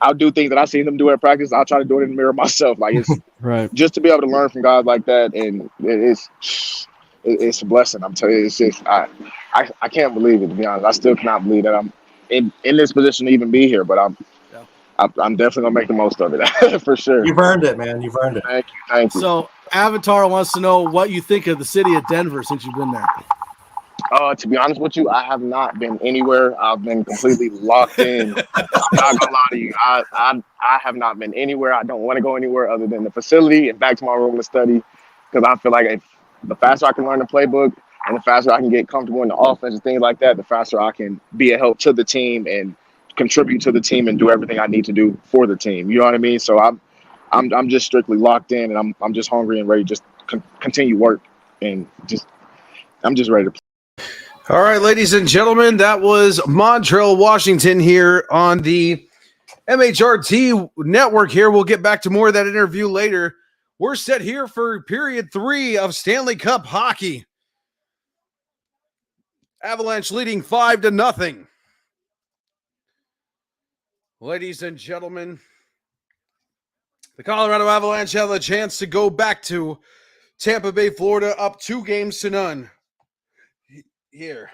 I'll do things that I've seen them do at practice. I'll try to do it in the mirror myself. Like it's right. Just to be able to learn from guys like that, and it's a blessing. I'm telling you, it's just I can't believe it, to be honest. I still cannot believe that I'm in this position to even be here, but I'm definitely gonna make the most of it for sure. You've earned it, man. You've earned it. Thank you. So Avatar wants to know what you think of the city of Denver since you've been there. To be honest with you, I have not been anywhere. I've been completely locked in. I'm not gonna lie to you. I have not been anywhere. I don't want to go anywhere other than the facility and back to my room to study, because I feel like the faster I can learn the playbook and the faster I can get comfortable in the offense and things like that, the faster I can be a help to the team and contribute to the team and do everything I need to do for the team. You know what I mean? So I'm just strictly locked in, and I'm just hungry and ready to just continue work, and I'm just ready to play. All right, ladies and gentlemen, that was Montrell Washington here on the MHRT Network here. We'll get back to more of that interview later. We're set here for period 3 of Stanley Cup hockey. Avalanche leading 5-0. Ladies and gentlemen, the Colorado Avalanche have a chance to go back to Tampa Bay, Florida, up 2-0. Here.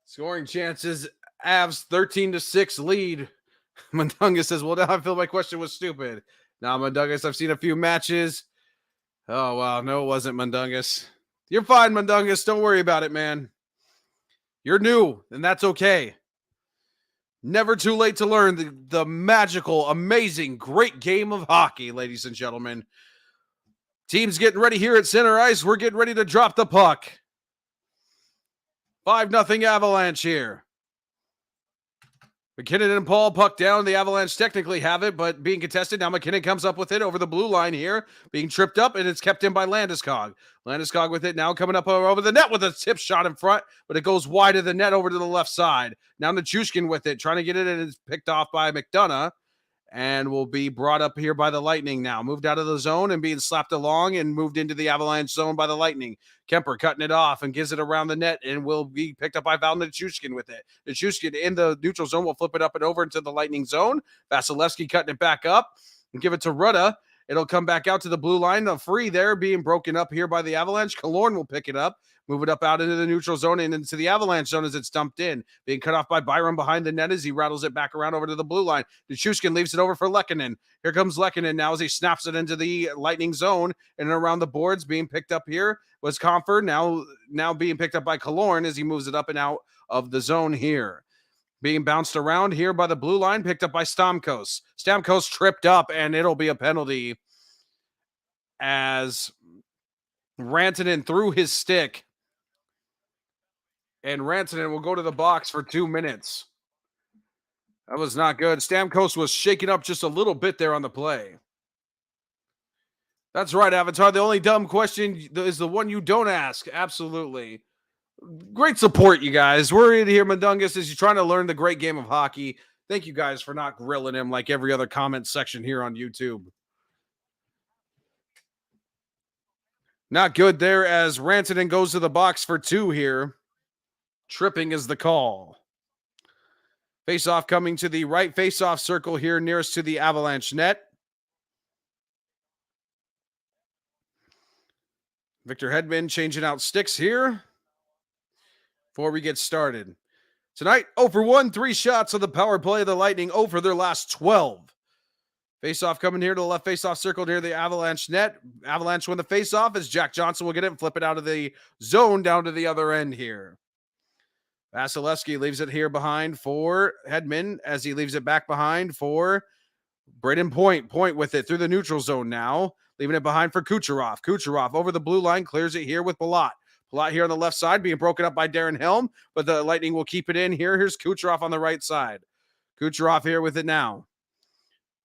Scoring chances, Avs 13-6 lead. Mundungus says, well, now I feel my question was stupid. Now, Mundungus, I've seen a few matches. Oh, wow. No, it wasn't, Mundungus. You're fine, Mundungus. Don't worry about it, man. You're new, and that's okay. Never too late to learn the magical, amazing, great game of hockey, ladies and gentlemen. Team's getting ready here at center ice. We're getting ready to drop the puck. 5-0 Avalanche here. McKinnon and Paul, puck down. The Avalanche technically have it, but being contested. Now McKinnon comes up with it over the blue line here, being tripped up, and it's kept in by Landeskog. Landeskog with it now coming up over the net with a tip shot in front, but it goes wide of the net over to the left side. Now Nichushkin with it, trying to get it, and it's picked off by McDonough, and will be brought up here by the Lightning now. Moved out of the zone and being slapped along and moved into the Avalanche zone by the Lightning. Kemper cutting it off and gives it around the net and will be picked up by Val Nichushkin with it. Nichushkin in the neutral zone will flip it up and over into the Lightning zone. Vasilevsky cutting it back up and give it to Rutta. It'll come back out to the blue line. The free there being broken up here by the Avalanche. Killorn will pick it up, move it up out into the neutral zone and into the Avalanche zone as it's dumped in. Being cut off by Byram behind the net as he rattles it back around over to the blue line. Nichushkin leaves it over for Lehkonen. Here comes Lehkonen now as he snaps it into the Lightning zone and around the boards. Being picked up here was Comfort. Now being picked up by Killorn as he moves it up and out of the zone here. Being bounced around here by the blue line, picked up by Stamkos. Stamkos tripped up, and it'll be a penalty as Rantanen threw his stick. And Rantanen will go to the box for 2 minutes. That was not good. Stamkos was shaking up just a little bit there on the play. That's right, Avatar. The only dumb question is the one you don't ask. Absolutely. Great support, you guys. We're in here, Mundungus, as you're trying to learn the great game of hockey. Thank you guys for not grilling him like every other comment section here on YouTube. Not good there as Rantanen goes to the box for 2 here. Tripping is the call. Face-off coming to the right face-off circle here nearest to the Avalanche net. Victor Hedman changing out sticks here before we get started. Tonight, 0 for 1, 3 shots on the power play of the Lightning, 0 for their last 12. Face-off coming here to the left face-off circle near the Avalanche net. Avalanche win the face-off as Jack Johnson will get it and flip it out of the zone down to the other end here. Vasilevsky leaves it here behind for Hedman as he leaves it back behind for Braden Point. Point with it through the neutral zone now. Leaving it behind for Kucherov. Kucherov over the blue line, clears it here with Palat. Palat here on the left side being broken up by Darren Helm, but the Lightning will keep it in here. Here's Kucherov on the right side. Kucherov here with it now.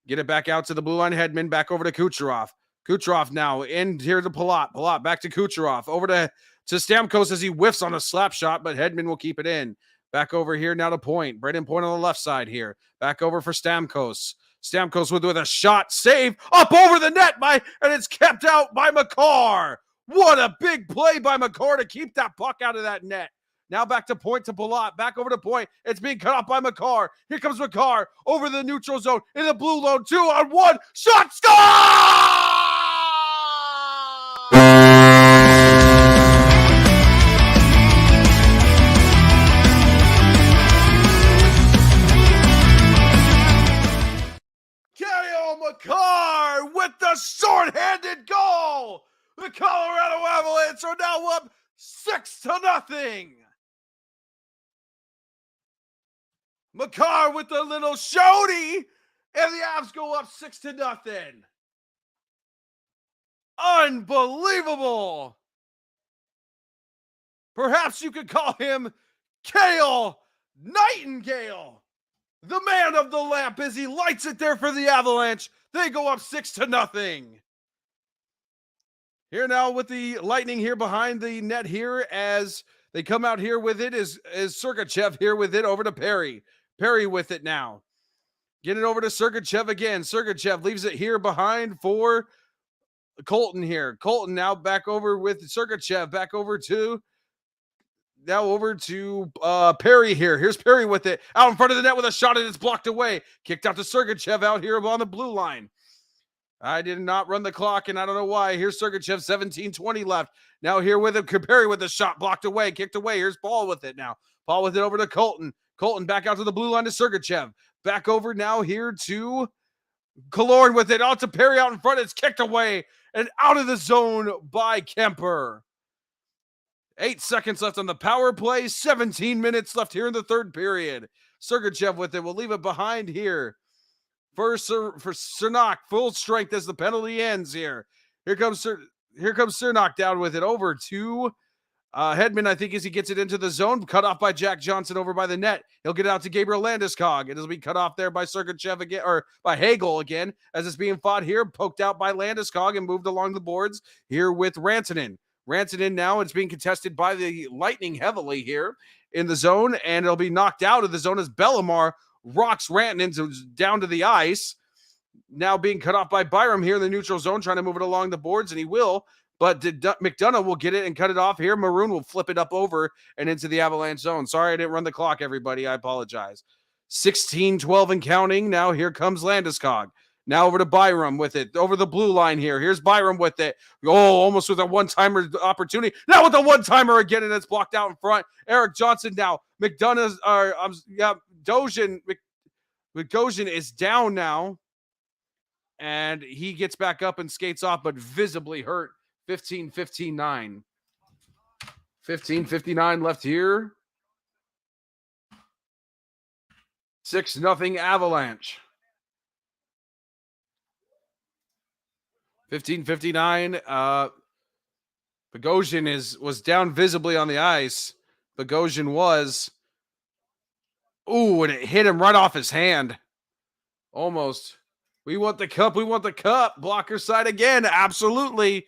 Get it back out to the blue line. Hedman back over to Kucherov. Kucherov now in here to Palat. Palat back to Kucherov. Over to Stamkos as he whiffs on a slap shot, but Hedman will keep it in. Back over here now to Point. Braden Point on the left side here. Back over for Stamkos. Stamkos with a shot, save, up over the net and it's kept out by Makar. What a big play by Makar to keep that puck out of that net. Now back to Point to Palat, back over to Point. It's being cut off by Makar. Here comes Makar over the neutral zone in the blue zone. 2-on-1, shot, score! Makar with the short-handed goal. The Colorado Avalanche are now up 6-0. Makar with the little shorty, and the Avs go up 6-0. Unbelievable. Perhaps you could call him Cale Nightingale. The man of the lamp as he lights it there for the Avalanche. They go up 6-0. Here now with the Lightning here behind the net here as they come out here with it is Sergachev here with it over to Perry. Perry with it now. Get it over to Sergachev again. Sergachev leaves it here behind for Colton here. Colton now back over with Sergachev. Back over to Perry here. Here's Perry with it. Out in front of the net with a shot and it's blocked away. Kicked out to Sergachev out here on the blue line. I did not run the clock and I don't know why. Here's Sergachev, 17:20 left. Now here with it, Perry with the shot blocked away, kicked away. Here's Paul with it now. Paul with it over to Colton. Colton back out to the blue line to Sergachev. Back over now here to Killorn with it. Out to Perry out in front. It's kicked away and out of the zone by Kemper. 8 seconds left on the power play. 17 minutes left here in the third period. Sergachev with it. We'll leave it behind here for Cernak. Full strength as the penalty ends here. Here comes Cernak down with it over to Hedman, I think, as he gets it into the zone, cut off by Jack Johnson over by the net. He'll get it out to Gabriel Landeskog. It'll be cut off there by Sergachev again, or by Hagel again, as it's being fought here, poked out by Landeskog and moved along the boards here with Rantanen. Rantanen now, it's being contested by the Lightning heavily here in the zone, and it'll be knocked out of the zone as Bellemare rocks Rantanen down to the ice. Now being cut off by Byram here in the neutral zone, trying to move it along the boards, and he will. But McDonough will get it and cut it off here. Maroon will flip it up over and into the Avalanche zone. Sorry, I didn't run the clock, everybody. I apologize. 16-12 and counting. Now here comes Landeskog. Now over to Byram with it. Over the blue line here. Here's Byram with it. Oh, almost with a one-timer opportunity. Now with a one-timer again, and it's blocked out in front. Eric Johnson now. McDonough's, Bogosian is down now. And he gets back up and skates off, but visibly hurt. 15-59. 15-59 left here. 6-0 Avalanche. 15-59. Bogosian was down visibly on the ice. Bogosian was. Ooh, and it hit him right off his hand. Almost. We want the cup. We want the cup. Blocker side again. Absolutely.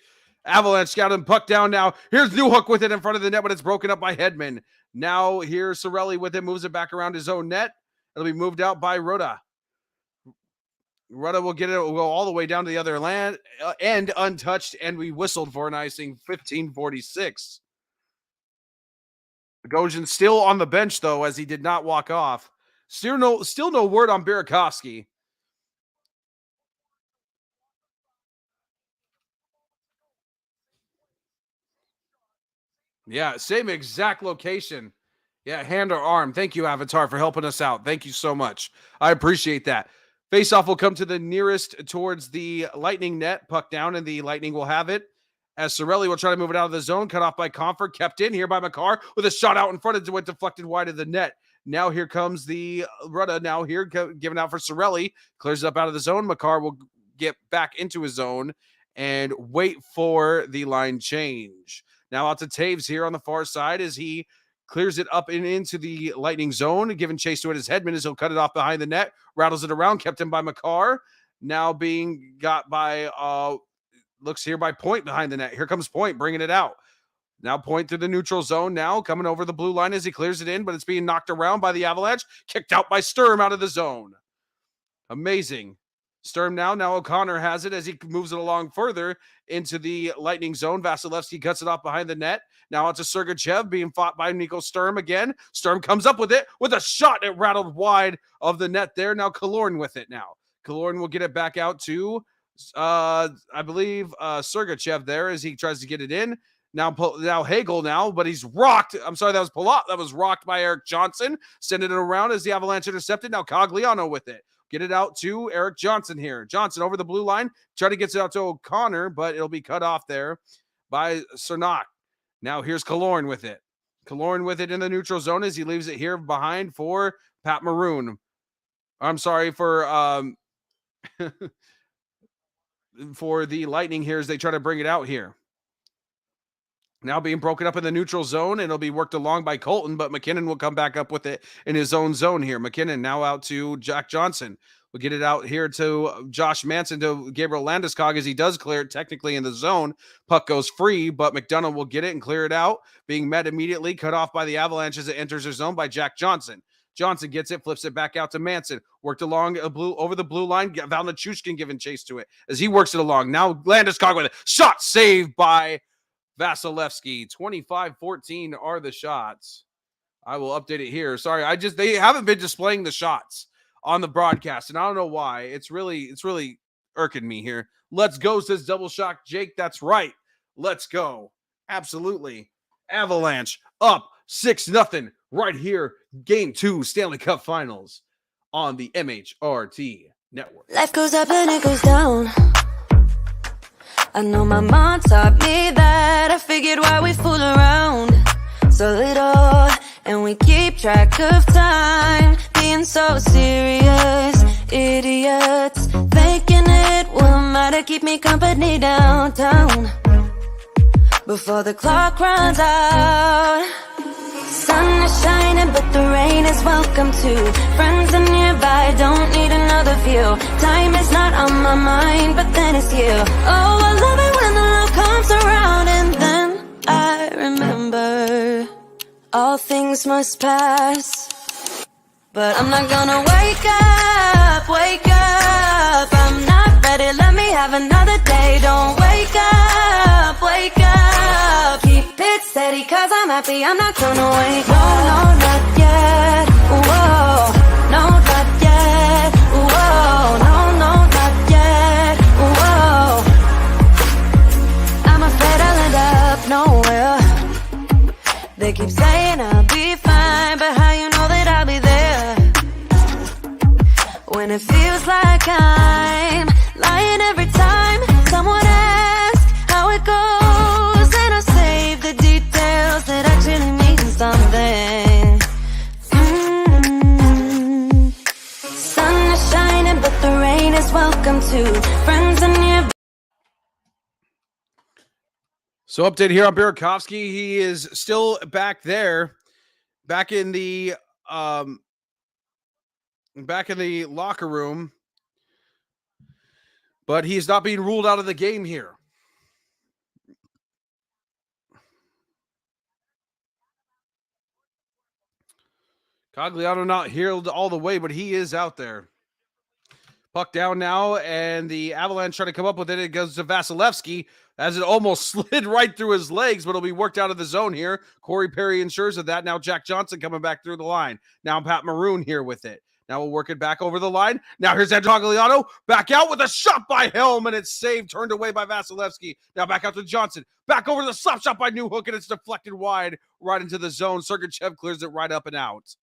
Avalanche got him puck down now. Here's Newhook with it in front of the net, but it's broken up by Hedman. Now here's Cirelli with it, moves it back around his own net. It'll be moved out by Rutta. Rutta will get it, will go all the way down to the other end, untouched, and we whistled for an icing. 15-46. Bogosian still on the bench, though, as he did not walk off. Still no word on Burakovsky. Yeah, same exact location. Yeah, hand or arm. Thank you, Avatar, for helping us out. Thank you so much. I appreciate that. Faceoff will come to the nearest towards the Lightning net. Puck down, and the Lightning will have it. As Cirelli will try to move it out of the zone. Cut off by Comfort. Kept in here by Makar with a shot out in front. It went deflected wide of the net. Now here comes the Rutta. Now here, given out for Cirelli. Clears it up out of the zone. Makar will get back into his zone and wait for the line change. Now out to Taves here on the far side as he clears it up and into the Lightning zone. Giving chase to it as Hedman as he'll cut it off behind the net. Rattles it around. Kept him by Makar. Now being got by, looks here by Point behind the net. Here comes Point bringing it out. Now Point through the neutral zone now. Coming over the blue line as he clears it in. But it's being knocked around by the Avalanche. Kicked out by Sturm out of the zone. Amazing. Sturm now O'Connor has it as he moves it along further into the Lightning zone. Vasilevsky cuts it off behind the net. Now out to Sergachev being fought by Nico Sturm again. Sturm comes up with it with a shot. It rattled wide of the net there. Now Killorn with it now. Killorn will get it back out to, I believe, Sergachev there as he tries to get it in. Now Hagel now, but he's rocked. I'm sorry, that was Palat. That was rocked by Eric Johnson. Sending it around as the Avalanche intercepted. Now Cogliano with it. Get it out to Eric Johnson here. Johnson over the blue line. Try to get it out to O'Connor, but it'll be cut off there by Cernak. Now here's Killorn with it. Killorn with it in the neutral zone as he leaves it here behind for Pat Maroon. I'm sorry for for the Lightning here as they try to bring it out here. Now being broken up in the neutral zone, and it'll be worked along by Colton, but McKinnon will come back up with it in his own zone here. McKinnon now out to Jack Johnson. We'll get it out here to Josh Manson to Gabriel Landeskog as he does clear it technically in the zone. Puck goes free, but McDonough will get it and clear it out. Being met immediately, cut off by the Avalanche as it enters their zone by Jack Johnson. Johnson gets it, flips it back out to Manson. Worked along over the blue line. Val Nichushkin giving chase to it as he works it along. Now Landeskog with it. Shot saved by Vasilevsky. 25-14 are the shots. I will update it here. Sorry, they haven't been displaying the shots on the broadcast, and I don't know why. It's really irking me here. Let's go, says Double Shock Jake. That's right. Let's go. Absolutely. Avalanche up 6-0 right here. Game 2 Stanley Cup Finals on the MHRT Network. Life goes up and it goes down. I know my mom taught me that. I figured why we fool around so little, and we keep track of time. Being being so serious. Idiots faking it will matter, keep me company downtown before the clock runs out. Sun is shining, but the rain is welcome too. Friends are nearby, don't need another view. Time is not on my mind, but then it's you. Oh, I love it when the love comes around, and then I remember all things must pass. But I'm not gonna wake up, wake up. I'm not ready, let me have another day. Don't wake up, wake up. Keep it steady, cause I'm happy, I'm not gonna wake up. No, not yet, whoa. No, not yet, whoa. No, not yet, whoa. I'm afraid I'll end up nowhere. They keep saying I'll be fine, but how you know that I'll be there when it feels like I'm lying every time someone asks how it goes, and I save the details that actually mean something. Sun is shining, but the rain is welcome too. Friends are near. So update here on Burakovsky. He is still back there, back in the locker room, but he's not being ruled out of the game here. Cogliano not healed all the way, but he is out there. Puck down now, and the Avalanche trying to come up with it. It goes to Vasilevsky as it almost slid right through his legs, but it'll be worked out of the zone here. Corey Perry ensures of that. Now Jack Johnson coming back through the line. Now Pat Maroon here with it. Now we'll work it back over the line. Now here's Cogliano back out with a shot by Helm, and it's saved, turned away by Vasilevsky. Now back out to Johnson. Back over the slap shot by Newhook, and it's deflected wide right into the zone. Sergachev clears it right up and out.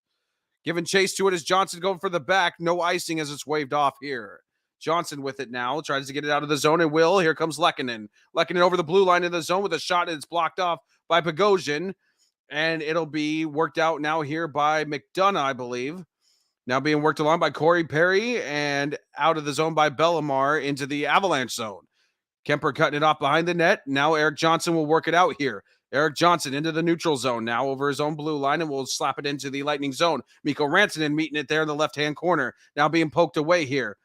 Giving chase to it is Johnson going for the back. No icing as it's waved off here. Johnson with it now. Tries to get it out of the zone and will. Here comes Lehkonen. Lehkonen over the blue line in the zone with a shot, and it's blocked off by Bogosian. And it'll be worked out now here by McDonough, I believe. Now being worked along by Corey Perry and out of the zone by Bellemare into the Avalanche zone. Kemper cutting it off behind the net. Now Eric Johnson will work it out here. Eric Johnson into the neutral zone now over his own blue line, and will slap it into the Lightning zone. Mikko Rantanen meeting it there in the left-hand corner. Now being poked away here.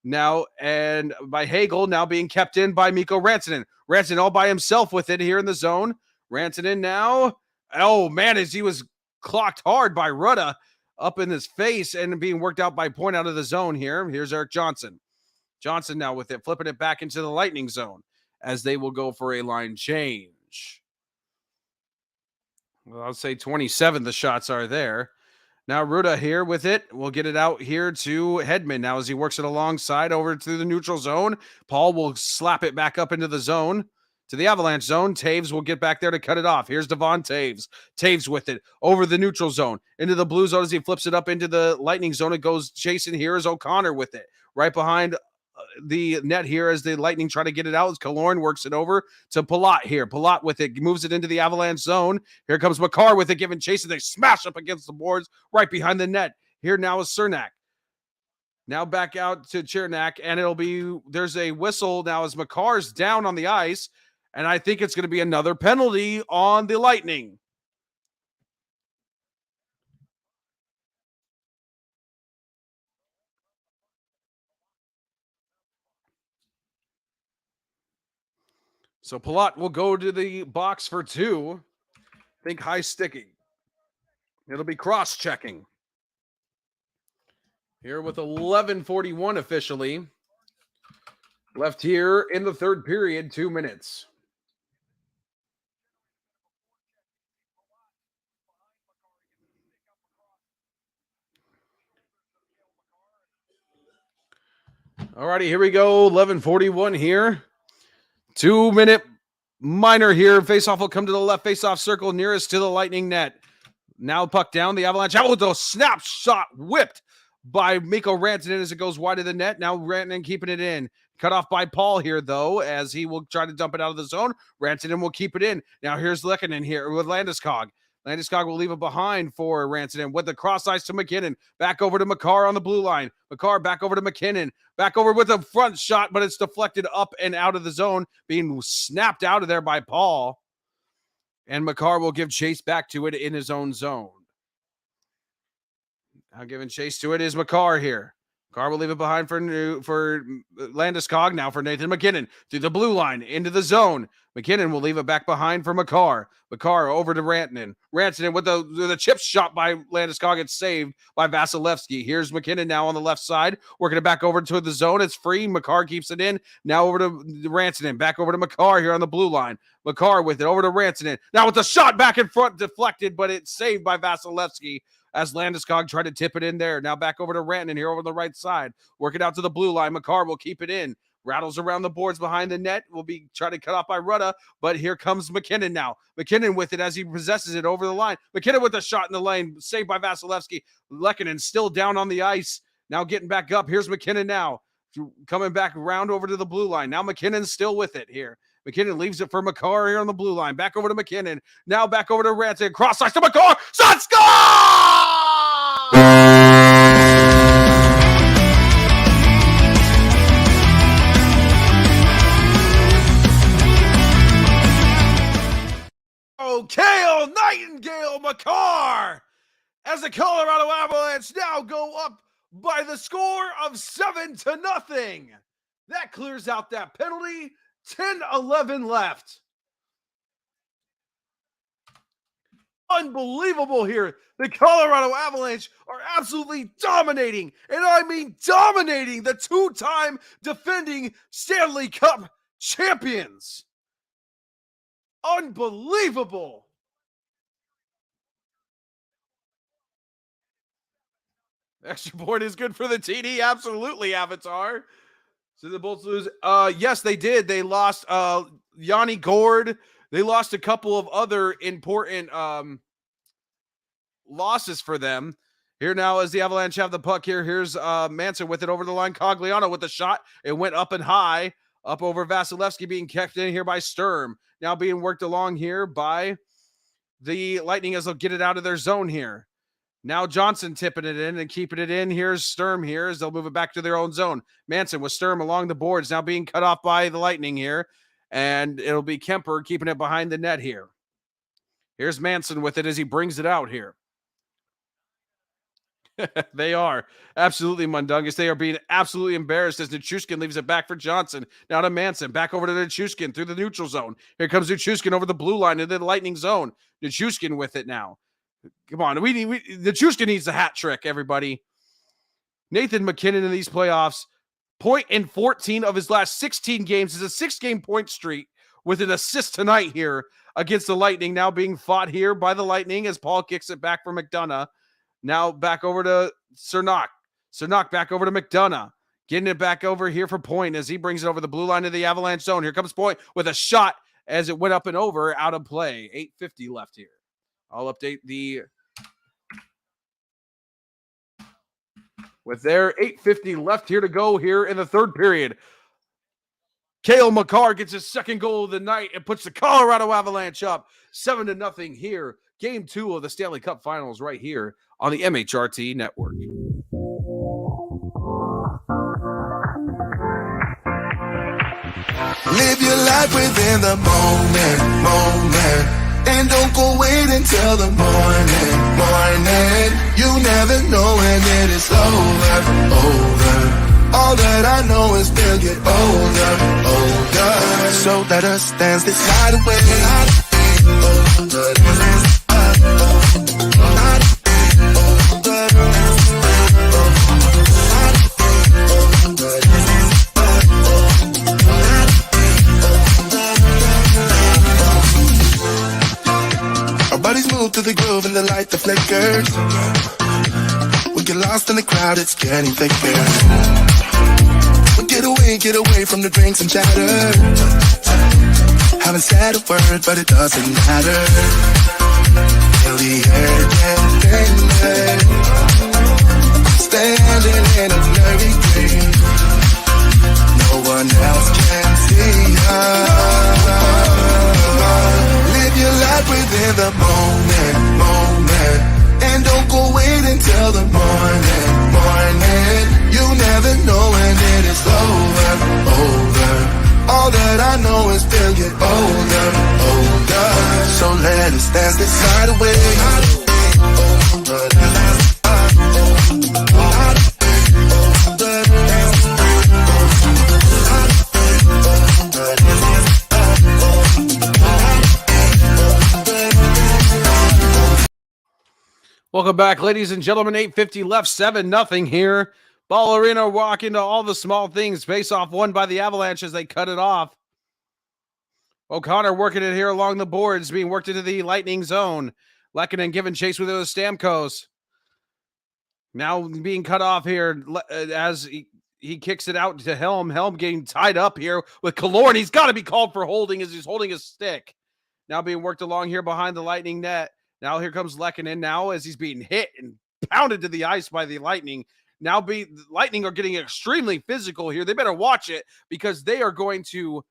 Now, and by Hagel, now being kept in by Mikko Rantanen. Rantanen all by himself with it here in the zone. Rantanen now. Oh, man, as he was clocked hard by Rutta up in his face and being worked out by Point out of the zone here. Here's Eric Johnson. Johnson now with it, flipping it back into the Lightning zone as they will go for a line change. Well, I'll say 27, the shots are there. Now Rutta here with it. We'll get it out here to Hedman. Now as he works it alongside over to the neutral zone, Paul will slap it back up into the zone, to the Avalanche zone. Taves will get back there to cut it off. Here's Devon Taves. Taves with it over the neutral zone, into the blue zone as he flips it up into the Lightning zone. It goes chasing here is O'Connor with it. Right behind the net here as the Lightning try to get it out. As Killorn works it over to Palat here. Palat with it, moves it into the Avalanche zone. Here comes Makar with it, giving chase, and they smash up against the boards right behind the net. Here now is Cernak. Now back out to Chernak, and there's a whistle now as Makar's down on the ice, and I think it's going to be another penalty on the Lightning. So Palat will go to the box for 2. Think high sticking. It'll be cross-checking. Here with 11:41 officially. Left here in the third period, 2 minutes. All righty, here we go. 11:41 here. 2-minute minor here. Faceoff will come to the left. Faceoff circle nearest to the Lightning net. Now puck down. The Avalanche out with a snapshot whipped by Mikko Rantanen as it goes wide of the net. Now Rantanen keeping it in. Cut off by Paul here, though, as he will try to dump it out of the zone. Rantanen will keep it in. Now here's Lehkonen here with Landeskog. Landeskog will leave it behind for Rantanen with the cross ice to McKinnon. Back over to Makar on the blue line. Makar back over to McKinnon. Back over with a front shot, but it's deflected up and out of the zone, being snapped out of there by Paul. And Makar will give chase back to it in his own zone. Now giving chase to it is Makar here. Makar will leave it behind for Landeskog now for Nathan McKinnon through the blue line into the zone. McKinnon will leave it back behind for Makar. Makar over to Rantanen. Rantanen with the chip shot by Landeskog. It's saved by Vasilevsky. Here's McKinnon now on the left side, working it back over to the zone. It's free. Makar keeps it in. Now over to Rantanen. Back over to Makar here on the blue line. Makar with it over to Rantanen. Now with the shot back in front, deflected, but it's saved by Vasilevsky as Landeskog tried to tip it in there. Now back over to Rantanen here over the right side. Work it out to the blue line. Makar will keep it in. Rattles around the boards behind the net. Will be trying to cut off by Rutta, but here comes McKinnon now. McKinnon with it as he possesses it over the line. McKinnon with the shot in the lane, saved by Vasilevsky. Lehkonen still down on the ice. Now getting back up. Here's McKinnon now. Coming back around over to the blue line. Now McKinnon's still with it here. McKinnon leaves it for Makar here on the blue line. Back over to McKinnon. Now back over to Rantanen. Cross ice to Makar. Shot score! Cale Nightingale Makar as the Colorado Avalanche now go up by the score of 7-0. That clears out that penalty. 10-11 left. Unbelievable here. The Colorado Avalanche are absolutely dominating, and I mean dominating, the two-time defending Stanley Cup champions. Unbelievable. Extra point is good for the TD. Absolutely, Avatar. So the Bolts lose. Yes, they did. They lost Yanni Gord. They lost a couple of other important losses for them. Here now as the Avalanche have the puck here. Here's Manson with it over the line. Cogliano with the shot. It went up and high. Up over Vasilevsky, being kept in here by Sturm. Now being worked along here by the Lightning as they'll get it out of their zone here. Now Johnson tipping it in and keeping it in. Here's Sturm here as they'll move it back to their own zone. Manson with Sturm along the boards, now being cut off by the Lightning here. And it'll be Kemper keeping it behind the net here. Here's Manson with it as he brings it out here. They are absolutely mundungus. They are being absolutely embarrassed as Nichushkin leaves it back for Johnson. Now to Manson, back over to Nichushkin through the neutral zone. Here comes Nichushkin over the blue line into the Lightning zone. Nichushkin with it now. Come on, Nichushkin needs a hat trick, everybody. Nathan McKinnon in these playoffs, point in 14 of his last 16 games. Is a 6-game point streak with an assist tonight here against the Lightning. Now being fought here by the Lightning as Paul kicks it back for McDonough. Now back over to Cernak. Cernak back over to McDonough. Getting it back over here for Point as he brings it over the blue line of the Avalanche zone. Here comes Point with a shot as it went up and over, out of play. 8:50 left here. I'll update with their 8:50 left here to go here in the third period. Cale Makar gets his second goal of the night and puts the Colorado Avalanche up 7-0 here. Game 2 of the Stanley Cup Finals right here on the MHRT Network. Live your life within the moment. And don't go wait until the morning. You never know when it is over. All that I know is we'll get older. So let us dance this night away. Our bodies move to the groove and the light that flickers. We get lost in the crowd, it's getting thicker. We get away from the drinks and chatter. Haven't said a word, but it doesn't matter. Till the air gets thinner. Standing in a blurry dream. No one else can see us. Live your life within the moment. till the morning, morning. You never know when it is over, over. All that I know is they'll get older, older. So let us dance this night away. Welcome back, ladies and gentlemen. 8:50 left, 7-0 here. Ball Arena walking to all the small things. Face-off won by the Avalanche as they cut it off. O'Connor working it here along the boards, being worked into the Lightning zone. Lehkonen giving chase with it with Stamkos. Now being cut off here as he kicks it out to Helm. Helm getting tied up here with Killorn. He's got to be called for holding as he's holding his stick. Now being worked along here behind the Lightning net. Now here comes Lehkonen now as he's being hit and pounded to the ice by the Lightning. Now the Lightning are getting extremely physical here. They better watch it because they are going to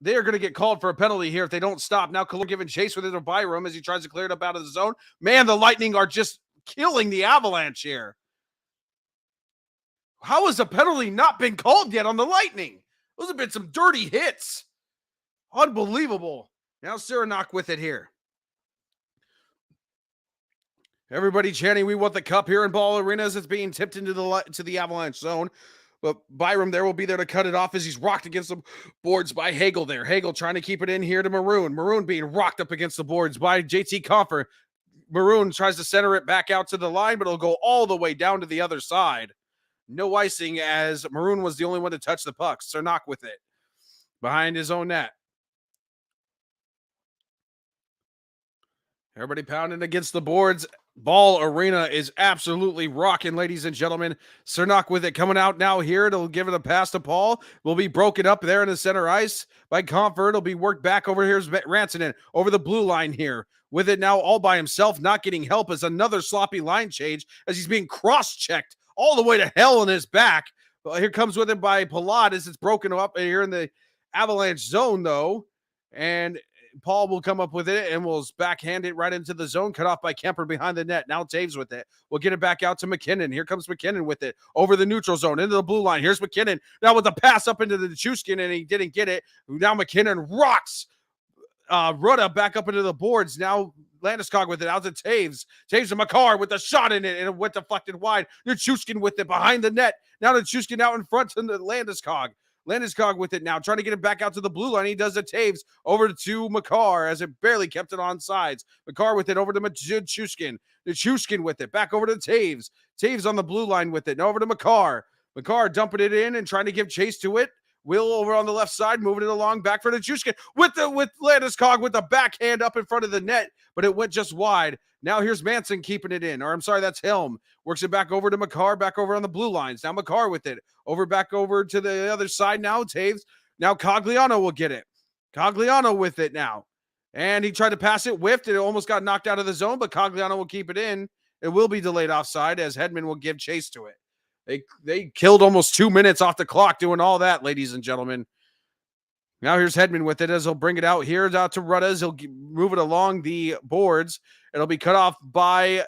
get called for a penalty here if they don't stop. Now Killorn giving chase with it to Byram as he tries to clear it up out of the zone. Man, the Lightning are just killing the Avalanche here. How has a penalty not been called yet on the Lightning? Those have been some dirty hits. Unbelievable. Now Saranac with it here. Everybody chanting, we want the cup here in Ball Arena as it's being tipped into the Avalanche zone. But Byram there will be there to cut it off as he's rocked against the boards by Hagel there. Hagel trying to keep it in here to Maroon. Maroon being rocked up against the boards by JT Compher. Maroon tries to center it back out to the line, but it'll go all the way down to the other side. No icing as Maroon was the only one to touch the puck. Cernak with it behind his own net. Everybody pounding against the boards. Ball Arena is absolutely rocking, ladies and gentlemen. Cernak with it coming out now here. It'll give it a pass to Paul. Will be broken up there in the center ice by Comfort. It'll be worked back over. Here's Rantanen over the blue line here. With it now all by himself, not getting help as another sloppy line change as he's being cross-checked all the way to hell in his back. Here comes with it by Palat as it's broken up here in the Avalanche zone, though. And Paul will come up with it and will backhand it right into the zone, cut off by Kemper behind the net. Now Taves with it. We'll get it back out to McKinnon. Here comes McKinnon with it over the neutral zone into the blue line. Here's McKinnon now with the pass up into the Chuskin, and he didn't get it. Now McKinnon rocks Rutta back up into the boards. Now Landeskog with it out to Taves. Taves to Makar with a shot in it, and it went deflected wide. Chuskin with it behind the net. Now Chuskin out in front to the Landeskog. Landeskog with it now, trying to get it back out to the blue line. He does the Taves over to Makar as it barely kept it on sides. Makar with it over to Chuskin. Chuskin with it back over to Taves. Taves on the blue line with it. Now over to Makar. Makar dumping it in and trying to give chase to it. Will over on the left side, moving it along back for the Chuskin with Landeskog with the backhand up in front of the net, but it went just wide. Now here's Manson keeping it in, or I'm sorry, that's Helm. Works it back over to Makar, back over on the blue lines. Now Makar with it, back over to the other side now, Taves. Now Cogliano will get it. Cogliano with it now. And he tried to pass it, whiffed, and it almost got knocked out of the zone, but Cogliano will keep it in. It will be delayed offside as Hedman will give chase to it. They killed almost 2 minutes off the clock doing all that, ladies and gentlemen. Now here's Hedman with it as he'll bring it out here out to Rutta as he'll move it along the boards. It'll be cut off by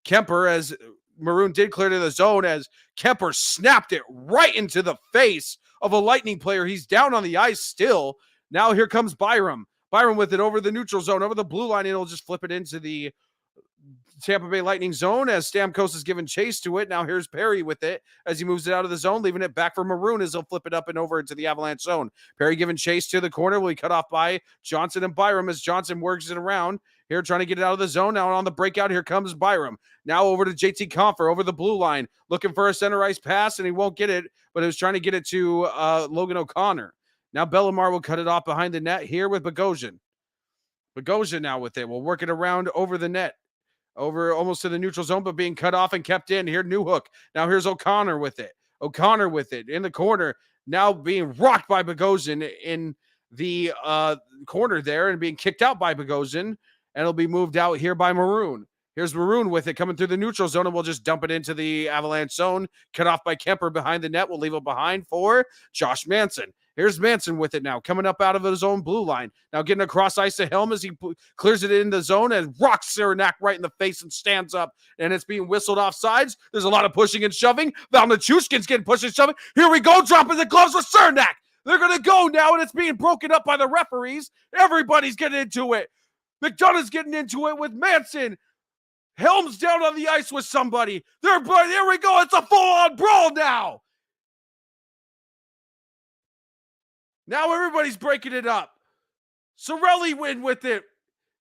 Kemper as Maroon did clear to the zone as Kemper snapped it right into the face of a Lightning player. He's down on the ice still. Now here comes Byram. Byram with it over the neutral zone, over the blue line, and he'll just flip it into the Tampa Bay Lightning zone as Stamkos is giving chase to it. Now here's Perry with it as he moves it out of the zone, leaving it back for Maroon as he'll flip it up and over into the Avalanche zone. Perry giving chase to the corner will be cut off by Johnson and Byram as Johnson works it around here trying to get it out of the zone. Now on the breakout, here comes Byram. Now over to JT Compher over the blue line, looking for a center ice pass, and he won't get it, but he was trying to get it to Logan O'Connor. Now Bellemare will cut it off behind the net here with Bogosian. Bogosian now with it. We'll work it around over the net. Over almost to the neutral zone, but being cut off and kept in. Here, Newhook. Now here's O'Connor with it. O'Connor with it in the corner. Now being rocked by Bogosian in the corner there and being kicked out by Bogosian. And it'll be moved out here by Maroon. Here's Maroon with it coming through the neutral zone, and we'll just dump it into the Avalanche zone. Cut off by Kemper behind the net. We'll leave it behind for Josh Manson. Here's Manson with it now, coming up out of his own blue line. Now getting across ice to Helm as he clears it in the zone and rocks Cernak right in the face and stands up. And it's being whistled off sides. There's a lot of pushing and shoving. Valnichushkin's getting pushed and shoving. Here we go, dropping the gloves with Cernak. They're going to go now, and it's being broken up by the referees. Everybody's getting into it. McDonough's getting into it with Manson. Helm's down on the ice with somebody. There we go. It's a full-on brawl now. Now everybody's breaking it up. Sorelli win with it.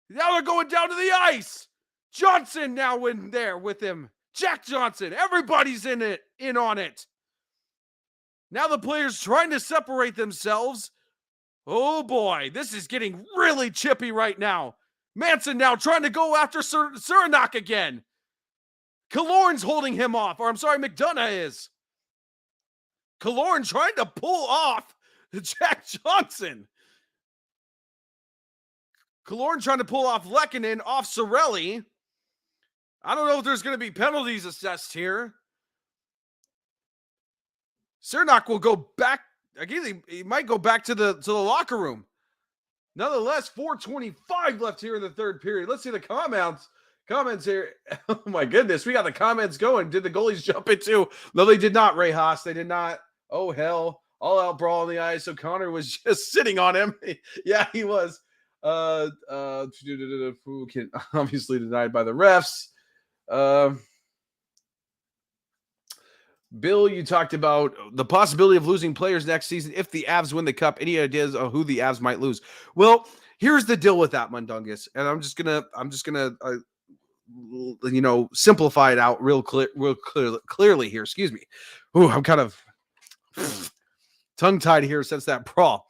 Now they're going down to the ice. Johnson now in there with him. Jack Johnson. Everybody's in on it. Now the players trying to separate themselves. Oh boy, this is getting really chippy right now. Manson now trying to go after Cernak again. Killorn's holding him off. Or I'm sorry, McDonough is. Killorn trying to pull off Jack Johnson. Killorn trying to pull off Lehkonen off Sorelli. I don't know if there's going to be penalties assessed here. Cernak will go back. Again, he might go back to the locker room. Nonetheless, 4:25 left here in the third period. Let's see the comments here. Oh my goodness, we got the comments going. Did the goalies jump into? No, they did not, Ray Haas. They did not. Oh hell. All out brawl on the ice. So Connor was just sitting on him. Yeah, he was. Obviously denied by the refs. Bill, you talked about the possibility of losing players next season if the Avs win the cup. Any ideas of who the Avs might lose? Well, here's the deal with that, Mundungus, and I'm just gonna simplify it out real clearly here. Excuse me. Ooh, I'm kind of tongue-tied here since that brawl.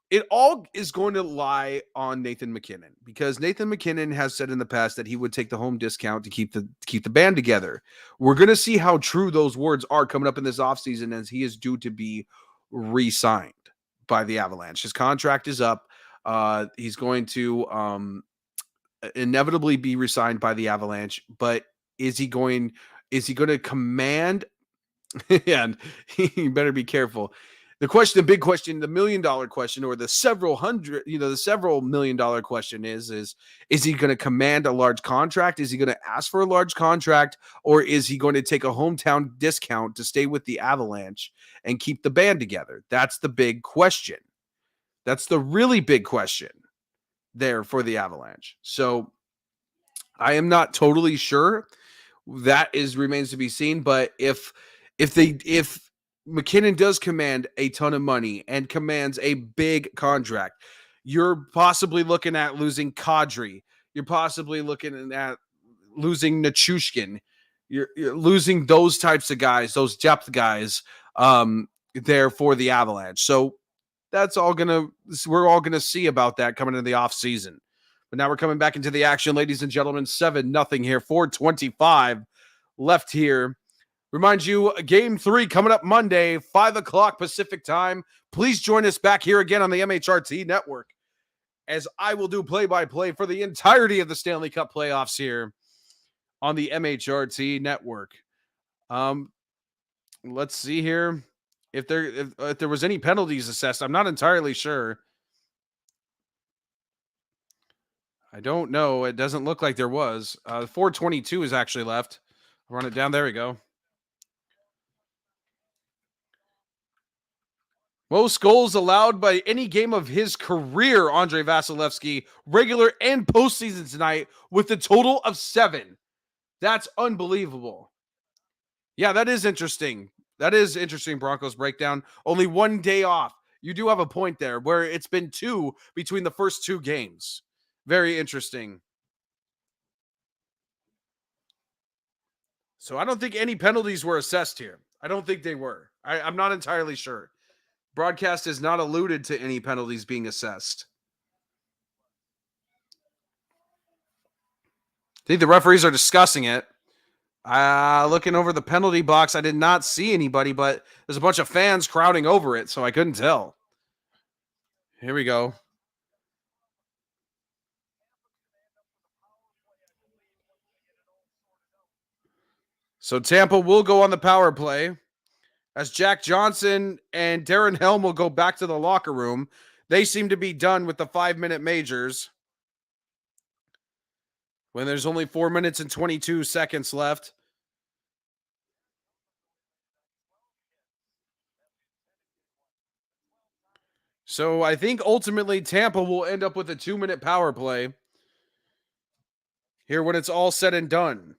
It all is going to lie on Nathan MacKinnon, because Nathan MacKinnon has said in the past that he would take the home discount to keep the band together. We're going to see how true those words are coming up in this offseason, as he is due to be re-signed by the Avalanche. His contract is up. He's going to inevitably be re-signed by the Avalanche, but is he going to command? And you better be careful. The big question, the $1 million question, or the several $1 million question is he going to command a large contract? Is he going to ask for a large contract, or is he going to take a hometown discount to stay with the Avalanche and keep the band together? That's the big question. That's the really big question there for the Avalanche. So I am not totally sure. That remains to be seen. But if MacKinnon does command a ton of money and commands a big contract, you're possibly looking at losing Kadri. You're possibly looking at losing Nichushkin. You're losing those types of guys, those depth guys there for the Avalanche. So we're all gonna see about that coming into the offseason. But now we're coming back into the action, ladies and gentlemen. 7-0 here, 4:25 left here. Remind you, Game 3 coming up Monday, 5 o'clock Pacific time. Please join us back here again on the MHRT Network, as I will do play-by-play for the entirety of the Stanley Cup playoffs here on the MHRT Network. Let's see here. If there was any penalties assessed, I'm not entirely sure. I don't know. It doesn't look like there was. 4:22 is actually left. Run it down. There we go. Most goals allowed by any game of his career, Andrei Vasilevsky, regular and postseason tonight, with a total of 7. That's unbelievable. Yeah, that is interesting. That is interesting, Broncos breakdown. Only 1 day off. You do have a point there, where it's been 2 between the first 2 games. Very interesting. So I don't think any penalties were assessed here. I don't think they were. I'm not entirely sure. Broadcast has not alluded to any penalties being assessed. I think the referees are discussing it. Looking over the penalty box, I did not see anybody, but there's a bunch of fans crowding over it, so I couldn't tell. Here we go. So Tampa will go on the power play as Jack Johnson and Darren Helm will go back to the locker room. They seem to be done with the 5-minute majors when there's only 4 minutes and 22 seconds left. So I think ultimately Tampa will end up with a 2-minute power play here when it's all said and done.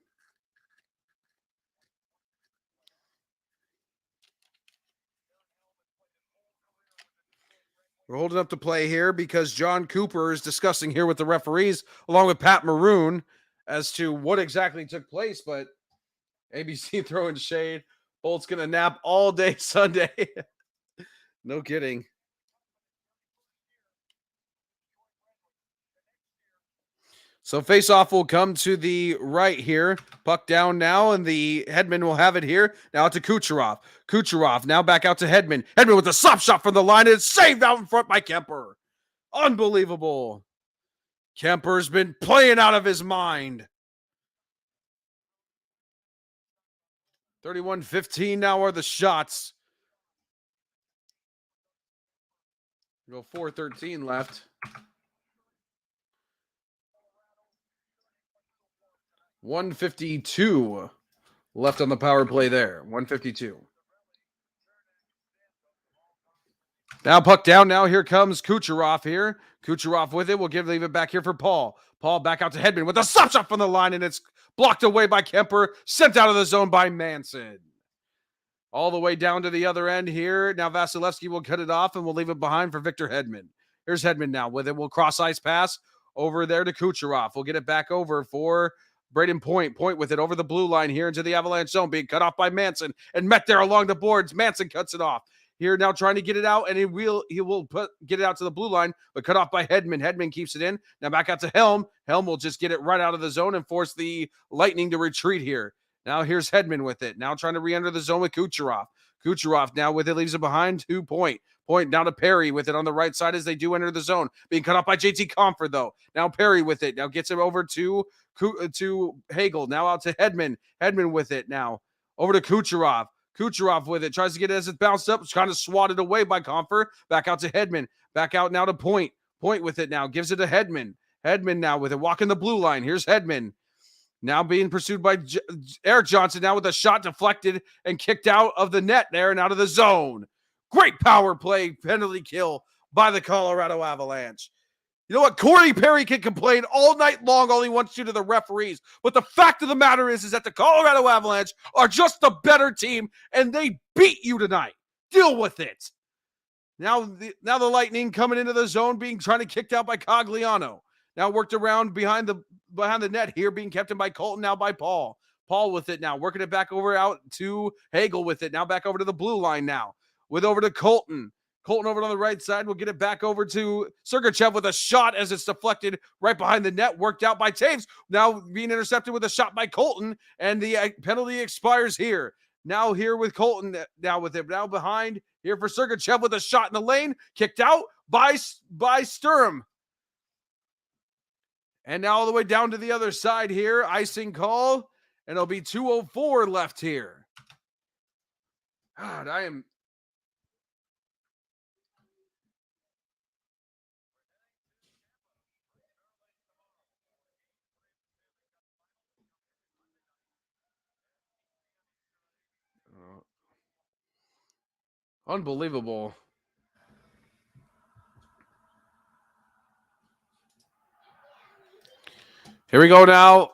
We're holding up the play here because John Cooper is discussing here with the referees along with Pat Maroon as to what exactly took place, but ABC throwing shade. Bolt's going to nap all day Sunday. No kidding. So face-off will come to the right here. Puck down now, and the Hedman will have it here. Now out to Kucherov. Kucherov now back out to Hedman. Hedman with a slap shot from the line, and it's saved out in front by Kemper. Unbelievable. Kemper's been playing out of his mind. 31-15 now are the shots. Go 4:13 left. 152 left on the power play there. 152. Now puck down. Now here comes Kucherov here. Kucherov with it. We'll leave it back here for Paul. Paul back out to Hedman with a slap shot from the line, and it's blocked away by Kemper. Sent out of the zone by Manson. All the way down to the other end here. Now Vasilevsky will cut it off, and we'll leave it behind for Victor Hedman. Here's Hedman now with it. We'll cross ice pass over there to Kucherov. We'll get it back over for Braden Point. Point with it over the blue line here into the Avalanche zone, being cut off by Manson and met there along the boards. Manson cuts it off. Here now trying to get it out, and he will get it out to the blue line, but cut off by Hedman. Hedman keeps it in. Now back out to Helm. Helm will just get it right out of the zone and force the Lightning to retreat here. Now here's Hedman with it. Now trying to re-enter the zone with Kucherov. Kucherov now with it, leaves it behind to Point. Point down to Perry with it on the right side as they do enter the zone. Being cut off by JT Comfort, though. Now Perry with it. Now gets it over to Hagel. Now out to Hedman. Hedman with it now. Over to Kucherov. Kucherov with it. Tries to get it as it's bounced up. It's kind of swatted away by Comfort. Back out to Hedman. Back out now to Point. Point with it now. Gives it to Hedman. Hedman now with it. Walking the blue line. Here's Hedman. Now being pursued by Eric Johnson. Now with a shot deflected and kicked out of the net there and out of the zone. Great power play penalty kill by the Colorado Avalanche. You know what? Corey Perry can complain all night long, all he wants to the referees. But the fact of the matter is that the Colorado Avalanche are just the better team, and they beat you tonight. Deal with it. Now the Lightning coming into the zone, being trying to kicked out by Cogliano. Now worked around behind the net here, being kept in by Colton, now by Paul. Paul with it now, working it back over out to Hagel with it. Now back over to the blue line now. With over to Colton. Colton over on the right side. We'll get it back over to Sergachev with a shot as it's deflected right behind the net. Worked out by Taves. Now being intercepted with a shot by Colton. And the penalty expires here. Now here with Colton. Now with it. Now behind here for Sergachev with a shot in the lane. Kicked out by Sturm. And now all the way down to the other side here. Icing call. And it'll be 2:04 left here. God, I am... Unbelievable. Here we go now.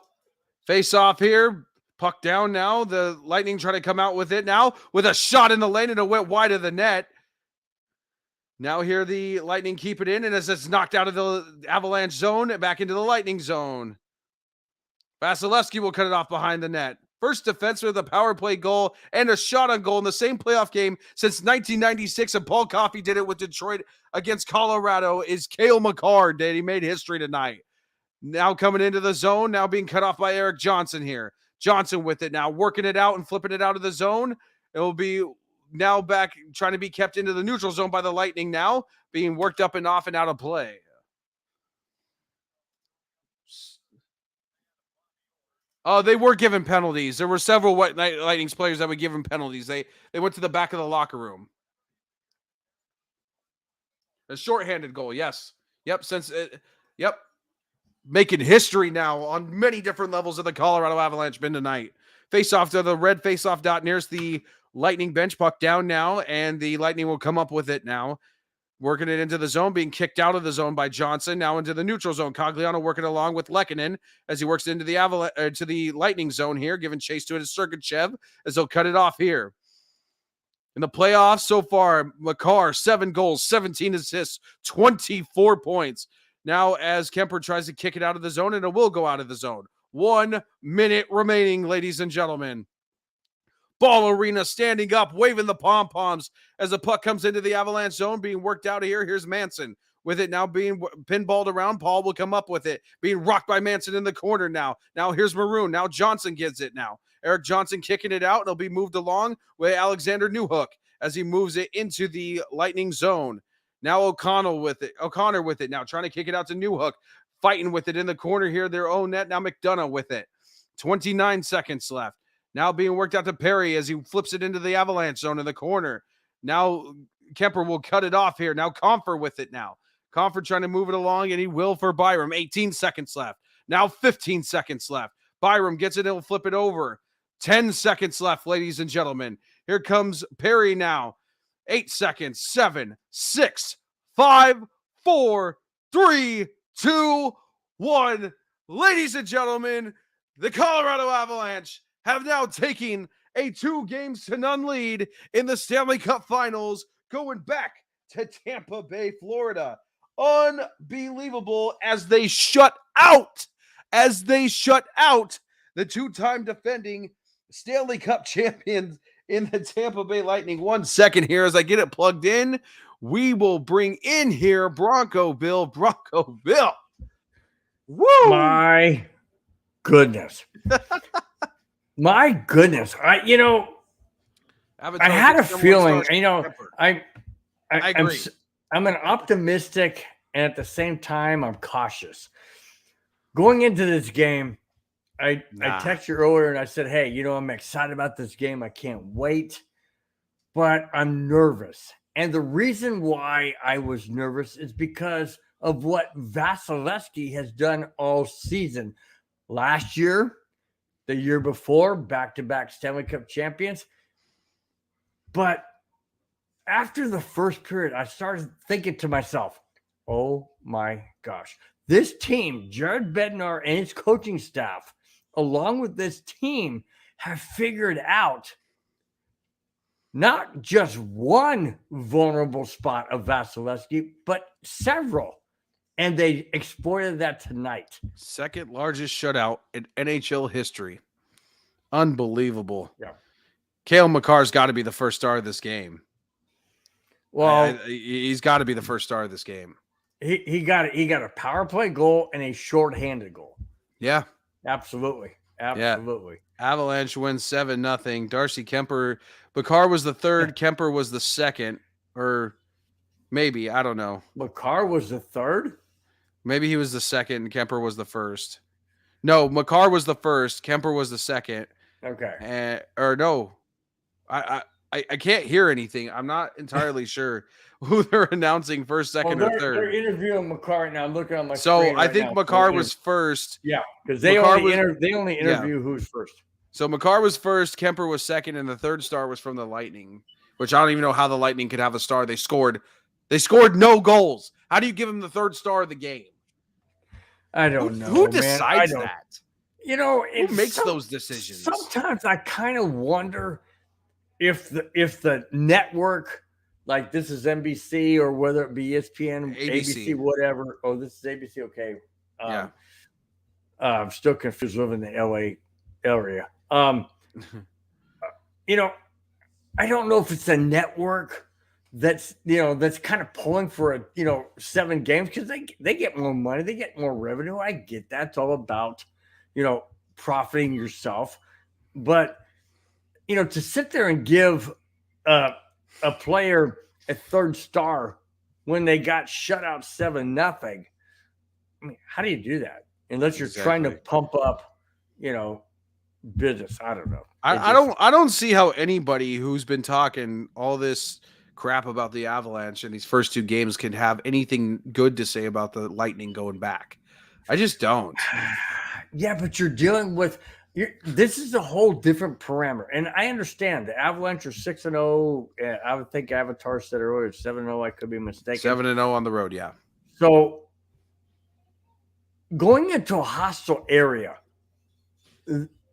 Face off here. Puck down now. The Lightning try to come out with it now with a shot in the lane, and it went wide of the net. Now here the Lightning keep it in, and as it's knocked out of the Avalanche zone, back into the Lightning zone. Vasilevsky will cut it off behind the net. First defenseman with a power play goal and a shot on goal in the same playoff game since 1996, and Paul Coffey did it with Detroit against Colorado, is Cale Makar. He made history tonight. Now coming into the zone, now being cut off by Eric Johnson here. Johnson with it now, working it out and flipping it out of the zone. It will be now back, trying to be kept into the neutral zone by the Lightning now, being worked up and off and out of play. Oh, they were given penalties. There were several Lightning's players that were given penalties. They went to the back of the locker room. A shorthanded goal, yes. Yep, yep. Making history now on many different levels of the Colorado Avalanche been tonight. Face off to the red face-off dot nearest the Lightning bench. Puck down now, and the Lightning will come up with it now. Working it into the zone, being kicked out of the zone by Johnson. Now into the neutral zone. Cogliano working along with Lehkonen as he works into the to the Lightning zone here, giving chase to it as Sergachev as they'll cut it off here. In the playoffs so far, Makar, 7 goals, 17 assists, 24 points. Now as Kemper tries to kick it out of the zone, and it will go out of the zone. 1 minute remaining, ladies and gentlemen. Ball Arena standing up, waving the pom-poms as the puck comes into the Avalanche zone, being worked out here. Here's Manson with it now being pinballed around. Paul will come up with it, being rocked by Manson in the corner now. Now here's Maroon. Now Johnson gets it now. Eric Johnson kicking it out, and it'll be moved along with Alexander Newhook as he moves it into the Lightning zone. Now O'Connor with it now, trying to kick it out to Newhook, fighting with it in the corner here, their own net. Now McDonough with it. 29 seconds left. Now being worked out to Perry as he flips it into the Avalanche zone in the corner. Now Kemper will cut it off here. Now Comfer with it now. Comfer trying to move it along, and he will for Byram. 18 seconds left. Now 15 seconds left. Byram gets it, he'll flip it over. 10 seconds left, ladies and gentlemen. Here comes Perry now. 8 seconds. 7, 6, 5, 4, 3, 2, 1. Ladies and gentlemen, the Colorado Avalanche have now taken a 2-0 lead in the Stanley Cup Finals, going back to Tampa Bay, Florida. Unbelievable as they shut out the 2-time defending Stanley Cup champions in the Tampa Bay Lightning. 1 second here as I get it plugged in. We will bring in here Bronco Bill. Woo! My goodness. My goodness. I had a feeling, I agree. I'm an optimistic, and at the same time, I'm cautious. Going into this game, I texted you earlier and I said, hey, I'm excited about this game. I can't wait, but I'm nervous. And the reason why I was nervous is because of what Vasilevsky has done all season. Last year, the year before, back-to-back Stanley Cup champions. But after the first period, I started thinking to myself, oh my gosh, this team, Jared Bednar and his coaching staff, along with this team, have figured out not just one vulnerable spot of Vasilevsky, but several. And they exploited that tonight. Second largest shutout in NHL history. Unbelievable. Yeah. Cale Makar's got to be the first star of this game. Well, he's got to be the first star of this game. He got a power play goal and a shorthanded goal. Yeah. Absolutely. Absolutely. Yeah. Avalanche wins 7-0. Darcy Kemper. Makar was the third. Yeah. Kemper was the second. Or maybe. I don't know. Makar was the third? Maybe he was the second and Kemper was the first. No, Makar was the first. Kemper was the second. Okay. Or no. I can't hear anything. I'm not entirely sure who they're announcing first, second, or third. They're interviewing Makar right now. I'm looking on my screen. So I think Makar was first. Yeah, because they only interview who's first. So Makar was first, Kemper was second, and the third star was from the Lightning, which I don't even know how the Lightning could have a star. They scored no goals. How do you give them the third star of the game? I don't know. Who decides that? Who makes those decisions? Sometimes I kind of wonder if the network, like this is NBC or whether it be ESPN, ABC, whatever. Oh, this is ABC. Okay. Yeah. I'm still confused living in the LA area. I don't know if it's a network that's kind of pulling for 7 games because they get more money, they get more revenue. I get that. It's all about profiting yourself, but to sit there and give a player a third star when they got shut out 7-0, I mean, how do you do that unless you're trying to pump up business. I don't know. I don't see how anybody who's been talking all this crap about the Avalanche in these first 2 games can have anything good to say about the Lightning going back. I just don't. Yeah, but you're dealing with this is a whole different parameter, and I understand the Avalanche are 6-0. I would think Avatar said earlier 7-0. I could be mistaken. 7-0 on the road, yeah. So going into a hostile area,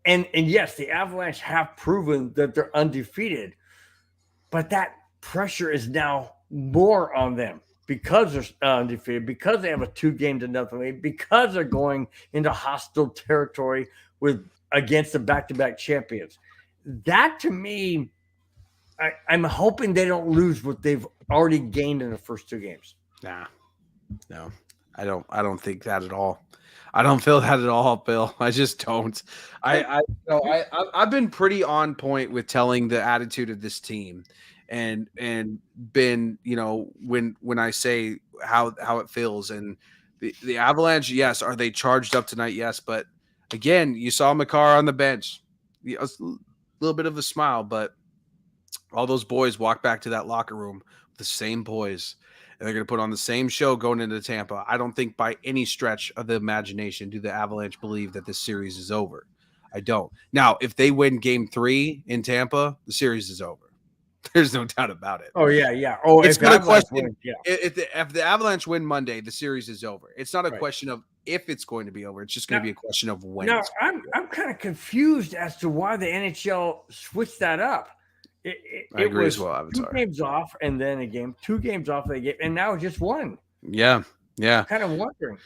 and yes, the Avalanche have proven that they're undefeated, but that pressure is now more on them because they're undefeated, because they have a 2-0 lead, because they're going into hostile territory against the back-to-back champions. That to me, I'm hoping they don't lose what they've already gained in the first 2 games. Nah, no, I don't think that at all. I don't feel that at all, Bill. I just don't. I've been pretty on point with telling the attitude of this team, and been, when I say how it feels, and the Avalanche, yes, are they charged up tonight? Yes, but again, you saw Makar on the bench, a little bit of a smile, but all those boys walk back to that locker room with the same poise. And they're going to put on the same show going into Tampa. I don't think by any stretch of the imagination do the Avalanche believe that this series is over. I don't. Now, if they win Game 3 in Tampa, the series is over. There's no doubt about it. Oh, yeah. Oh, it's not a question. Wins, yeah. If the Avalanche win Monday, the series is over. It's not a question of if it's going to be over. It's just going to be a question of when. Now, I'm kind of confused as to why the NHL switched that up. It agree was as well. 2 games off, and then a game, 2 games off of the game, and now just 1. Yeah. I'm kind of wondering.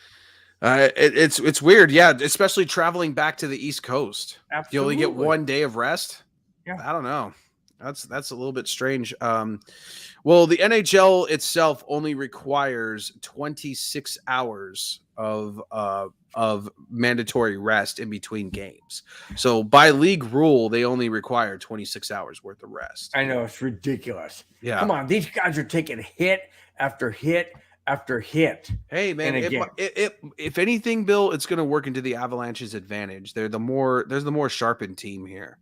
It's weird, yeah, especially traveling back to the East Coast. Absolutely. You only get 1 day of rest. Yeah. I don't know. That's a little bit strange. Well, the NHL itself only requires 26 hours of mandatory rest in between games. So by league rule, they only require 26 hours worth of rest. I know, it's ridiculous. Yeah. Come on, these guys are taking hit after hit after hit. Hey, man, if anything, Bill, it's going to work into the Avalanche's advantage. There's the more sharpened team here.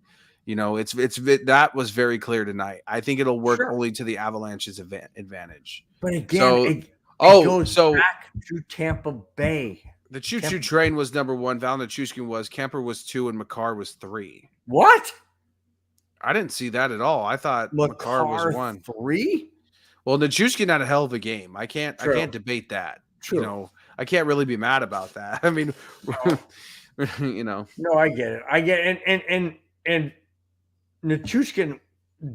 That was very clear tonight. I think it'll work only to the Avalanche's advantage. But again, it goes so back to Tampa Bay. The choo-choo train was number 1. Val Nichushkin was. Kemper was 2, and Makar was 3. What? I didn't see that at all. I thought Makar was 1. 3? Well, Nichushkin had a hell of a game. I can't debate that. True. I can't really be mad about that. I mean, No, I get it. And Nichushkin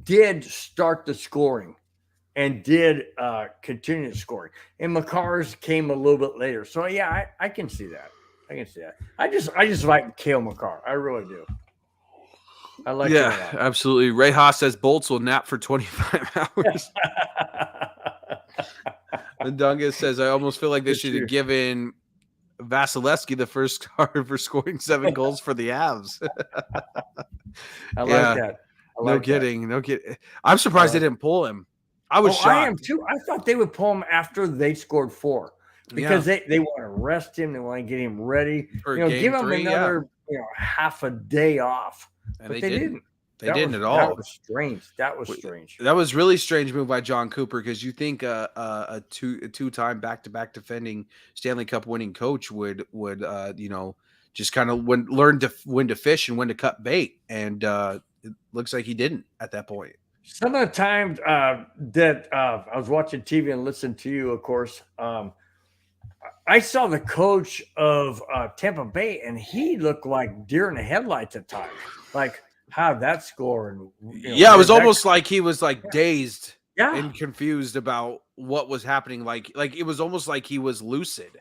did start the scoring and did continue scoring. And Makar's came a little bit later. So yeah, I can see that. I just like Cale Makar. I really do. I like him a lot. Absolutely. Ray Haas says Bolts will nap for 25 hours. And Dungus says, I almost feel like they should have given Vasilevsky the first card for scoring 7 goals for the Avs. I like that. No kidding. I'm surprised they didn't pull him. I was shocked. I am too. I thought they would pull him after they scored 4 because they want to rest him. They want to get him ready. For give him another half a day off. And but they didn't. They didn't at all. That was strange. That was really strange move by John Cooper, because you think a two-time back-to-back defending Stanley Cup winning coach would just kind of learn to when to fish and when to cut bait, and it looks like he didn't at that point. Some of the times that I was watching TV and listened to you, of course, I saw the coach of Tampa Bay, and he looked like deer in the headlights at times. Like, how that score? And it was almost like he was dazed and confused about what was happening. Like it was almost like he was lucid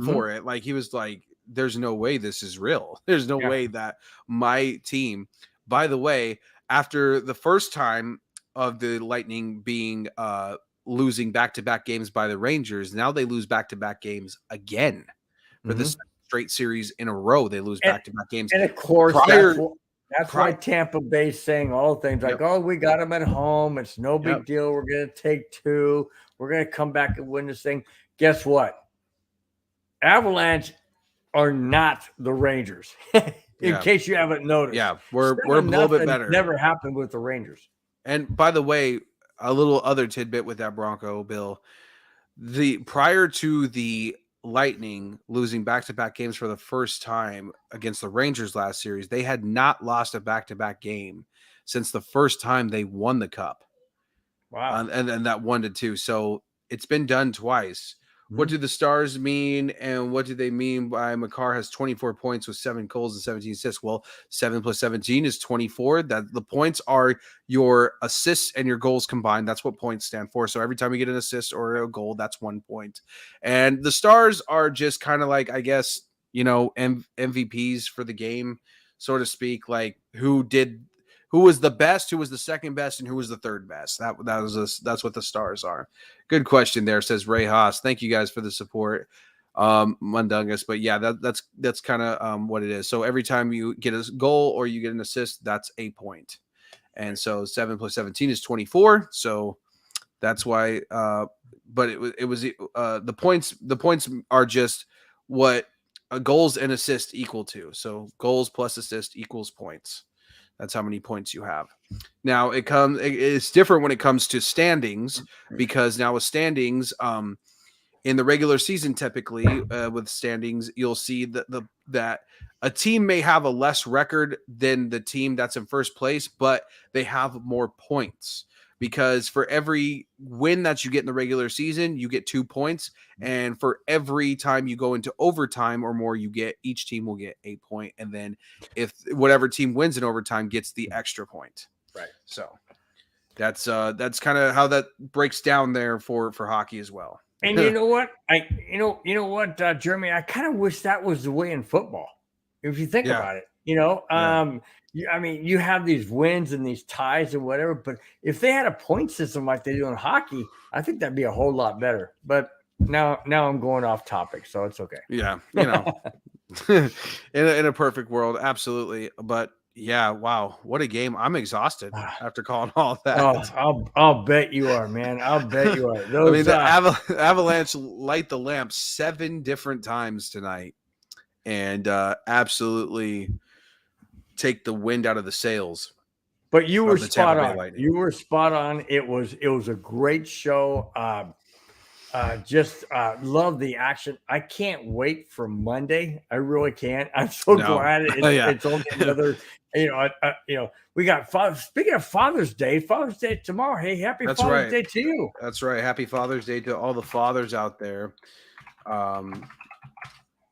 for it. Like he was like, "There's no way this is real. There's no way that my team." By the way, after the first time of the Lightning being losing back-to-back games by the Rangers, now they lose back-to-back games again for the second straight series in a row. They lose back-to-back games, and of course, that's why Tampa Bay's saying all things like, "Oh, we got them at home. It's no big deal. We're going to take 2. We're going to come back and win this thing." Guess what? Avalanche are not the Rangers. In Yeah. case you haven't noticed. Yeah, we're a little bit better. Never happened with the Rangers. And by the way, a little other tidbit with that Bronco, Bill. Prior to the Lightning losing back-to-back games for the first time against the Rangers last series, they had not lost a back-to-back game since the first time they won the Cup. Wow. And that 1-2. So it's been done twice. What do the Stars mean, and what do they mean by Makar has 24 points with 7 goals and 17 assists? Well, 7 plus 17 is 24. That the points are your assists and your goals combined. That's what points stand for. So every time you get an assist or a goal, that's 1 point. And the Stars are just kind of like, I guess, MVPs for the game, so to speak. Like who was the best, who was the second best, and who was the third best. That's what the Stars are. Good question there, says Ray Haas. Thank you guys for the support, Mundungus. But yeah, that's kind of what it is. So every time you get a goal or you get an assist, that's a point. And so 7 plus 17 is 24. So that's why. But it was the points. The points are just what goals and assist equal to. So goals plus assist equals points. That's how many points you have. Now it's different when it comes to standings, because now with standings, in the regular season, typically with standings, you'll see that a team may have a less record than the team that's in first place, but they have more points. Because for every win that you get in the regular season, you get 2 points. And for every time you go into overtime or more, each team will get a point. And then if whatever team wins in overtime gets the extra point. Right. So that's kind of how that breaks down there for hockey as well. And you know what? Jeremy, I kind of wish that was the way in football. If you think about it, you have these wins and these ties and whatever, but if they had a point system like they do in hockey, I think that'd be a whole lot better. But now I'm going off topic, so it's okay. Yeah, in a perfect world, absolutely. But yeah, wow, what a game! I'm exhausted after calling all that. Oh, I'll bet you are, man. I'll bet you are. The Avalanche light the lamp 7 different times tonight, and absolutely take the wind out of the sails. But you were spot on. You were spot on. It was a great show. Just love the action. I can't wait for Monday. I really can't. I'm so glad it's only another. We got speaking of Father's Day tomorrow. Hey, happy Father's Day to you. That's right. Happy Father's Day to all the fathers out there.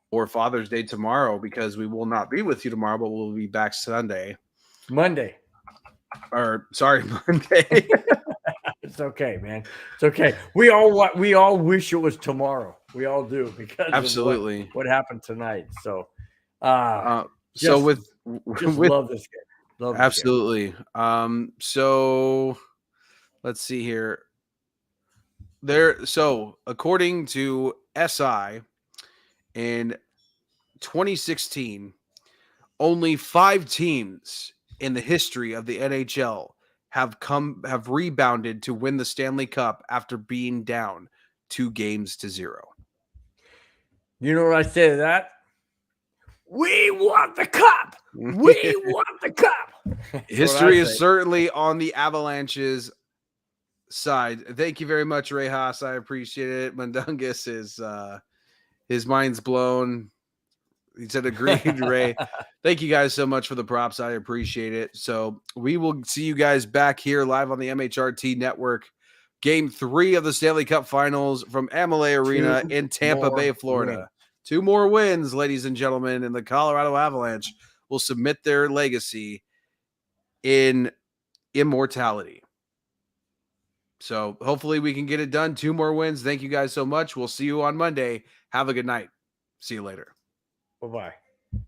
Or Father's Day tomorrow, because we will not be with you tomorrow, but we'll be back Monday. Monday. It's okay, man. It's okay. We all wish it was tomorrow. We all do, because absolutely of what happened tonight. So, love this game. Absolutely. So let's see here. So according to SI, in 2016, only 5 teams in the history of the NHL have rebounded to win the Stanley Cup after being down 2-0. You know what I say to that? We want the cup. We want the cup. History is certainly on the Avalanche's side. Thank you very much, Ray Haas. I appreciate it. Mundungus is his mind's blown. He said, agreed, Ray. Thank you guys so much for the props. I appreciate it. So we will see you guys back here live on the MHRT Network. Game 3 of the Stanley Cup Finals from Amalie Arena in Tampa Bay, Florida. 2 more wins, ladies and gentlemen, and the Colorado Avalanche will submit their legacy in immortality. So hopefully we can get it done. 2 more wins. Thank you guys so much. We'll see you on Monday. Have a good night. See you later. Bye-bye.